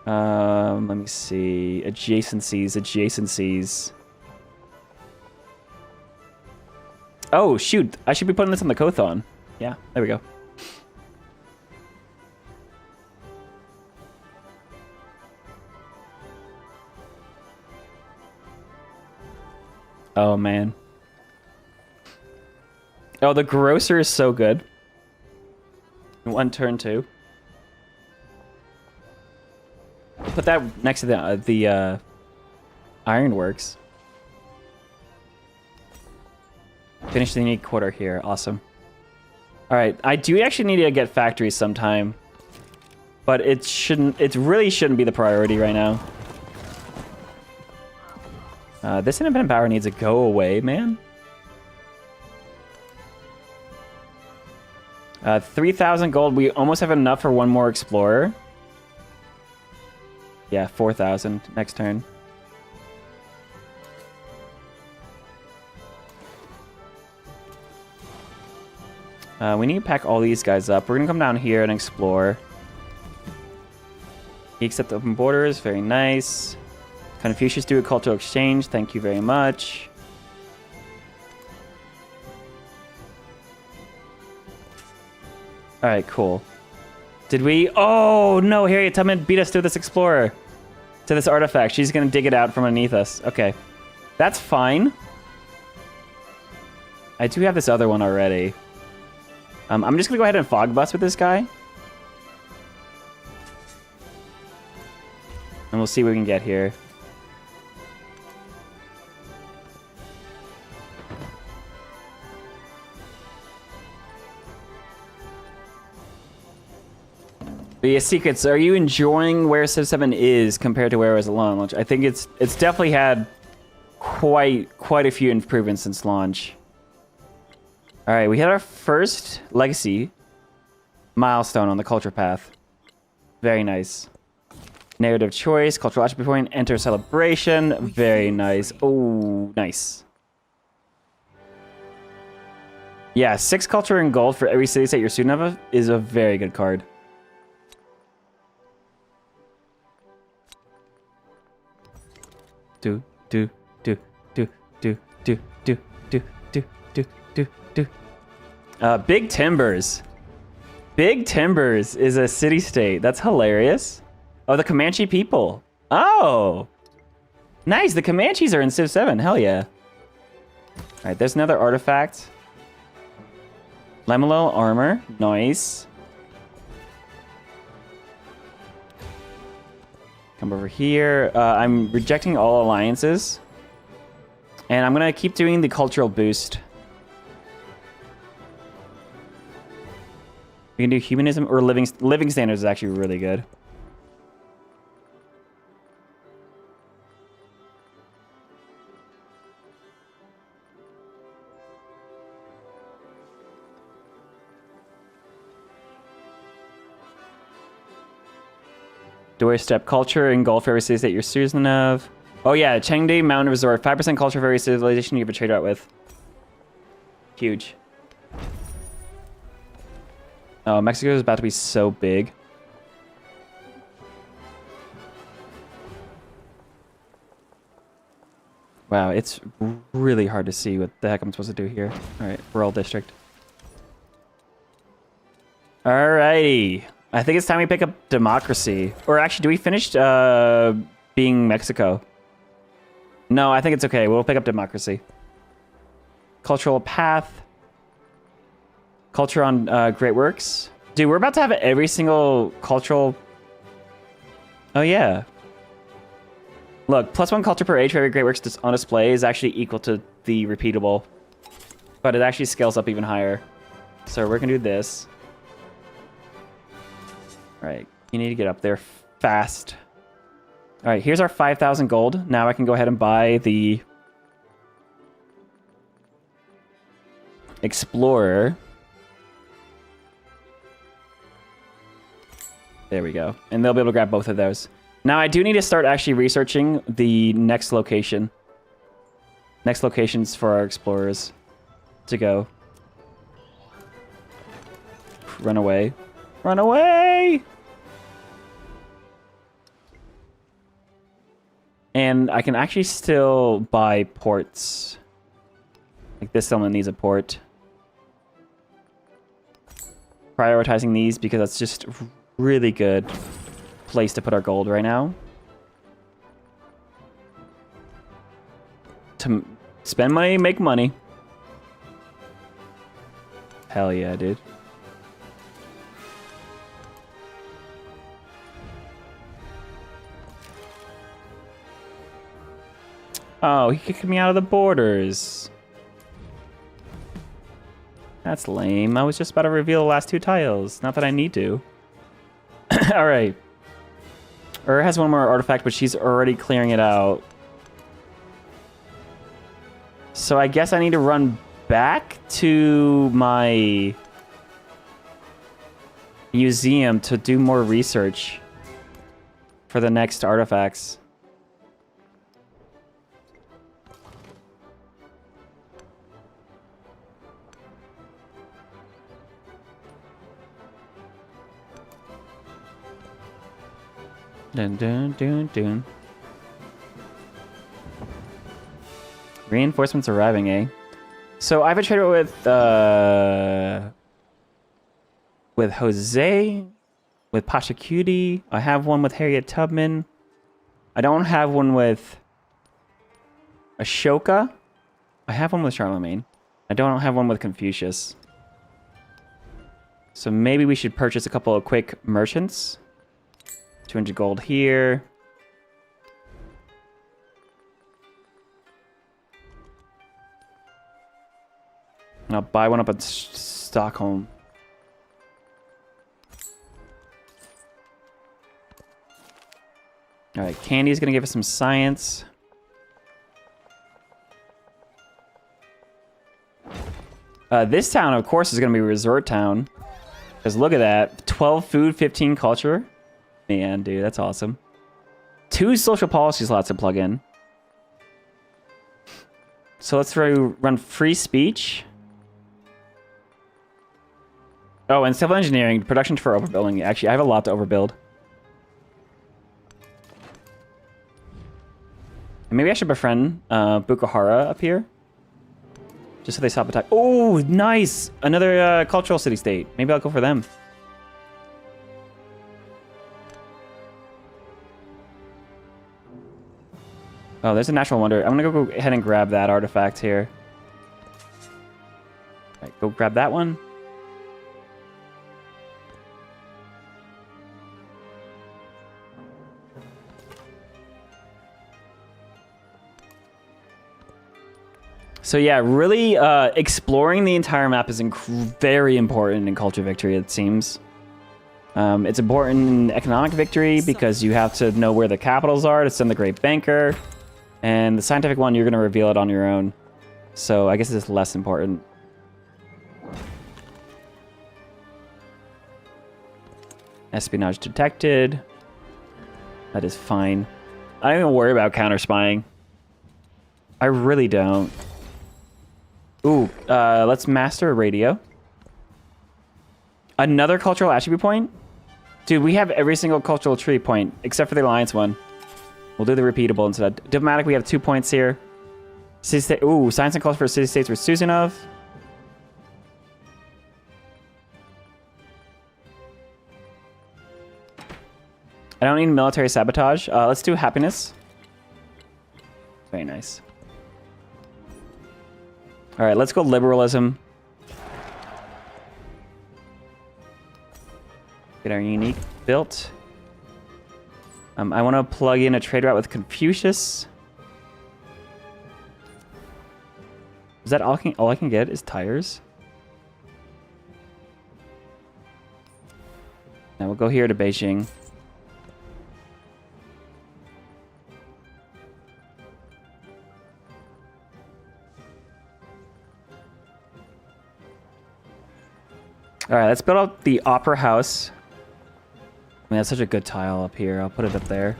Let me see. Adjacencies. Oh, shoot. I should be putting this on the Kothon. Yeah, there we go. Oh, man. Oh, the grocer is so good. One turn, too. Put that next to the ironworks. Finish the unique quarter here. Awesome. All right, I do actually need to get factories sometime, but it shouldn't. It really shouldn't be the priority right now. This independent power needs to go away, man. 3,000 gold. We almost have enough for one more explorer. Yeah, 4,000 next turn. We need to pack all these guys up. We're gonna come down here and explore. Accept open borders, very nice. Confucius do a cultural exchange, thank you very much. Alright, cool. Did we? Oh no, Harriet Tubman beat us to this explorer. To this artifact. She's gonna dig it out from underneath us. Okay. That's fine. I do have this other one already. I'm just gonna go ahead and fog bust with this guy. And we'll see what we can get here. But yeah, Secrets, are you enjoying where Civ 7 is compared to where it was at launch? I think it's definitely had quite a few improvements since launch. All right, we had our first legacy milestone on the culture path. Very nice. Narrative choice, cultural attribute point, enter celebration. Very nice. Oh, nice. Yeah, 6 culture and gold for every city state you're student of is a very good card. Big Timbers. Big Timbers is a city-state. That's hilarious. Oh, the Comanche people. Oh. Nice, the Comanches are in Civ 7. Hell yeah. Alright, there's another artifact. Lamelo armor. Nice. Come over here. I'm rejecting all alliances. And I'm going to keep doing the cultural boost. We can do humanism or living standards is actually really good. Doorstep culture and gold for every city that you're citizen of. Oh yeah, Chengde Mountain Resort. 5% culture for every civilization you have a trade route with. Huge. Oh, Mexico is about to be so big. Wow, it's really hard to see what the heck I'm supposed to do here. All right, rural district. Alrighty. I think it's time we pick up democracy. Or actually, do we finish being Mexico? No, I think it's okay. We'll pick up democracy. Cultural path. Culture on Great Works. Dude, we're about to have every single cultural... Oh, yeah. Look, +1 culture per age for every Great Works on display is actually equal to the repeatable. But it actually scales up even higher. So we're going to do this. All right. You need to get up there fast. All right, here's our 5,000 gold. Now I can go ahead and buy the Explorer. There we go. And they'll be able to grab both of those. Now I do need to start actually researching the next location. Next locations for our explorers to go. Run away. Run away! And I can actually still buy ports. Like this settlement needs a port. Prioritizing these because that's just a really good place to put our gold right now. To spend money, make money. Hell yeah, dude. Oh, he kicked me out of the borders. That's lame. I was just about to reveal the last 2 tiles. Not that I need to. Alright. Has one more artifact, but she's already clearing it out. So I guess I need to run back to my museum to do more research for the next artifacts. Dun dun dun dun. Reinforcements arriving, eh? So I've been trading with Jose, with Pachacuti. I have one with Harriet Tubman. I don't have one with Ashoka. I have one with Charlemagne. I don't have one with Confucius. So maybe we should purchase a couple of quick merchants. 200 gold here. And I'll buy one up at Stockholm. Alright, Candy's gonna give us some science. This town, of course, is gonna be a resort town. Because look at that. 12 food, 15 culture. Man, dude, that's awesome. 2 social policy slots to plug in. So let's run free speech. Oh, and civil engineering, production for overbuilding. Actually, I have a lot to overbuild. And maybe I should befriend Bukhara up here. Just so they stop attack. Oh, nice! Another cultural city-state. Maybe I'll go for them. Oh, there's a natural wonder. I'm gonna go ahead and grab that artifact here. All right, go grab that one. So yeah, really exploring the entire map is very important in Culture Victory, it seems. It's important in economic victory because you have to know where the capitals are to send the Great Banker. And the scientific one, you're going to reveal it on your own. So I guess it's less important. Espionage detected. That is fine. I don't even worry about counter-spying. I really don't. Ooh, let's master radio. Another cultural attribute point? Dude, we have every single cultural tree point, except for the alliance one. We'll do the repeatable instead. Diplomatic, we have 2 points here. Ooh, science and culture for city-states for Suzanov. I don't need military sabotage. Let's do happiness. Very nice. All right, let's go liberalism. Get our unique built. I want to plug in a trade route with Confucius. Is that all I can get is tires? Now we'll go here to Beijing. All right, let's build up the Opera House. I mean, that's such a good tile up here. I'll put it up there.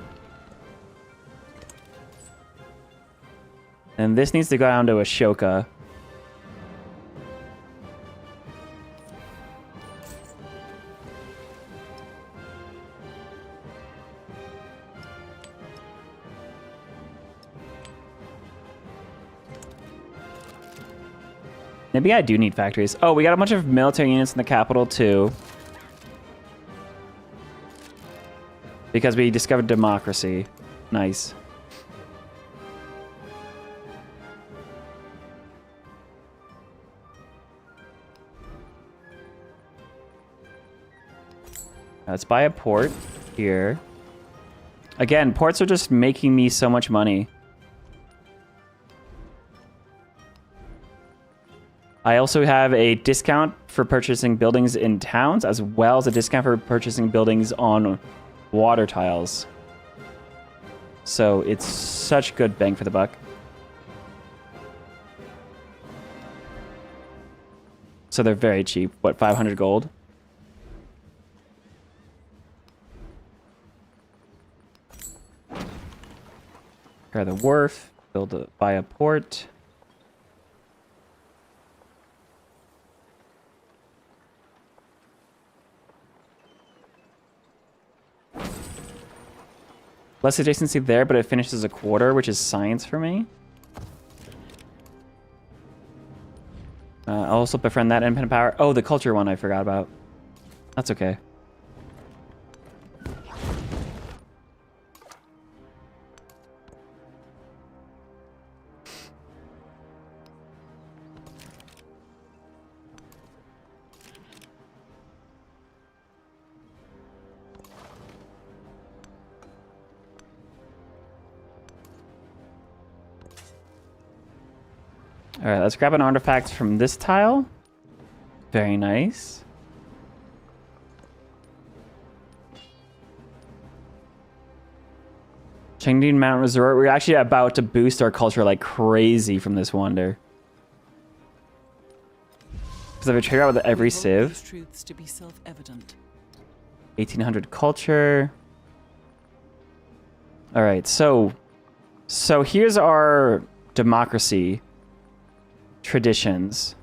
And this needs to go down to Ashoka. Maybe I do need factories. Oh, we got a bunch of military units in the capital too. Because we discovered democracy. Nice. Let's buy a port here. Again, ports are just making me so much money. I also have a discount for purchasing buildings in towns, as well as a discount for purchasing buildings on water tiles. So it's such good bang for the buck. So they're very cheap. What, 500 gold? Repair the wharf, buy a port. Less adjacency there, but it finishes a quarter, which is science for me. I'll also befriend that independent power. Oh, the culture one I forgot about. That's okay. All right, let's grab an artifact from this tile. Very nice. Chengding Mountain Resort. We're actually about to boost our culture like crazy from this wonder. Because I've traded out with every civ. Truths to be self-evident. 1800 culture. All right, so here's our democracy traditions.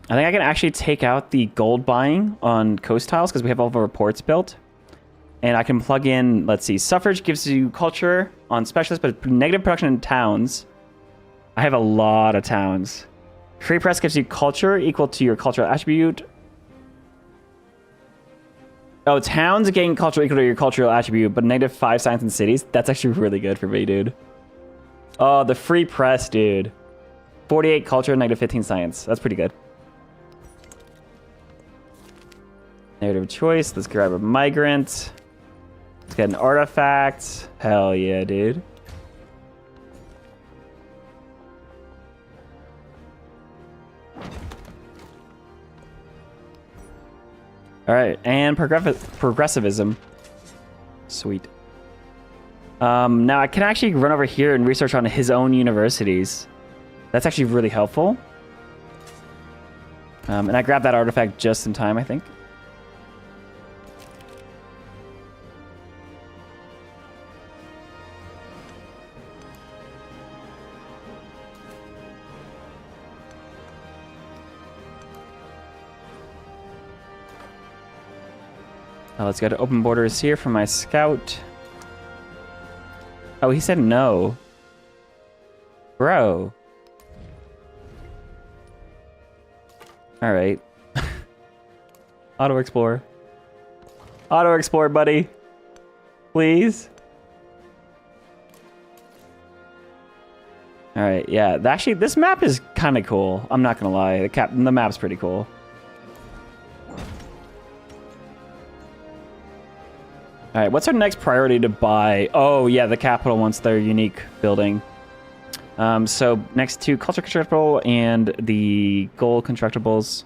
I think I can actually take out the gold buying on coast tiles because we have all of our ports built. And I can plug in, let's see, suffrage gives you culture on specialists, but negative production in towns. I have a lot of towns. Free press gives you culture equal to your cultural attribute. Oh, towns gain culture equal to your cultural attribute, but -5 science in cities. That's actually really good for me, dude. Oh, the free press, dude. 48 culture, -15 science. That's pretty good. Narrative choice. Let's grab a migrant. Let's get an artifact. Hell yeah, dude. All right, and progressivism. Sweet. Now I can actually run over here and research on his own universities. That's actually really helpful. And I grabbed that artifact just in time, I think. Now let's go to open borders here for my scout. Oh, he said no. Bro. All right. Auto explore. Auto explore, buddy. Please. All right, yeah. Actually, this map is kind of cool. I'm not gonna lie. The map's pretty cool. All right, what's our next priority to buy? Oh, yeah, the capital wants their unique building. So next to culture constructible and the gold constructibles.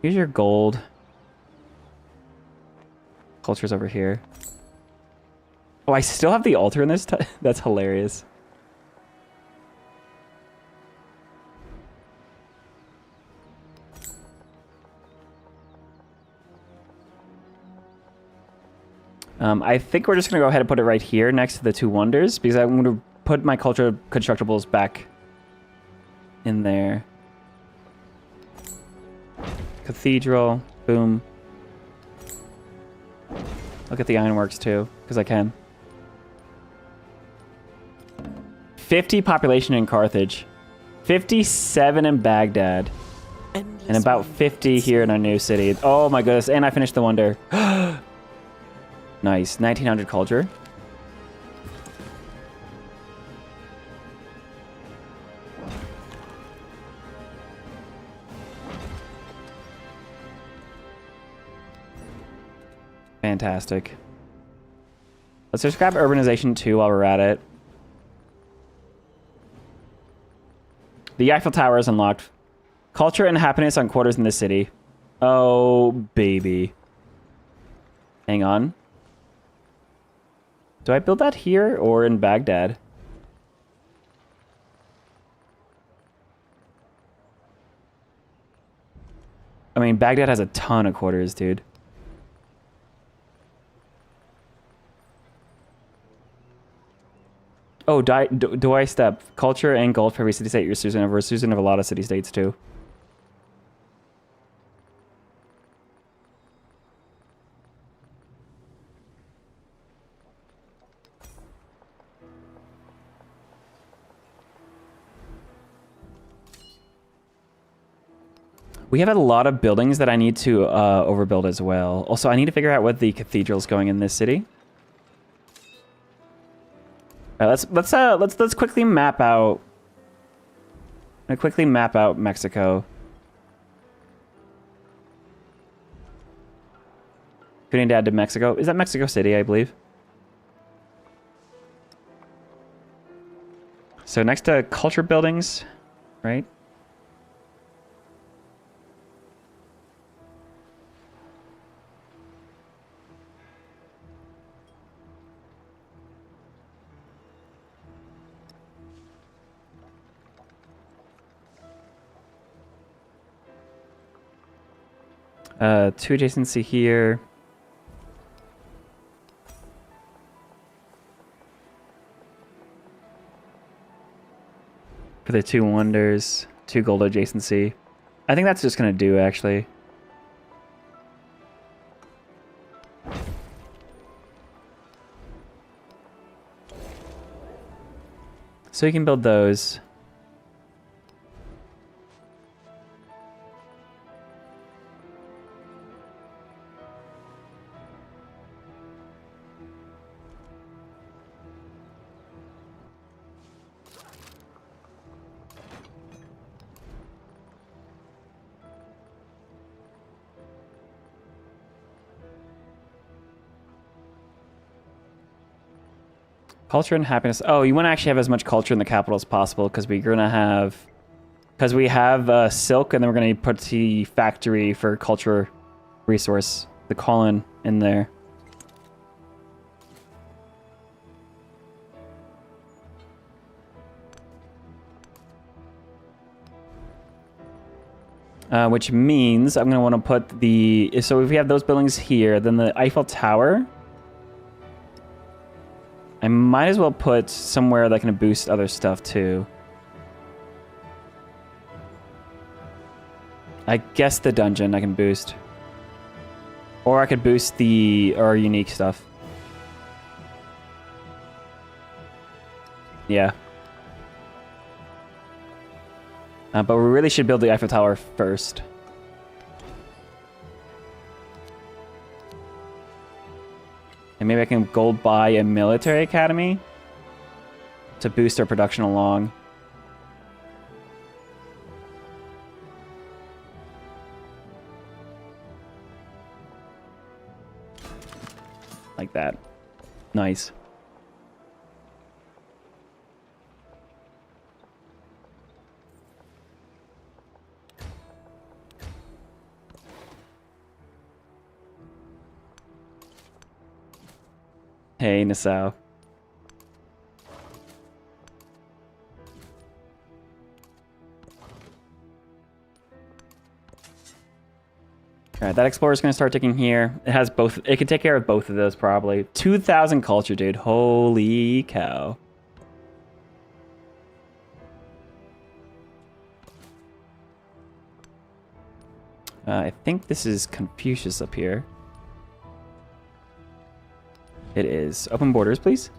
Here's your gold. Culture's over here. Oh, I still have the altar in this. That's hilarious. I think we're just going to go ahead and put it right here next to the two wonders, because I'm going to put my culture constructibles back in there. Cathedral, boom. Look at the ironworks too, because I can. 50 population in Carthage. 57 in Baghdad. Endless And about 50 here in our new city. Oh my goodness, and I finished the wonder. Nice, 1900 culture. Fantastic. Let's just grab urbanization 2 while we're at it. The Eiffel Tower is unlocked. Culture and happiness on quarters in the city. Oh, baby. Hang on. Do I build that here or in Baghdad? I mean, Baghdad has a ton of quarters, dude. Oh, do I step culture and gold for every city-state you're Susan of? We're Susan of a lot of city-states, too. We have a lot of buildings that I need to overbuild as well. Also, I need to figure out what the cathedral's going in this city. All right, let's quickly map out. Quickly map out Mexico. Trinidad to Mexico. Is that Mexico City, I believe? So next to culture buildings, right? Two adjacency here. For the two wonders, 2 gold adjacency. I think that's just gonna do, actually. So you can build those. Culture and happiness. Oh, you want to actually have as much culture in the capital as possible because we're gonna have, we have silk, and then we're gonna put the factory for culture resource, the colon in there. Which means I'm gonna want to put the, so if we have those buildings here, then the Eiffel Tower. I might as well put somewhere that can boost other stuff too. I guess the dungeon I can boost. Or I could boost our unique stuff. Yeah. But we really should build the Eiffel Tower first. And maybe I can gold buy a military academy to boost our production along. Like that. Nice. Hey, Nassau. All right, that explorer's gonna start ticking here. It has both. It can take care of both of those probably. 2,000 culture, dude. Holy cow. I think this is Confucius up here. It is. Open borders, please.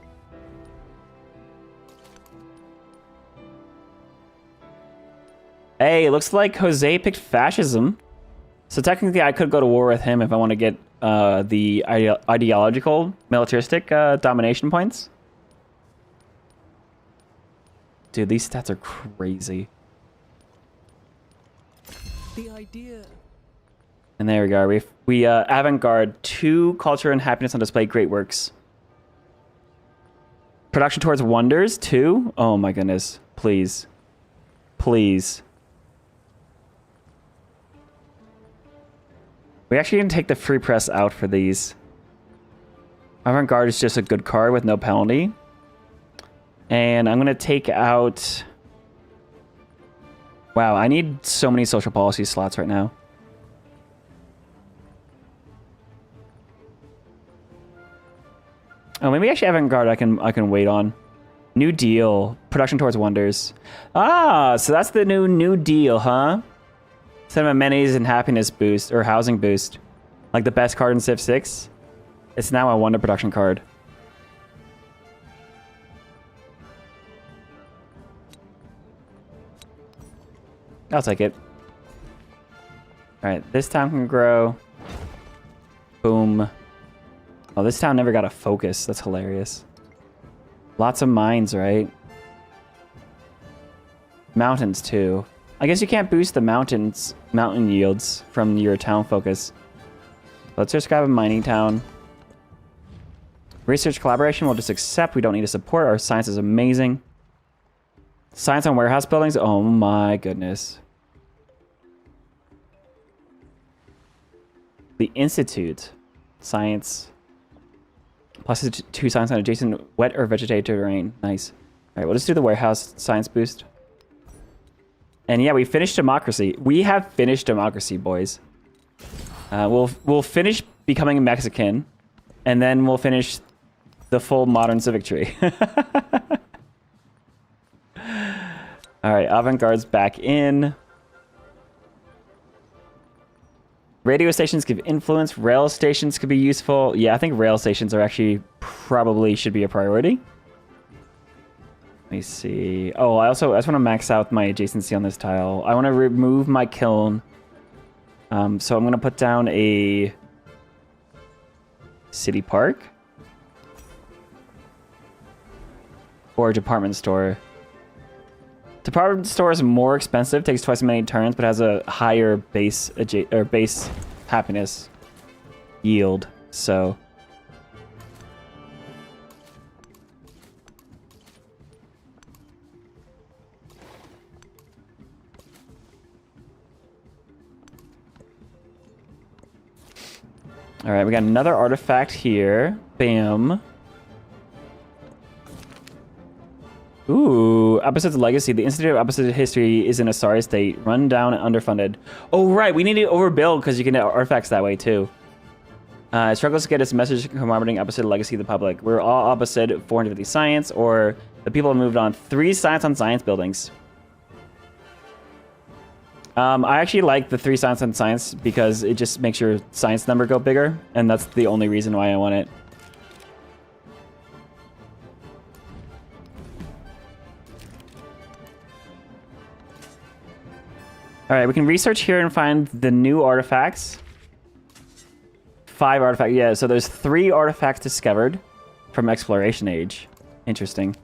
Hey, it looks like Jose picked fascism. So technically I could go to war with him if I want to get the ideological, militaristic domination points. Dude, these stats are crazy. The idea. And there we go. We avant-garde 2 culture and happiness on display. Great works. Production towards wonders 2. Oh my goodness. Please. Please. We actually can take the free press out for these. Avant-garde is just a good card with no penalty. And I'm going to take out... Wow, I need so many social policy slots right now. Oh, maybe actually avant-garde I can wait on. New Deal. Production towards wonders. Ah, so that's the new Deal, huh? Instead of amenities and happiness boost, or housing boost, like the best card in Civ 6, it's now a wonder production card. I'll take it. Alright, this town can grow. Boom. Oh, this town never got a focus. That's hilarious. Lots of mines, right? Mountains, too. I guess you can't boost the mountain yields from your town focus. Let's just grab a mining town. Research collaboration, we'll just accept. We don't need to support. Our science is amazing. Science on warehouse buildings. Oh my goodness. The Institute. Science. Plus 2 science on adjacent wet or vegetated terrain. Nice. All right, we'll just do the warehouse science boost. And yeah, we finished democracy. We have finished democracy, boys. We'll finish becoming Mexican, and then we'll finish the full modern civic tree. All right, avant-garde's back in. Radio stations give influence. Rail stations could be useful. Yeah, I think rail stations are actually probably should be a priority. Let me see. Oh, I just want to max out my adjacency on this tile. I want to remove my kiln. So I'm going to put down a city park. Or a department store. Department store is more expensive, takes twice as many turns, but has a higher base happiness yield. So all right, we got another artifact here. Bam. Ooh, Abbasid's legacy. The Institute of Abbasid history is in a sorry state. Run down and underfunded. Oh, right. We need to overbuild because you can get artifacts that way, too. It struggles to get its message commemorating Abbasid legacy to the public. We're all Abbasid, 450 science, or the people have moved on. 3 science on science buildings. I actually like the 3 science on science because it just makes your science number go bigger, and that's the only reason why I want it. All right, we can research here and find the new artifacts. 5 artifacts, yeah, so there's 3 artifacts discovered from Exploration Age. Interesting.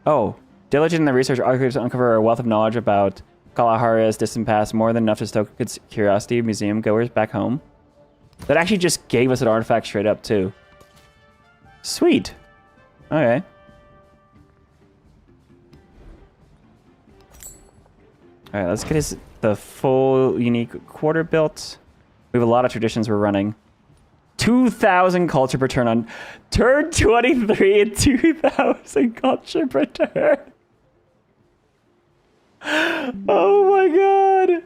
Oh, diligent in the research archives uncover a wealth of knowledge about Kalahari's distant past, more than enough to stoke curiosity museum goers back home. That actually just gave us an artifact straight up, too. Sweet. Okay. All right, let's get the full unique quarter built. We have a lot of traditions we're running. 2,000 culture per turn on turn 23 and 2,000 culture per turn. Oh my god.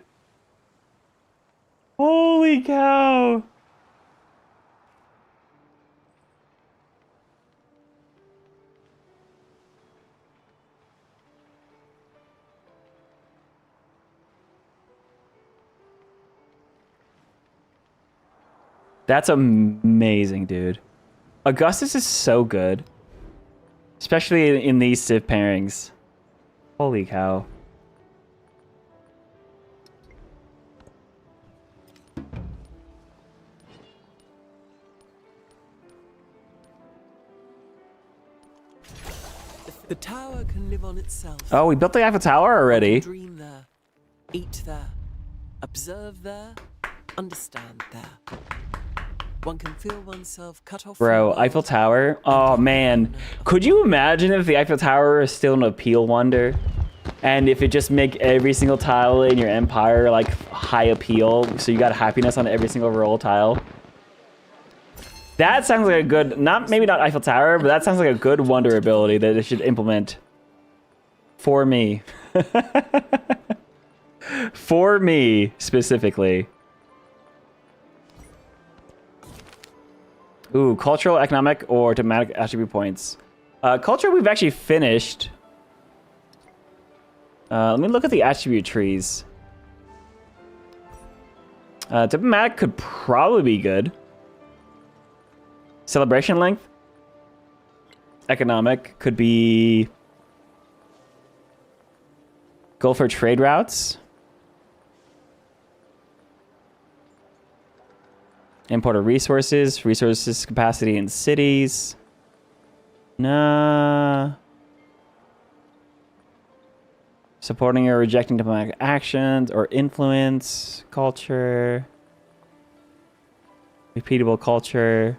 Holy cow. That's amazing, dude. Augustus is so good. Especially in these civ pairings. Holy cow. The tower can live on itself. Oh, we built the Eiffel Tower already. Dream there, eat there, observe there, understand there. One can feel oneself cut off. Bro, Eiffel Tower. Oh man, could you imagine if the Eiffel Tower is still an appeal wonder, and if it just make every single tile in your empire like high appeal, so you got happiness on every single roll tile? That sounds like a good, maybe not Eiffel Tower, but that sounds like a good wonder ability that it should implement. For me. For me, specifically. Ooh, cultural, economic, or thematic attribute points. Culture we've actually finished. Let me look at the attribute trees. Diplomatic could probably be good. Celebration length. Economic could be goal for trade routes. Import of resources. Resources capacity in cities. Nah. Supporting or rejecting diplomatic actions or influence. Culture. Repeatable culture.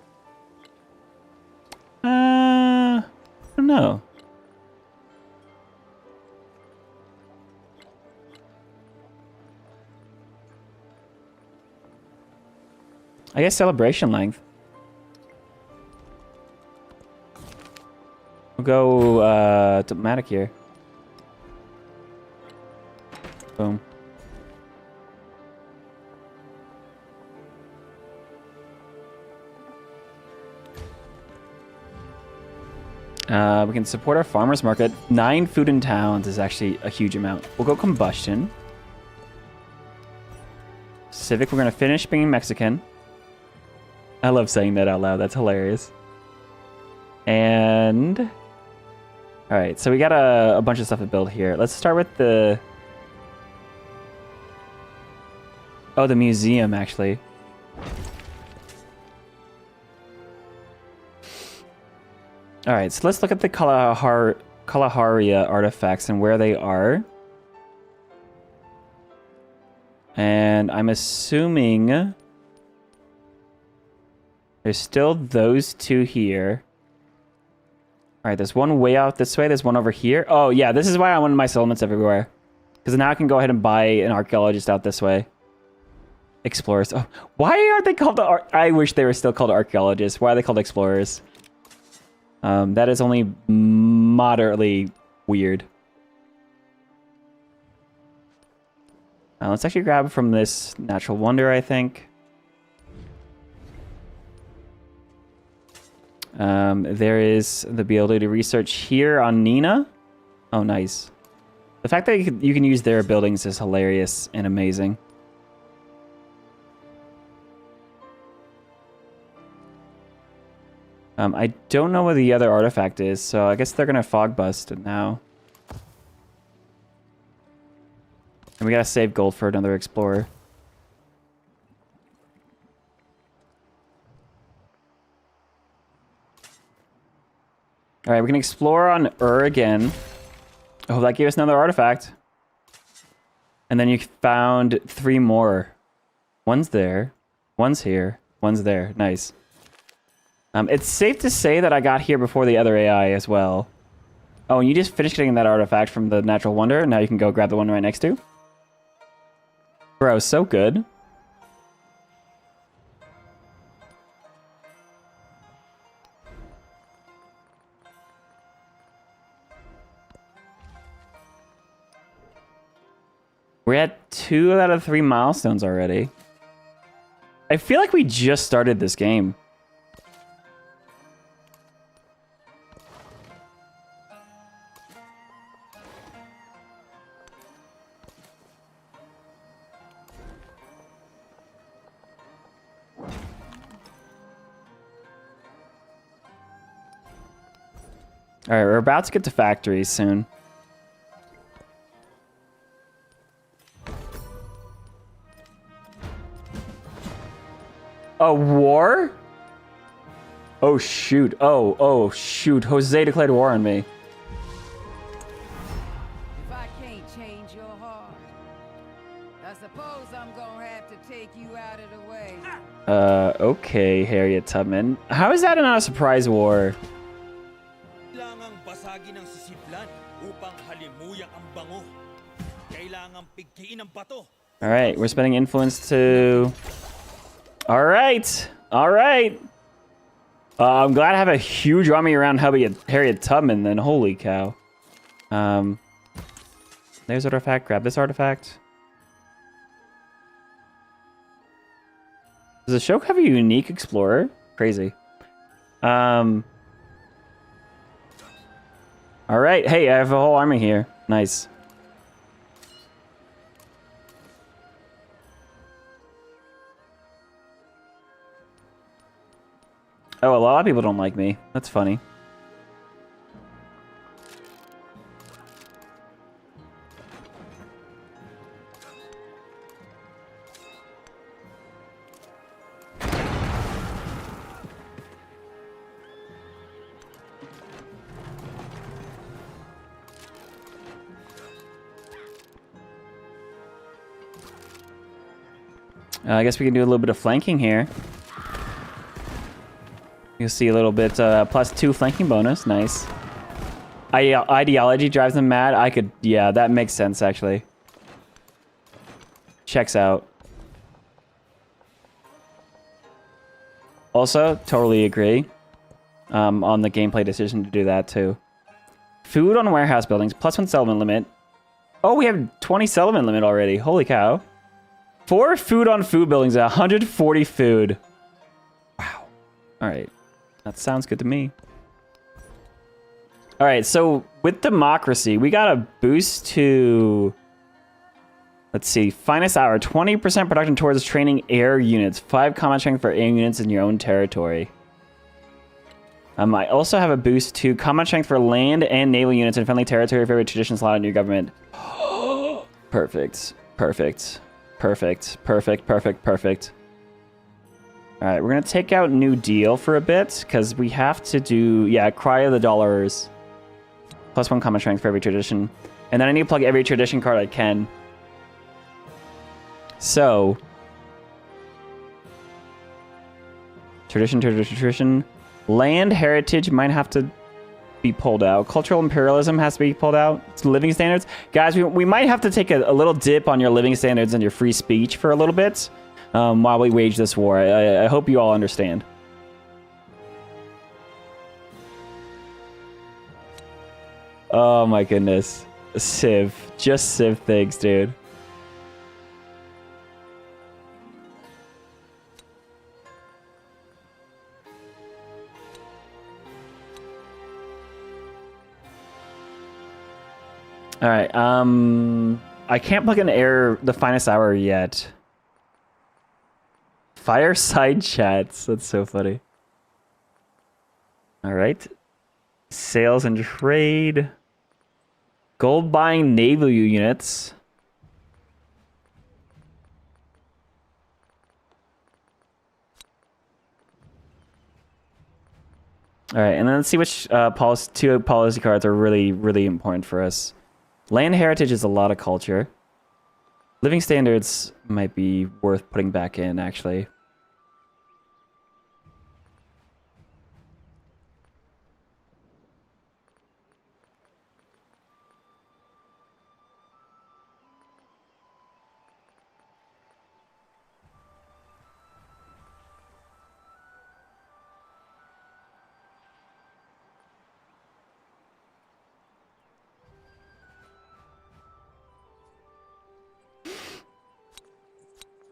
I don't know. I guess celebration length. We'll go diplomatic here. Boom. We can support our farmers market. 9 food in towns is actually a huge amount. We'll go combustion. Civic, we're going to finish being Mexican. I love saying that out loud. That's hilarious. And... Alright, so we got a bunch of stuff to build here. Let's start with the... Oh, the museum, actually. Alright, so let's look at the Kalaharia artifacts and where they are. And I'm assuming... There's still those 2 here. Alright, there's one way out this way. There's one over here. Oh, yeah, this is why I wanted my settlements everywhere. Because now I can go ahead and buy an archaeologist out this way. Explorers. Oh, why aren't they called I wish they were still called archaeologists. Why are they called explorers? That is only moderately weird. Let's actually grab from this natural wonder, I think. There is the ability to research here on Nina. Oh, nice. The fact that you can use their buildings is hilarious and amazing. I don't know what the other artifact is, so I guess they're gonna fog bust it now. And we gotta save gold for another explorer. Alright, we can explore on again. Oh, that gave us another artifact. And then you found 3 more. One's there, one's here, one's there. Nice. It's safe to say that I got here before the other AI as well. Oh, and you just finished getting that artifact from the natural wonder. Now you can go grab the one right next to. Bro, so good. We're at 2 out of 3 milestones already. I feel like we just started this game. All right, we're about to get to factories soon. A war? Oh shoot! Oh shoot! Jose declared war on me. If I can't change your heart, I suppose I'm gonna have to take you out of the way. Okay, Harriet Tubman. How is that not a surprise war? Kailangang basagin ang sisidlan upang halimuyang ang bango. Kailangang pigtiin ang bato. All right, we're spending influence to. All right. I'm glad I have a huge army around Harriet Tubman. Then, holy cow. There's artifact. Grab this artifact. Does the show have a unique explorer? Crazy. All right. Hey, I have a whole army here. Nice. Oh, a lot of people don't like me. That's funny. I guess we can do a little bit of flanking here. You'll see a little bit +2 flanking bonus. Nice. Ideology drives them mad. Yeah, that makes sense actually. Checks out. Also, totally agree on the gameplay decision to do that too. Food on warehouse buildings, +1 settlement limit. Oh, we have 20 settlement limit already. Holy cow. 4 food on food buildings, 140 food. Wow. All right. That sounds good to me. All right, so with democracy, we got a boost to, let's see, finest hour, 20% production towards training air units, 5 combat strength for air units in your own territory. I also have a boost to combat strength for land and naval units in friendly territory for every tradition slot in your government. Perfect. All right, we're going to take out New Deal for a bit, because we have to do, yeah, Cry of the Dollars. +1 common strength for every tradition. And then I need to plug every tradition card I can. So. Tradition. Land heritage might have to be pulled out. Cultural imperialism has to be pulled out. It's living standards. Guys, we might have to take a little dip on your living standards and your free speech for a little bit. While we wage this war. I hope you all understand. Oh my goodness. Civ. Just Civ things, dude. Alright, I can't plug in the finest hour yet. Fireside chats. That's so funny. All right. Sales and trade. Gold buying naval units. All right, and then let's see which two policy cards are really, really important for us. Land heritage is a lot of culture. Living standards might be worth putting back in, actually.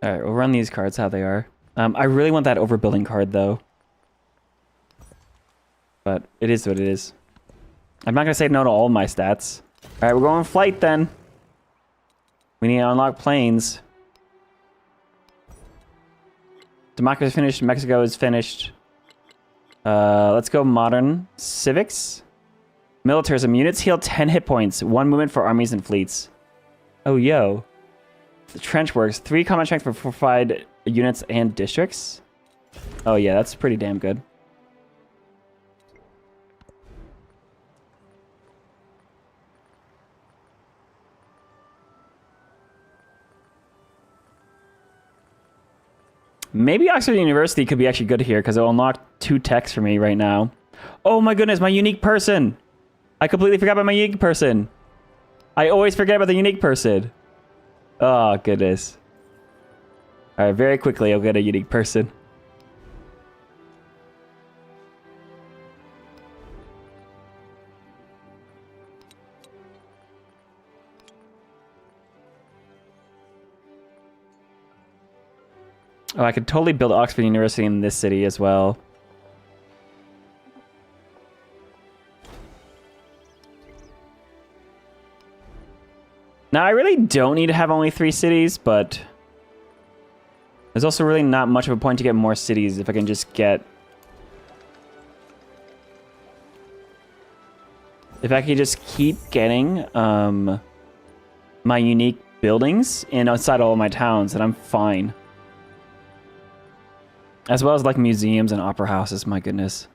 All right, we'll run these cards how they are. I really want that overbuilding card, though. But it is what it is. I'm not going to say no to all my stats. All right, we're going flight, then. We need to unlock planes. Democracy is finished. Mexico is finished. Let's go modern. Civics. Militarism. Units heal 10 hit points. 1 movement for armies and fleets. Oh, yo. The trench works. 3 combat strength for fortified units and districts. Oh, yeah, that's pretty damn good. Maybe Oxford University could be actually good here because it'll unlock 2 techs for me right now. Oh my goodness, my unique person. I completely forgot about my unique person. I always forget about the unique person. Oh, goodness. All right, very quickly, I'll get a unique person. Oh, I could totally build Oxford University in this city as well. Now, I really don't need to have only 3 cities, but there's also really not much of a point to get more cities if I can just get... If I can just keep getting my unique buildings inside all of my towns, then I'm fine. As well as like museums and opera houses, my goodness.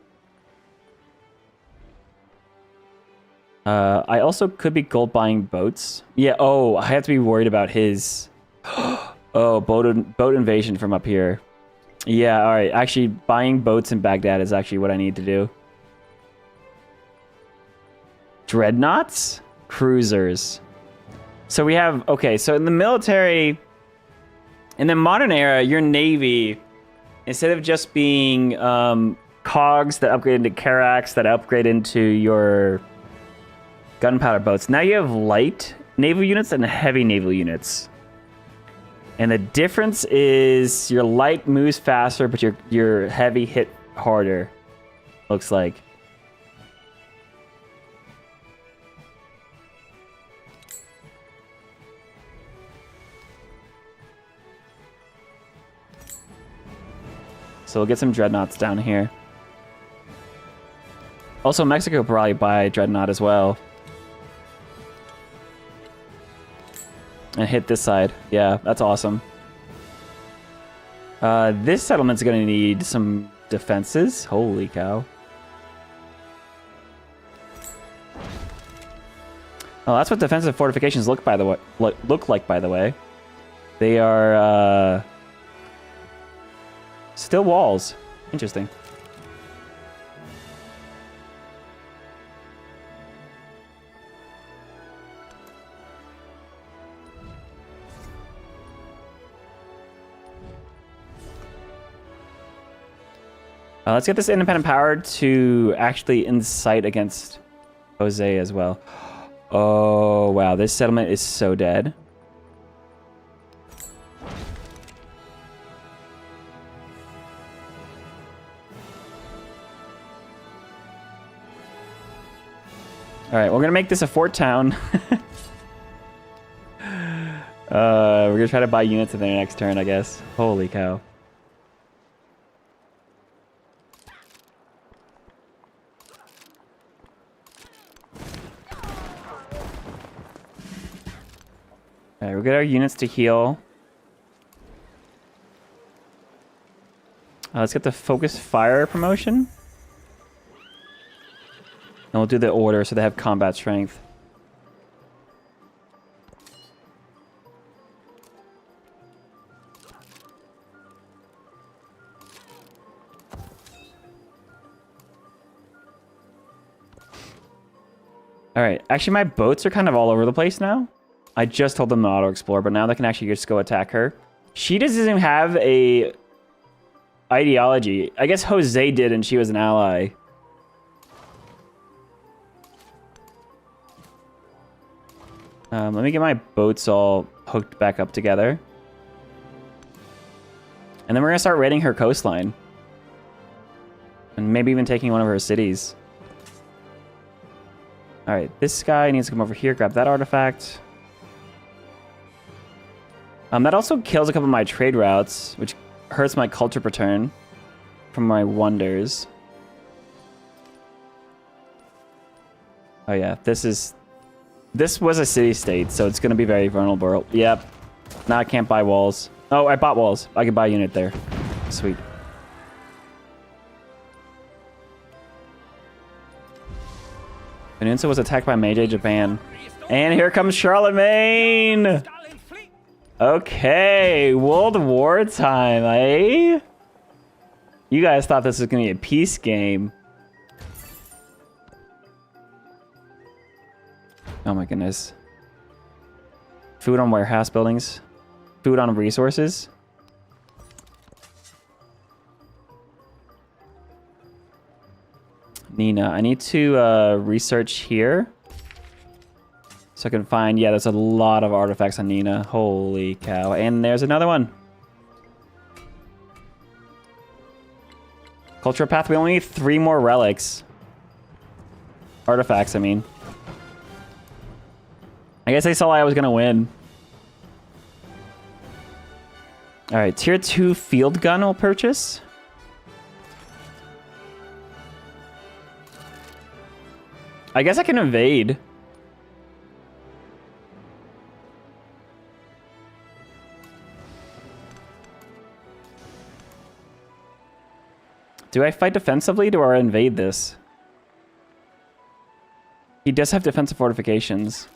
I also could be gold buying boats. Yeah, oh, I have to be worried about his... Oh, boat invasion from up here. Yeah, alright. Actually, buying boats in Baghdad is actually what I need to do. Dreadnoughts? Cruisers. So we have... Okay, so in the military... In the modern era, your navy... Instead of just being cogs that upgrade into carracks that upgrade into your gunpowder boats, now you have light naval units and heavy naval units. And the difference is your light moves faster, but your heavy hit harder, looks like. So we'll get some dreadnoughts down here. Also, Mexico will probably buy dreadnought as well. And hit this side. Yeah, that's awesome. This settlement's going to need some defenses. Holy cow. Oh, that's what defensive fortifications look like, by the way. They are still walls. Interesting. Let's get this independent power to actually incite against Jose as well. Oh, wow. This settlement is so dead. All right, we're going to make this a fort town. We're going to try to buy units in their next turn, I guess. Holy cow. All right, we'll get our units to heal. Let's get the focus fire promotion. And we'll do the order so they have combat strength. Alright, actually my boats are kind of all over the place now. I just told them to auto-explore, but now they can actually just go attack her. She doesn't even have a ideology. I guess Jose did and she was an ally. Let me get my boats all hooked back up together. And then we're gonna start raiding her coastline. And maybe even taking one of her cities. Alright, this guy needs to come over here, grab that artifact. That also kills a couple of my trade routes, which hurts my culture per turn from my wonders. Oh yeah, this was a city-state, so it's gonna be very vulnerable. Yep. Now I can't buy walls. Oh, I bought walls. I could buy a unit there. Sweet. Peninsula was attacked by Meiji Japan. And here comes Charlemagne! Okay, World War time, eh? You guys thought this was gonna be a peace game. Oh my goodness. Food on warehouse buildings. Food on resources. Nina, I need to research here. So I can find, yeah, there's a lot of artifacts on Nina. Holy cow. And there's another one. Cultural path, we only need 3 more relics. Artifacts, I mean. I guess they saw I was gonna win. Alright, tier 2 field gun will purchase. I guess I can invade. Do I fight defensively, or invade this? He does have defensive fortifications.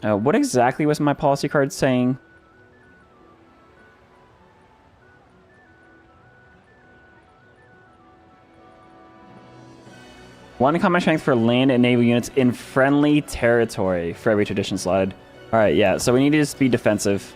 What exactly was my policy card saying? One combat strength for land and naval units in friendly territory for every tradition slotted. Alright, yeah, so we need to just be defensive.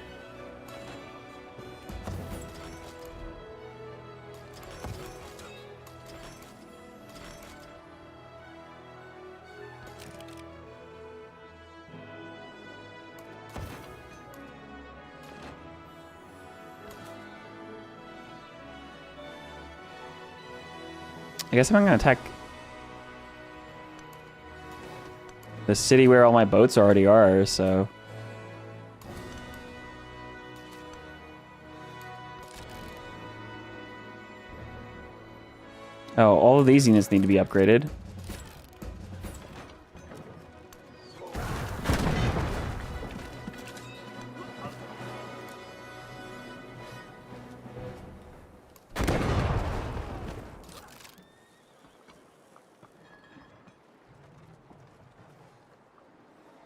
I guess I'm gonna attack the city where all my boats already are, so... Oh, all of these units need to be upgraded.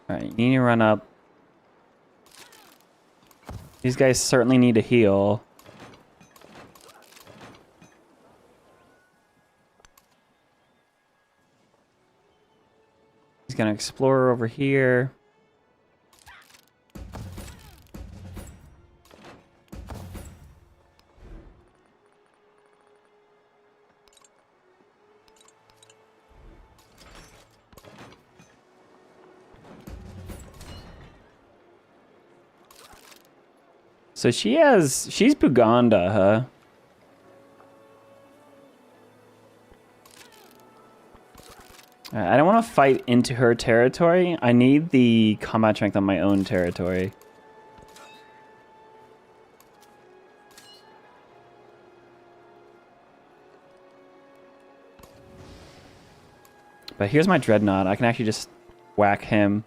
Alright, you need to run up. These guys certainly need to heal. He's gonna explore over here. So she's Buganda, huh? I don't want to fight into her territory. I need the combat strength on my own territory. But here's my dreadnought. I can actually just whack him.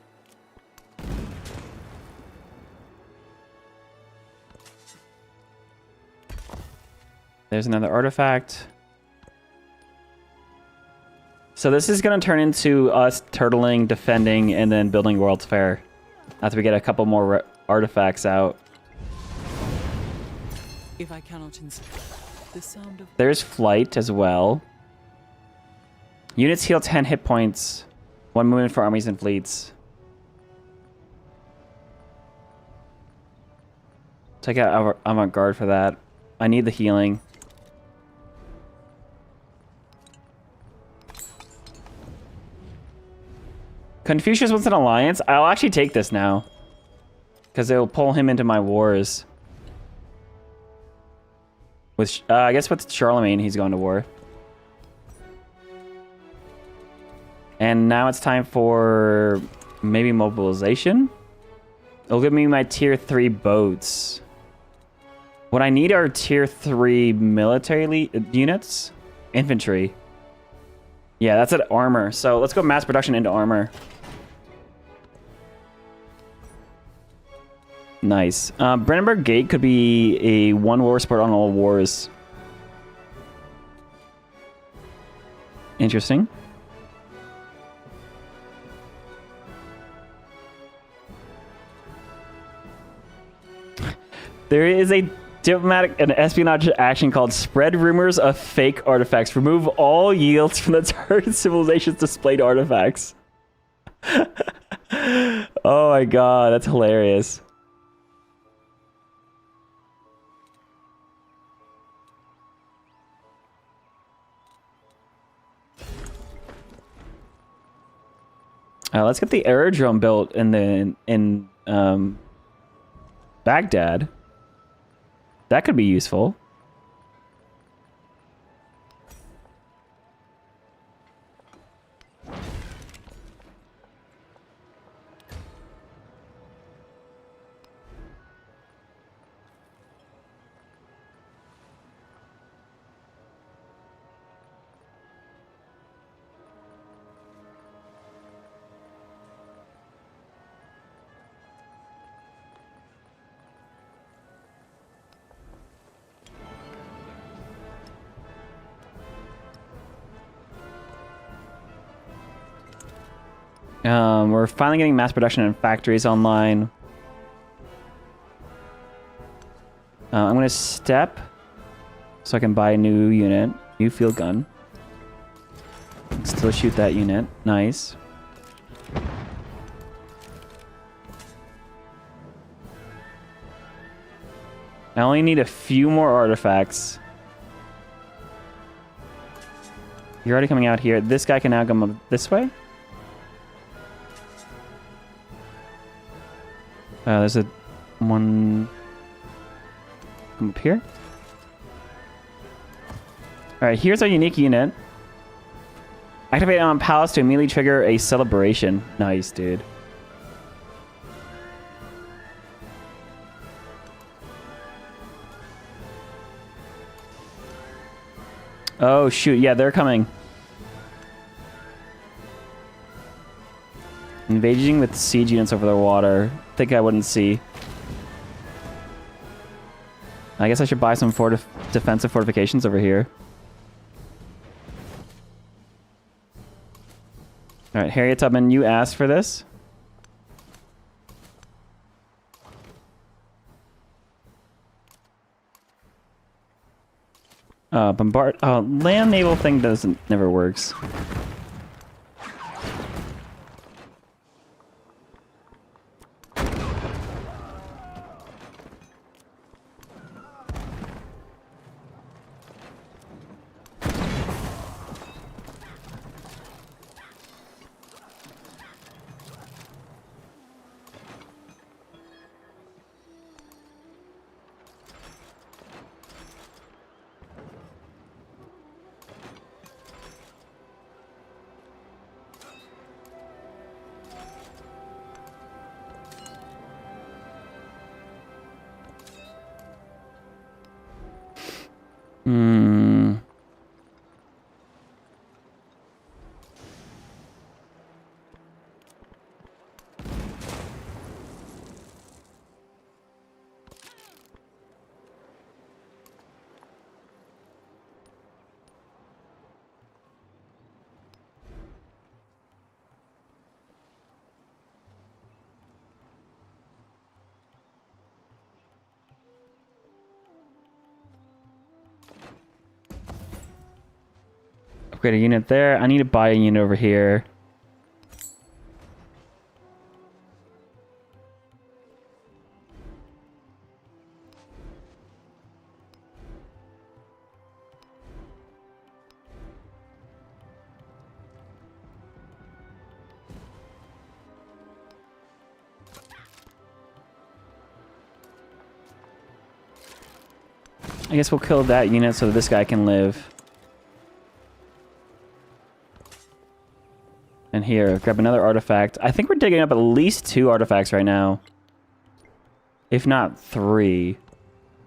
There's another artifact. So this is going to turn into us turtling, defending, and then building World's Fair after we get a couple more artifacts out. If I cannot the sound of... There's flight as well. Units heal 10 hit points. 1 movement for armies and fleets. Take out avant-garde for that. I need the healing. Confucius wants an alliance. I'll actually take this now. Because it will pull him into my wars. With I guess with Charlemagne, he's going to war. And now it's time for maybe mobilization. It'll give me my tier 3 boats. What I need are tier 3 military units. Infantry. Yeah, that's at armor. So let's go mass production into armor. Nice. Brandenburg Gate could be a one war support on all wars. Interesting. There is a diplomatic and espionage action called Spread Rumors of Fake Artifacts. Remove all yields from the target civilization's displayed artifacts. Oh my god, that's hilarious. Let's get the aerodrome built in Baghdad. That could be useful. We're finally getting mass production in factories online. I'm going to step so I can buy a new unit, new field gun. Still shoot that unit. Nice. I only need a few more artifacts. You're already coming out here. This guy can now come up this way. There's a one come up here. Alright, here's our unique unit. Activate on palace to immediately trigger a celebration. Nice, dude. Oh, shoot. Yeah, they're coming. Engaging with siege units over the water. Think I wouldn't see. I guess I should buy some defensive fortifications over here. Alright, Harriet Tubman, you asked for this. Bombard. Oh, land naval thing never works. Upgrade a unit there. I need to buy a unit over here. I guess we'll kill that unit so this guy can live. And here, grab another artifact. I think we're digging up at least 2 artifacts right now. If not 3.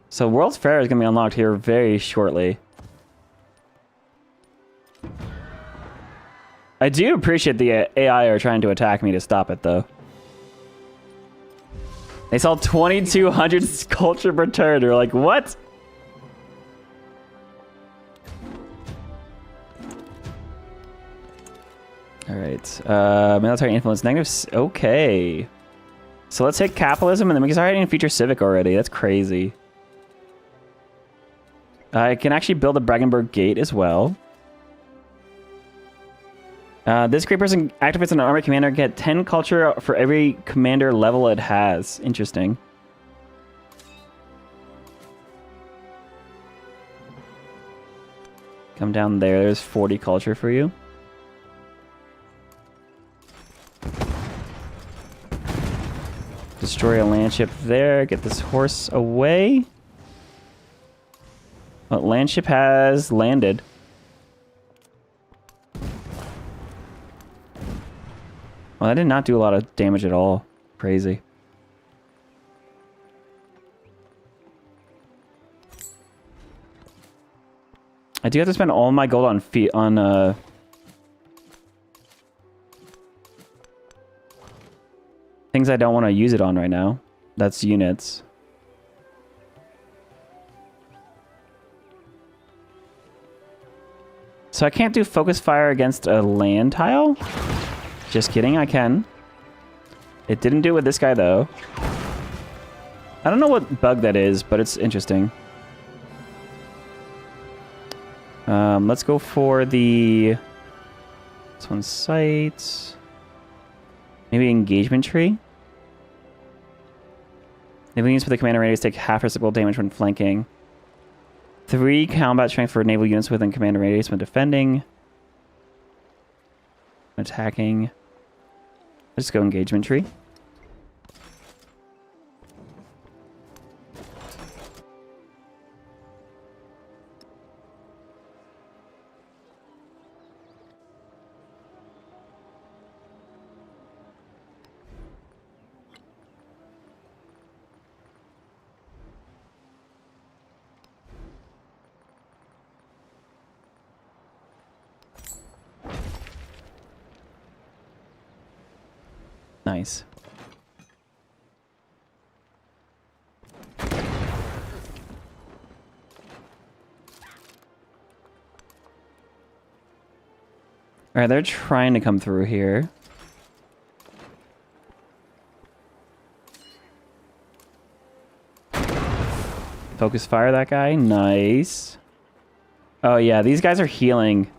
So World's Fair is going to be unlocked here very shortly. I do appreciate the AI are trying to attack me to stop it, though. They saw 2,200 culture per turn. They're like, what? All right. Military influence negatives. Okay. So let's hit capitalism, and then we can start hitting future civic already. That's crazy. I can actually build a Brandenburg Gate as well. This great person activates an army commander, get 10 culture for every commander level it has. Interesting. Come down there. There's 40 culture for you. Destroy a land ship there. Get this horse away. Well, land ship has landed. Well, that did not do a lot of damage at all. Crazy. I do have to spend all my gold on things I don't want to use it on right now. That's units. So I can't do focus fire against a land tile? Just kidding, I can. It didn't do it with this guy, though. I don't know what bug that is, but it's interesting. Let's go for the... This one's sight. Maybe engagement tree? Naval units with the commander radius take half reciprocal damage when flanking. 3 combat strength for naval units within commander radius when defending. Attacking. Let's go engagement tree. Nice. Alright, they're trying to come through here. Focus fire that guy. Nice. Oh yeah, these guys are healing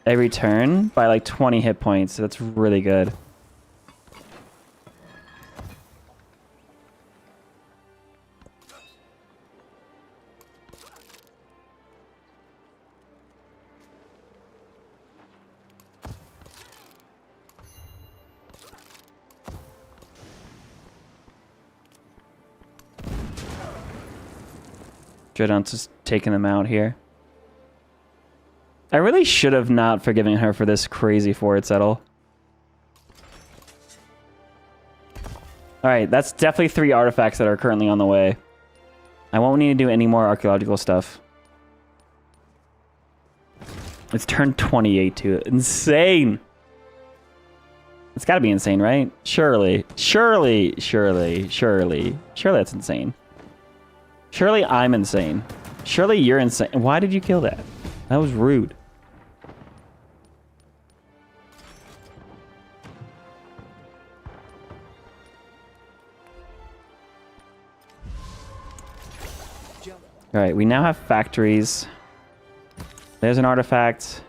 every turn by like 20 hit points. So that's really good. Dreadnoughts just taking them out here. I really should have not forgiven her for this crazy forward settle. Alright, that's definitely 3 artifacts that are currently on the way. I won't need to do any more archaeological stuff. It's turned 28 too. Insane! It's gotta be insane, right? Surely. Surely that's insane. Surely I'm insane. Surely you're insane. Why did you kill that? That was rude. Alright, we now have factories. There's an artifact.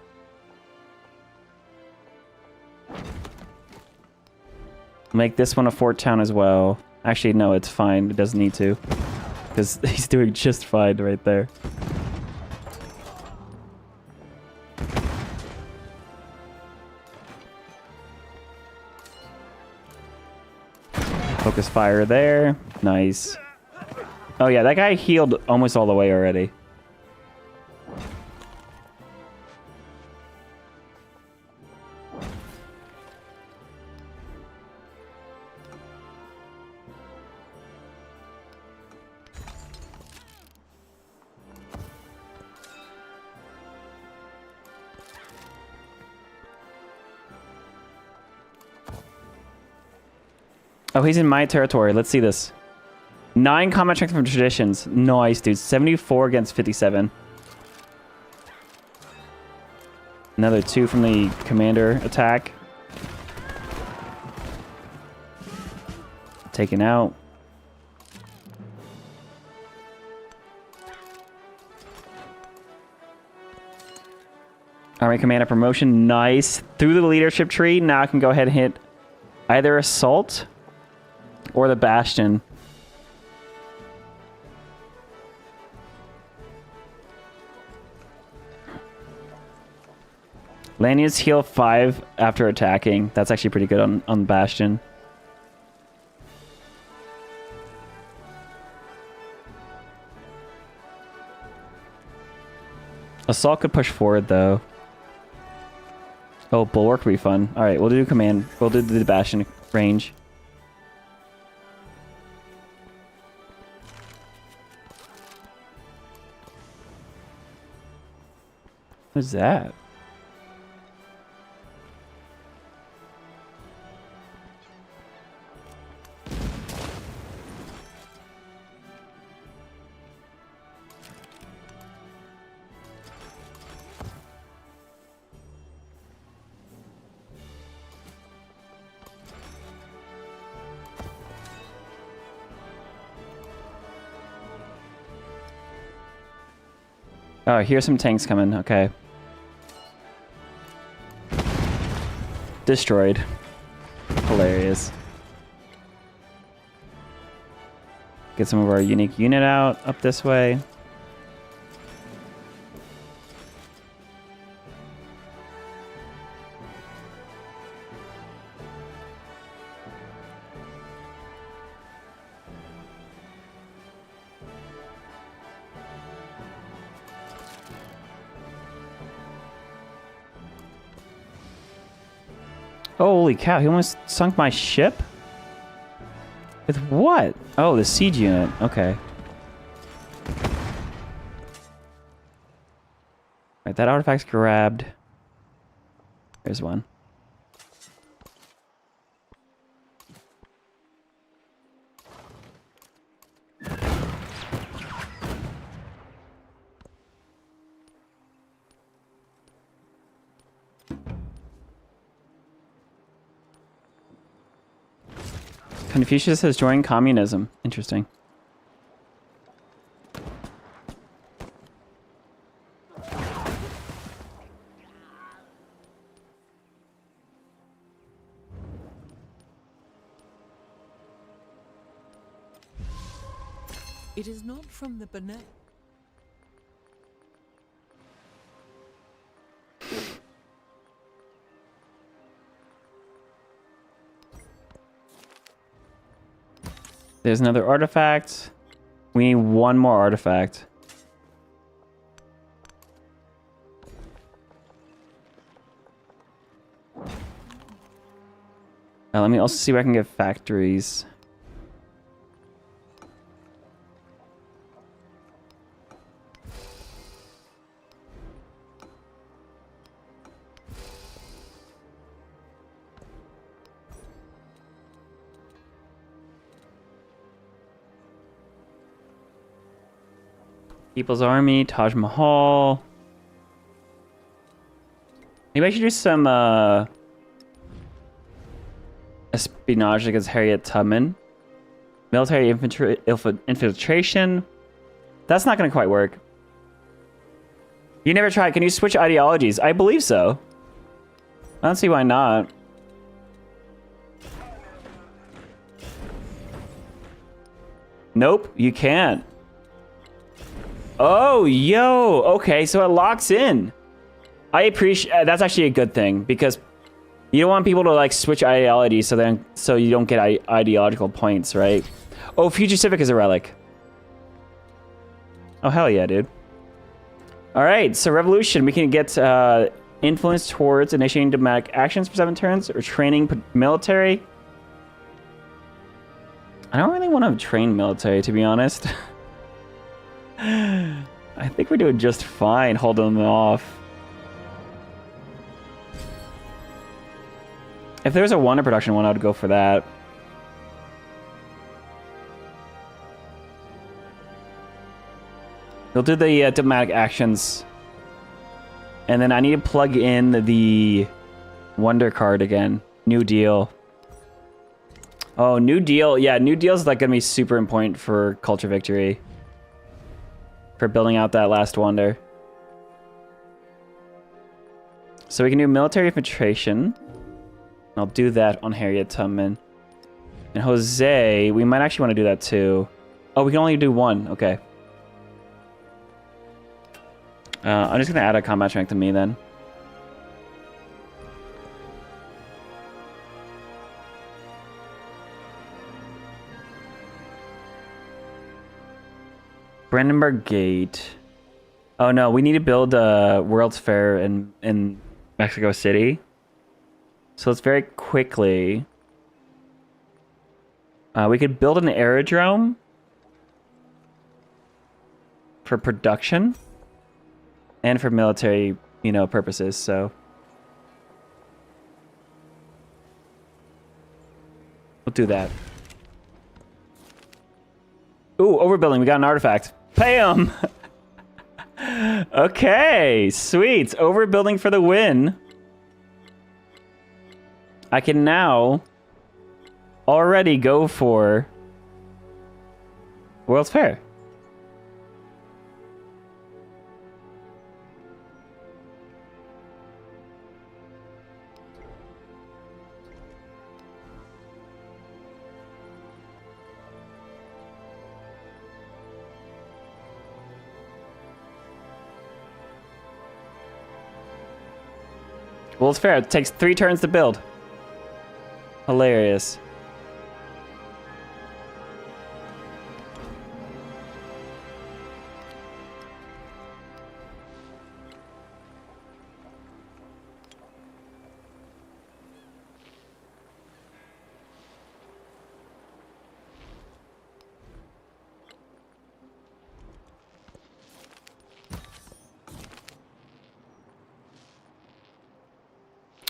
Make this one a fort town as well. Actually, no, it's fine. It doesn't need to. Because he's doing just fine right there. Focus fire there. Nice. Oh yeah, that guy healed almost all the way already. Oh, he's in my territory. Let's see this. 9 combat strength from traditions. Nice, dude. 74 against 57. Another 2 from the commander attack. Taken out. Army commander promotion. Nice. Through the leadership tree. Now I can go ahead and hit either assault or the bastion. Lanius heal 5 after attacking. That's actually pretty good on bastion. Assault could push forward though. Oh, bulwark would be fun. All right, we'll do command. We'll do the bastion range. What is that? Oh, here's some tanks coming. Okay. Destroyed. Hilarious. Get some of our unique unit out up this way. Holy cow, he almost sunk my ship? With what? Oh, the siege unit. Okay. Alright, that artifact's grabbed. There's one. Confucius has joined communism. Interesting. It is not from the Benet. There's another artifact. We need one more artifact. Let me also see where I can get factories. People's Army, Taj Mahal. Maybe I should do some espionage against Harriet Tubman. Military infiltration. That's not going to quite work. You never tried. Can you switch ideologies? I believe so. I don't see why not. Nope, you can't. Oh, yo. Okay, so it locks in. I appreciate that's actually a good thing because you don't want people to like switch ideology so you don't get ideological points, right? Oh, Future Civic is a relic. Oh, hell yeah, dude. All right, so revolution. We can get influence towards initiating diplomatic actions for 7 turns or training military. I don't really want to train military, to be honest. I think we're doing just fine holding them off. If there's a wonder production one, I would go for that. We'll do the diplomatic actions. And then I need to plug in the wonder card again. New Deal. Oh, New Deal. Yeah, New Deal is like going to be super important for Culture Victory. For building out that last wonder. So we can do military infiltration. I'll do that on Harriet Tubman. And Jose, we might actually want to do that too. Oh, we can only do 1. Okay. I'm just going to add a combat strength to me then. Brandenburg Gate. Oh no, we need to build a World's Fair in Mexico City. So let's very quickly... we could build an aerodrome for production and for military, purposes, so... We'll do that. Ooh, overbuilding. We got an artifact. Pay him! Okay, sweet. Overbuilding for the win. I can now already go for World's Fair. World's Fair. It takes 3 turns to build. Hilarious.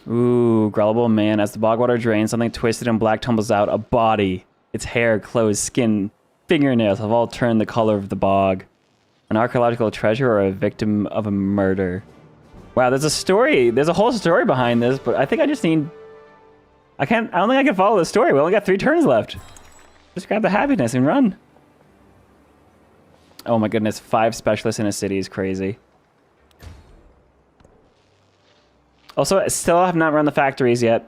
Ooh, growlable man. As the bog water drains, something twisted and black tumbles out. A body. Its hair, clothes, skin, fingernails have all turned the color of the bog. An archaeological treasure or a victim of a murder. Wow, there's a story. There's a whole story behind this, but I think I just need... I don't think I can follow the story. We only got 3 turns left. Just grab the happiness and run. Oh my goodness, 5 specialists in a city is crazy. Also, I still have not run the factories yet.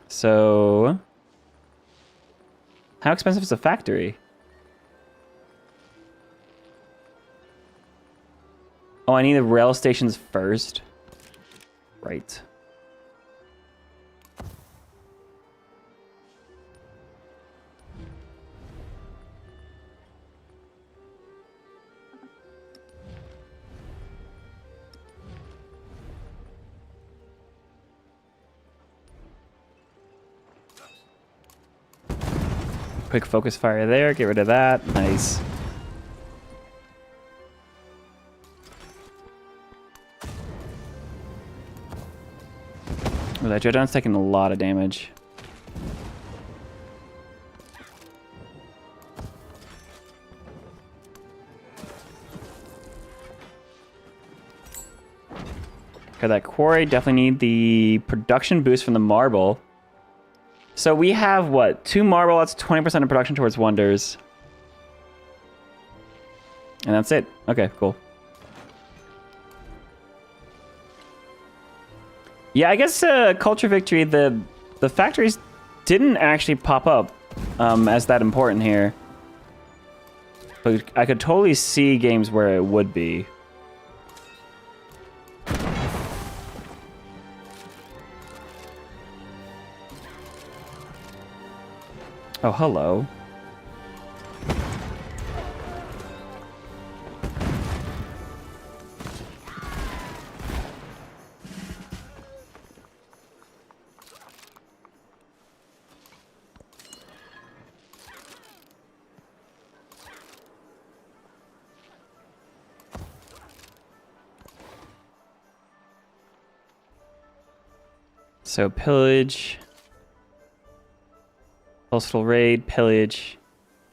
So... How expensive is a factory? Oh, I need the rail stations first. Right. Quick focus fire there, get rid of that. Nice. Oh, that Dreadnough's taking a lot of damage. Okay, that quarry, definitely need the production boost from the marble. So we have, what, 2 marble, that's 20% of production towards wonders. And that's it. Okay, cool. Yeah, I guess Culture Victory, the factories didn't actually pop up as that important here. But I could totally see games where it would be. Oh, hello. So pillage. Postal raid, pillage.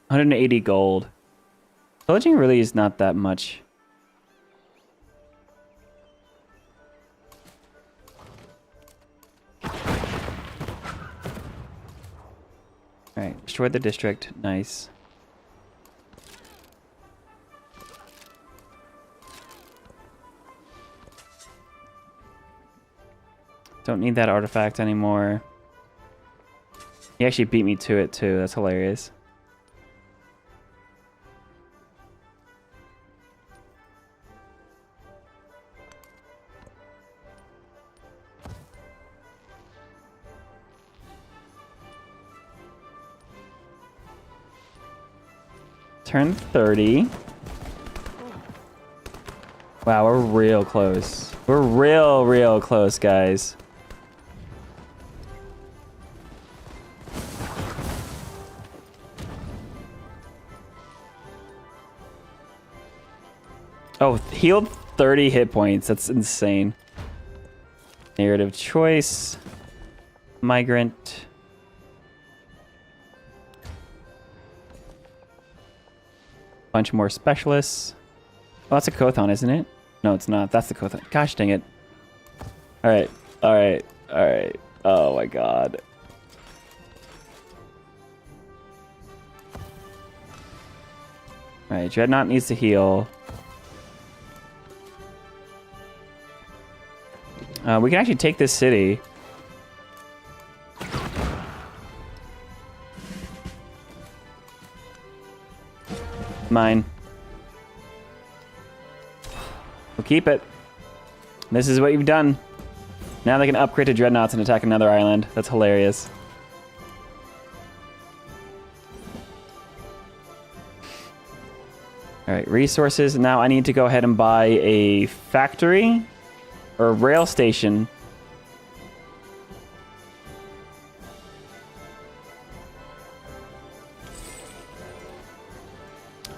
180 gold. Pillaging really is not that much. Alright, destroy the district. Nice. Don't need that artifact anymore. He actually beat me to it too. That's hilarious. Turn 30. Wow, we're real close. We're real close, guys. Oh, healed 30 hit points. That's insane. Narrative choice. Migrant. Bunch more specialists. Oh, that's a Kothon, isn't it? No, it's not. That's the Kothon. Gosh dang it. Alright. Alright. Alright. Oh my god. Alright, Dreadnought needs to heal. We can actually take this city. Mine. We'll keep it. This is what you've done. Now they can upgrade to Dreadnoughts and attack another island. That's hilarious. Alright, resources. Now I need to go ahead and buy a factory or a rail station.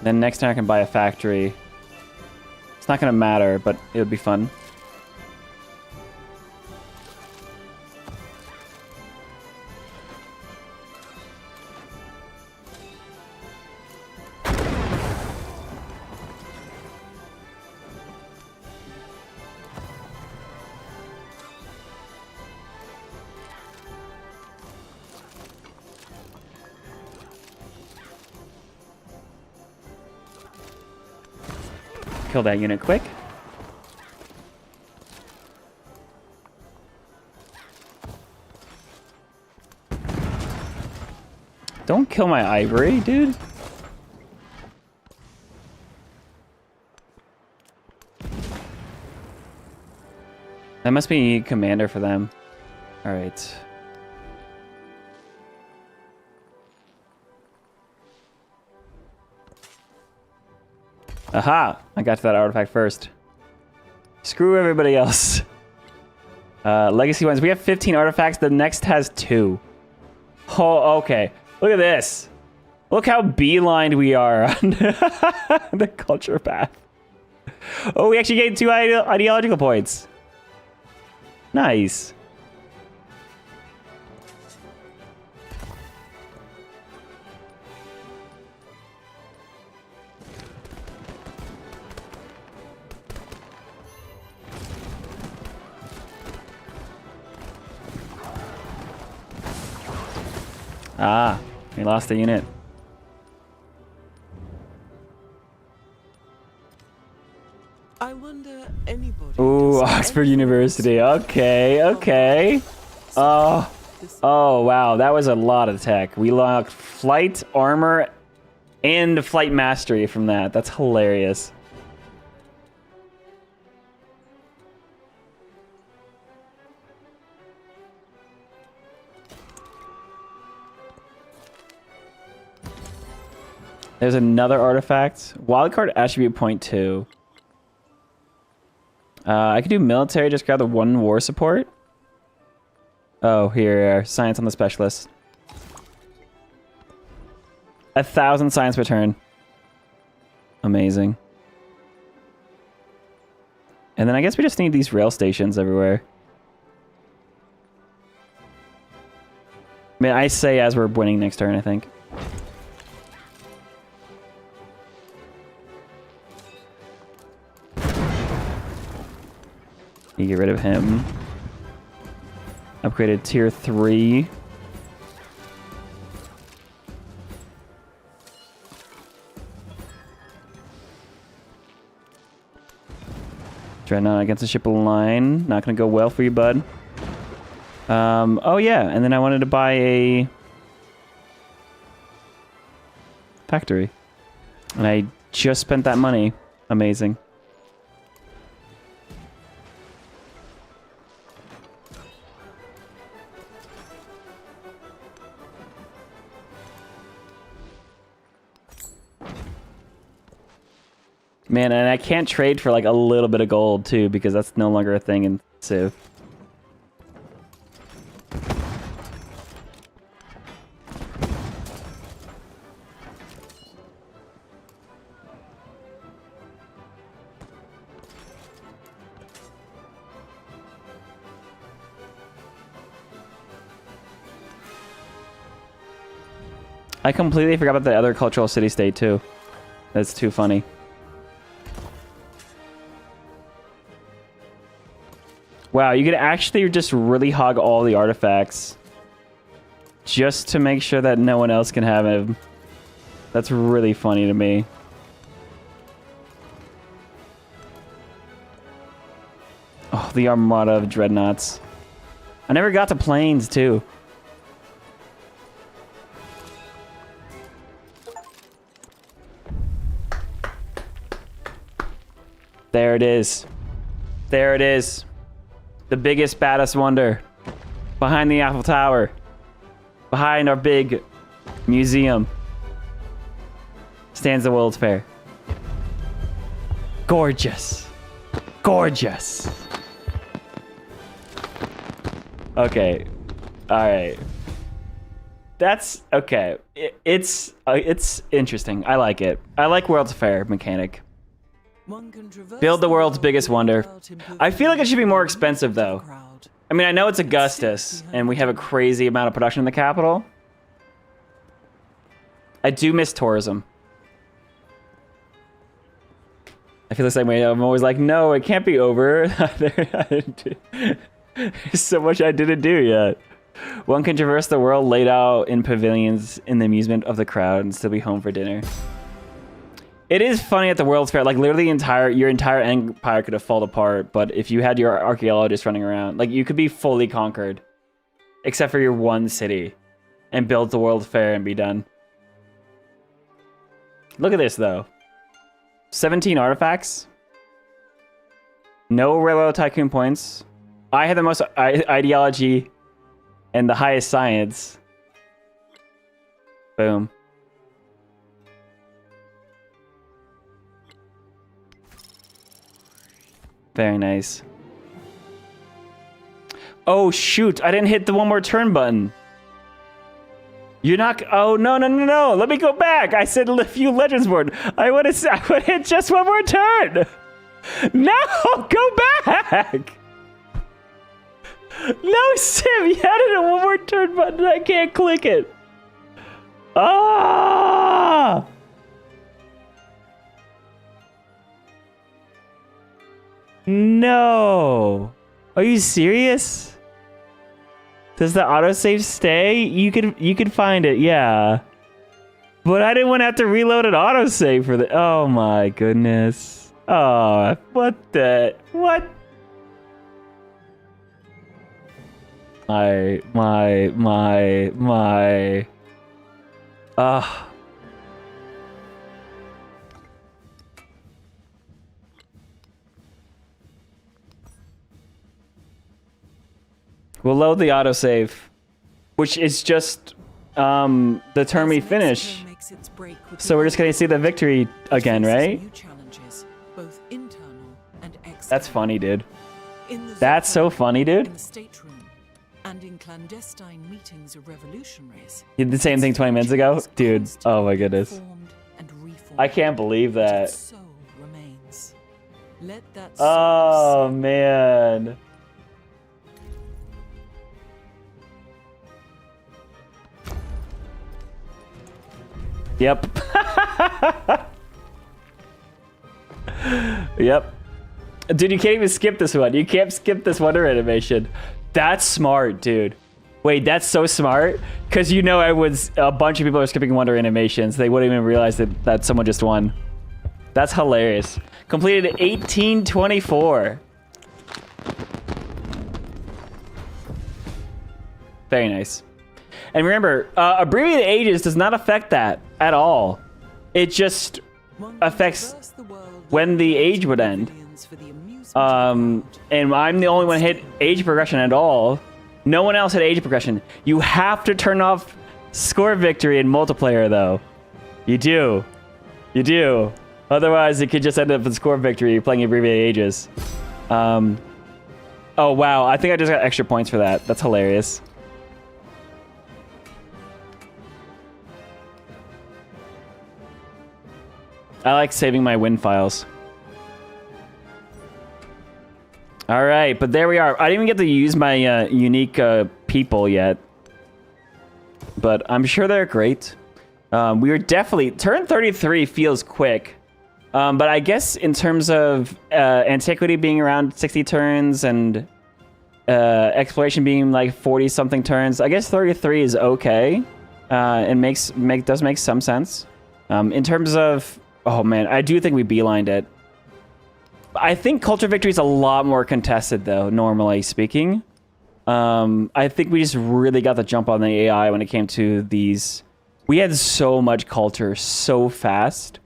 Then next time I can buy a factory. It's not going to matter, but it would be fun. Kill that unit quick. Don't kill my ivory, dude. That must be a commander for them. All right. Aha! I got to that artifact first. Screw everybody else. Legacy ones. We have 15 artifacts. The next has 2. Oh, okay. Look at this. Look how beelined we are on the culture path. Oh, we actually gained 2 ideological points. Nice. Ah, we lost a unit. I wonder anybody. Ooh, Oxford University. Okay, okay. Oh, wow. That was a lot of tech. We locked flight, armor, and flight mastery from that. That's hilarious. There's another artifact. Wildcard attribute point 2. I could do military, just grab the 1 war support. Oh, here, science on the specialist. 1,000 science per turn. Amazing. And then I guess we just need these rail stations everywhere. I mean, I say as we're winning next turn, I think. You get rid of him. Upgraded tier 3. Dreadnought against the ship of line. Not gonna go well for you, bud. Oh yeah, and then I wanted to buy a factory. And I just spent that money. Amazing. Man, and I can't trade for like a little bit of gold too, because that's no longer a thing in Civ. I completely forgot about the other cultural city-state too. That's too funny. Wow, you could actually just really hog all the artifacts just to make sure that no one else can have him. That's really funny to me. Oh, the armada of dreadnoughts. I never got to planes too. There it is. There it is. The biggest, baddest wonder. Behind the Eiffel Tower. Behind our big museum. Stands the World's Fair. Gorgeous. Gorgeous. Okay. Alright. That's... okay. It's interesting. I like it. I like World's Fair mechanic. Build the world's biggest wonder. I feel like it should be more expensive, though. I mean, I know it's Augustus, and we have a crazy amount of production in the capital. I do miss tourism. I feel the same way. I'm always like, no, it can't be over. There's so much I didn't do yet. One can traverse the world laid out in pavilions in the amusement of the crowd and still be home for dinner. It is funny at the World's Fair, like literally your entire empire could have fallen apart, but if you had your archaeologists running around, like you could be fully conquered, except for your one city, and build the World's Fair and be done. Look at this though. 17 artifacts. No Railroad Tycoon points. I had the most ideology and the highest science. Boom. Very nice. Oh shoot, I didn't hit the one more turn button. You're not, oh no, no, no, no, let me go back. I said few legends board. I would hit just one more turn. No, go back. No, Sim, you added a one more turn button. I can't click it. Ah! No. Are you serious? Does the autosave stay? You could find it, yeah. But I didn't want to have to reload an autosave for the... oh my goodness. Oh, what the... what? My... We'll load the autosave, which is just the turn we finish. So we're just gonna see the victory again, right? That's funny, dude. That's so funny, dude. And in clandestine meetings of revolutionaries. You did the same thing 20 minutes ago? Dude, oh my goodness. I can't believe that. Oh man. Yep. Yep. Dude, you can't even skip this one. You can't skip this wonder animation. That's smart, dude. Wait, that's so smart? Because you know a bunch of people are skipping wonder animations. They wouldn't even realize that someone just won. That's hilarious. Completed 1824. Very nice. And remember, abbreviated ages does not affect that at all. It just affects when the age would end. And I'm the only one hit age progression at all. No one else hit age progression. You have to turn off score victory in multiplayer, though. You do. You do. Otherwise, it could just end up in score victory playing abbreviated ages. Oh, wow. I think I just got extra points for that. That's hilarious. I like saving my win files. All right, but there we are. I didn't even get to use my unique people yet, but I'm sure they're great. We were definitely... Turn 33 feels quick, but I guess in terms of antiquity being around 60 turns and exploration being like 40-something turns, I guess 33 is okay. It does make some sense. In terms of... Oh, man, I do think we beelined it. I think Culture Victory is a lot more contested, though, normally speaking. I think we just really got the jump on the AI when it came to these. We had so much culture so fast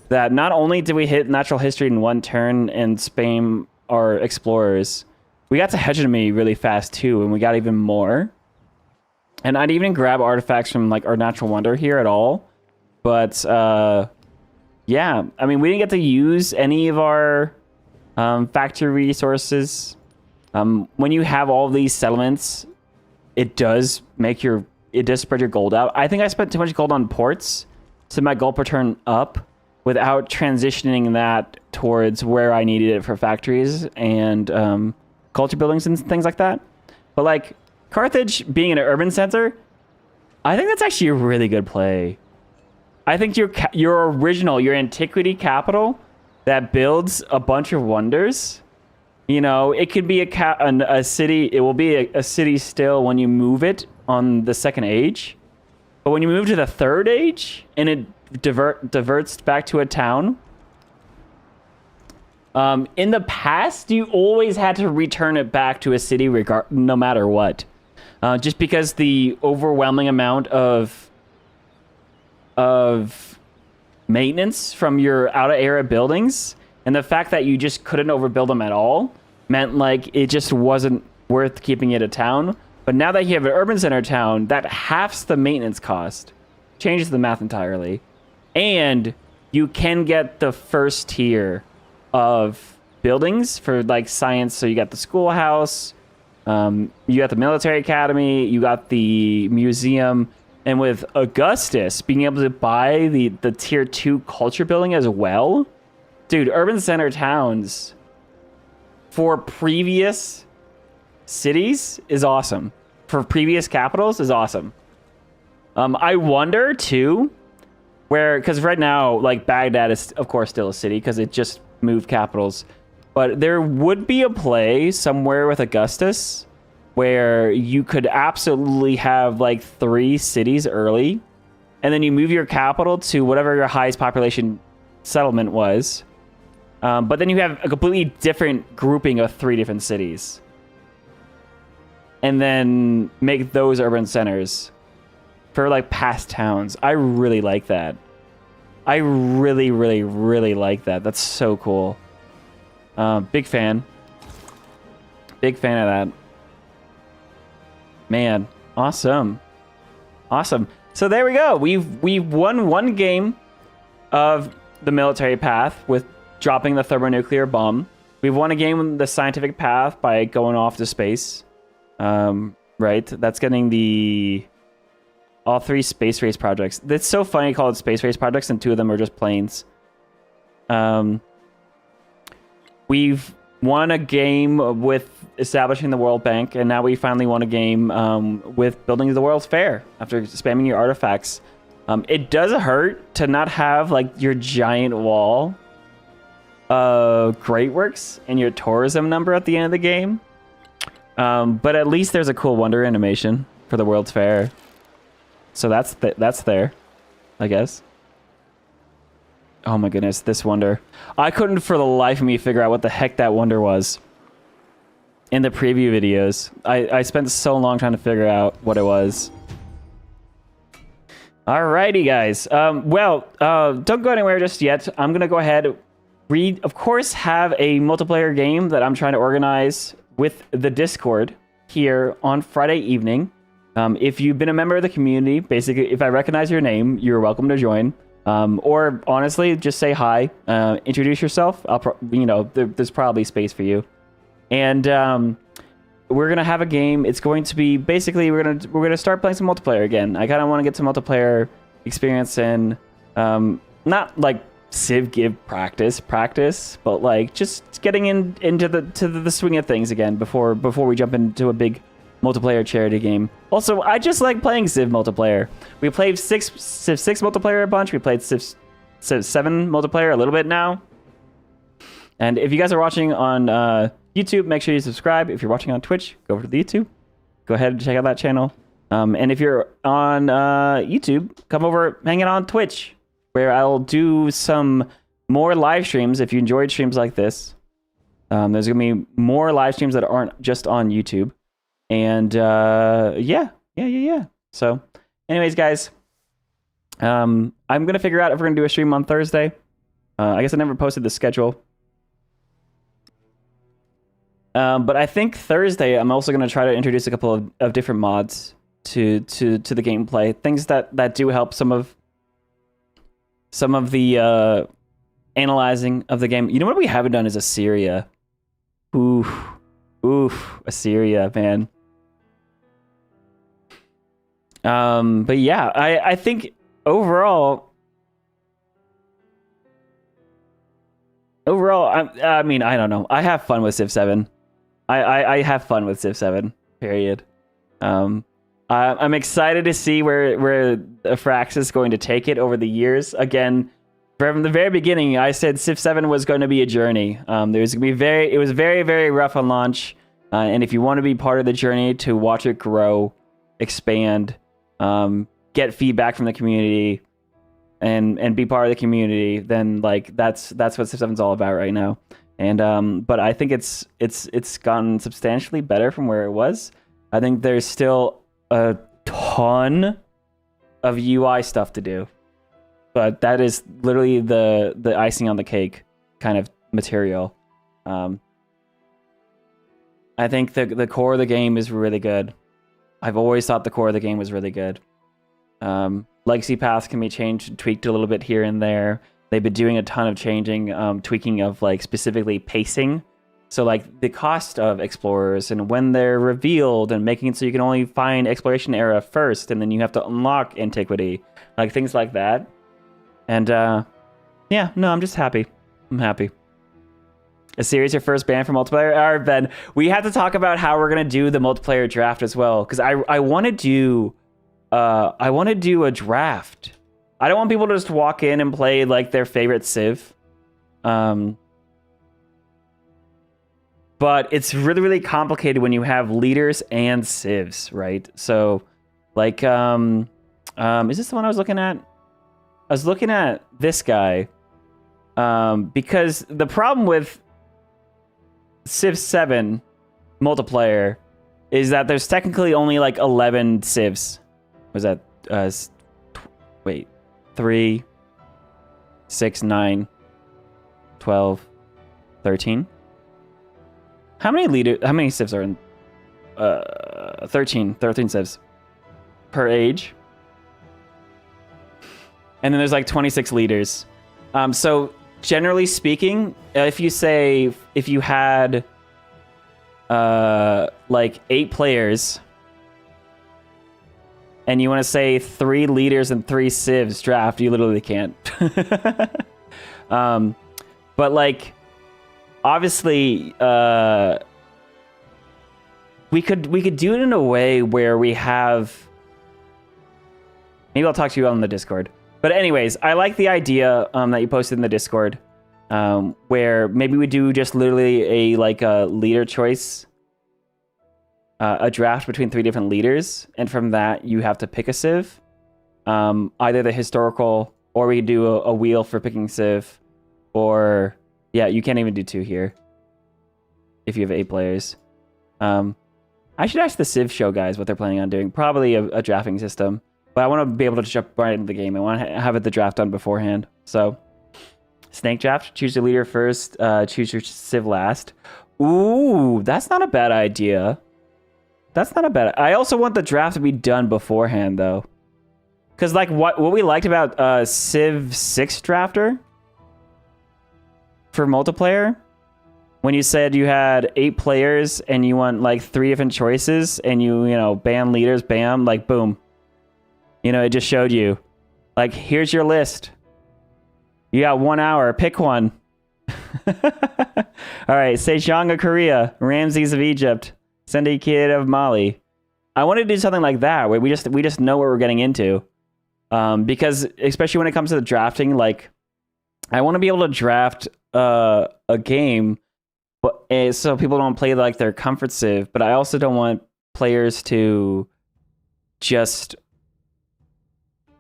that not only did we hit natural history in one turn and spam our explorers, we got to hegemony really fast, too, and we got even more. And I didn't even grab artifacts from like our natural wonder here at all. But, yeah, I mean, we didn't get to use any of our... factory resources. When you have all these settlements, it does spread your gold out. I think I spent too much gold on ports, so my gold per turn up without transitioning that towards where I needed it for factories and culture buildings and things like that. But like Carthage being an urban center, I think that's actually a really good play. I think your antiquity capital that builds a bunch of wonders. You know, it could be a city. It will be a city still when you move it on the second age. But when you move to the third age and it diverts back to a town. In the past, you always had to return it back to a city no matter what. Just because the overwhelming amount of maintenance from your out-of-area buildings and the fact that you just couldn't overbuild them at all meant like it just wasn't worth keeping it a town. But now that you have an urban center town, that halves the maintenance cost, changes the math entirely, and you can get the first tier of buildings for like science. So you got the schoolhouse, you got the military academy, you got the museum. And with Augustus being able to buy the tier 2 culture building as well, dude, urban center towns for previous cities is awesome. For previous capitals is awesome. I wonder too, because right now, like Baghdad is of course still a city because it just moved capitals, but there would be a play somewhere with Augustus where you could absolutely have like 3 cities early, and then you move your capital to whatever your highest population settlement was. But then you have a completely different grouping of 3 different cities. And then make those urban centers for like past towns. I really like that. I really, really, really like that. That's so cool. Big fan. Big fan of that. Man, awesome. Awesome. So there we go. We've won one game of the military path with dropping the thermonuclear bomb. We've won a game with the scientific path by going off to space. Right? That's getting all 3 space race projects. It's so funny to call it space race projects and 2 of them are just planes. We've won a game with establishing the World Bank, and now we finally won a game with building the World's Fair after spamming your artifacts. It does hurt to not have like your giant wall of Great Works and your tourism number at the end of the game. But at least there's a cool wonder animation for the World's Fair. So that's there, I guess. Oh my goodness, this wonder. I couldn't for the life of me figure out what the heck that wonder was in the preview videos. I spent so long trying to figure out what it was. Alrighty, guys. Don't go anywhere just yet. I'm going to go ahead. We, of course, have a multiplayer game that I'm trying to organize with the Discord here on Friday evening. If you've been a member of the community, basically, if I recognize your name, you're welcome to join. Or honestly, just say hi, introduce yourself. There's probably space for you. And we're gonna have a game. It's going to be basically we're gonna start playing some multiplayer again. I kind of want to get some multiplayer experience in, not like Civ give practice, but like just getting into the swing of things again before we jump into a big multiplayer charity game. Also, I just like playing Civ multiplayer. We played Civ 6 multiplayer a bunch. We played Civ 7 multiplayer a little bit now. And if you guys are watching on YouTube, make sure you subscribe. If you're watching on Twitch, go over to the YouTube. Go ahead and check out that channel. And if you're on YouTube, come over, hang it on Twitch, where I'll do some more live streams. If you enjoyed streams like this, there's going to be more live streams that aren't just on YouTube. And yeah. So anyways, guys, I'm going to figure out if we're going to do a stream on Thursday. I guess I never posted the schedule. But I think Thursday, I'm also going to try to introduce a couple of different mods to the gameplay. Things that do help some of the analyzing of the game. You know what we haven't done is Assyria. Oof, Assyria, man. But yeah, I think overall, I mean, I don't know. I have fun with Civ 7. I have fun with Civ 7, period. I'm excited to see where Frax is going to take it over the years. Again, from the very beginning, I said Civ 7 was going to be a journey. It was very, very rough on launch. And if you want to be part of the journey to watch it grow, expand, get feedback from the community, and be part of the community, then like that's what Civ 7's all about right now. And but I think it's gotten substantially better from where it was. I think there's still a ton of UI stuff to do, but that is literally the icing on the cake kind of material. I think the core of the game is really good. I've always thought the core of the game was really good. Legacy paths can be changed and tweaked a little bit here and there. They've been doing a ton of tweaking of like specifically pacing. So like the cost of explorers and when they're revealed and making it so you can only find exploration era first and then you have to unlock antiquity, like things like that. And yeah, no, I'm just happy. I'm happy. Assyria's your first ban for multiplayer? All right, Ben, we have to talk about how we're going to do the multiplayer draft as well. Because I want to do a draft. I don't want people to just walk in and play like their favorite Civ. But it's really, really complicated when you have leaders and civs, right? So, like, is this the one I was looking at? I was looking at this guy. Because the problem with Civ 7 multiplayer is that there's technically only like 11 civs. Was that, 3, 6, 9, 12, 13? How many civs are in 13 civs per age? And then there's like 26 leaders. So generally speaking, if you had like 8 players and you want to say 3 leaders and 3 civs draft, you literally can't. But like, obviously, we could do it in a way where we have Maybe I'll talk to you on the Discord. But anyways, I like the idea that you posted in the Discord, where maybe we do just literally a leader choice, a draft between 3 different leaders, and from that you have to pick a civ, either the historical, or we do a wheel for picking civ, or yeah, you can't even do 2 here if you have 8 players. I should ask the civ show guys what they're planning on doing. Probably a drafting system. But I want to be able to jump right into the game. I want to have the draft done beforehand. So, snake draft. Choose your leader first. Choose your civ last. Ooh, that's not a bad idea. That's not a bad... I also want the draft to be done beforehand, though. Because, like, what we liked about Civ 6 Drafter for multiplayer, when you said you had 8 players and you want, like, 3 different choices, and you know, ban leaders, bam, like, boom. You know, it just showed you, like, here's your list. You got 1 hour. Pick one. All right. Sejong of Korea. Ramses of Egypt. Sende Kid of Mali. I want to do something like that, where we just know what we're getting into. Because especially when it comes to the drafting, like, I want to be able to draft a game, but so people don't play like their comfort civ. But I also don't want players to just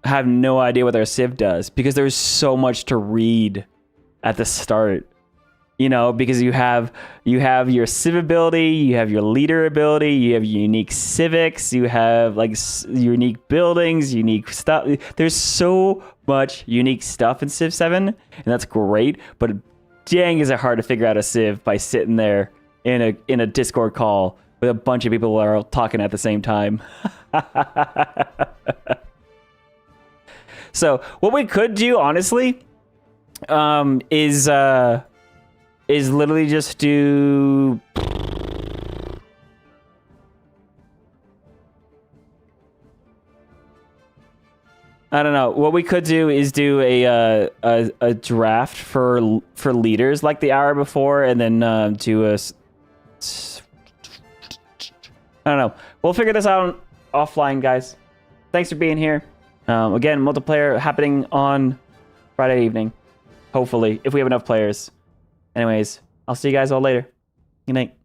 have no idea what their civ does, because there's so much to read at the start, you know, because you have your civ ability, you have your leader ability, you have unique civics, you have like unique buildings, unique stuff. There's so much unique stuff in Civ 7, and that's great, but dang is it hard to figure out a civ by sitting there in a Discord call with a bunch of people who are all talking at the same time. So what we could do, honestly, is literally just do... I don't know. What we could do is do a draft for leaders like the hour before, and then do a... I don't know. We'll figure this out offline, guys. Thanks for being here. Again, multiplayer happening on Friday evening. Hopefully, if we have enough players. Anyways, I'll see you guys all later. Good night.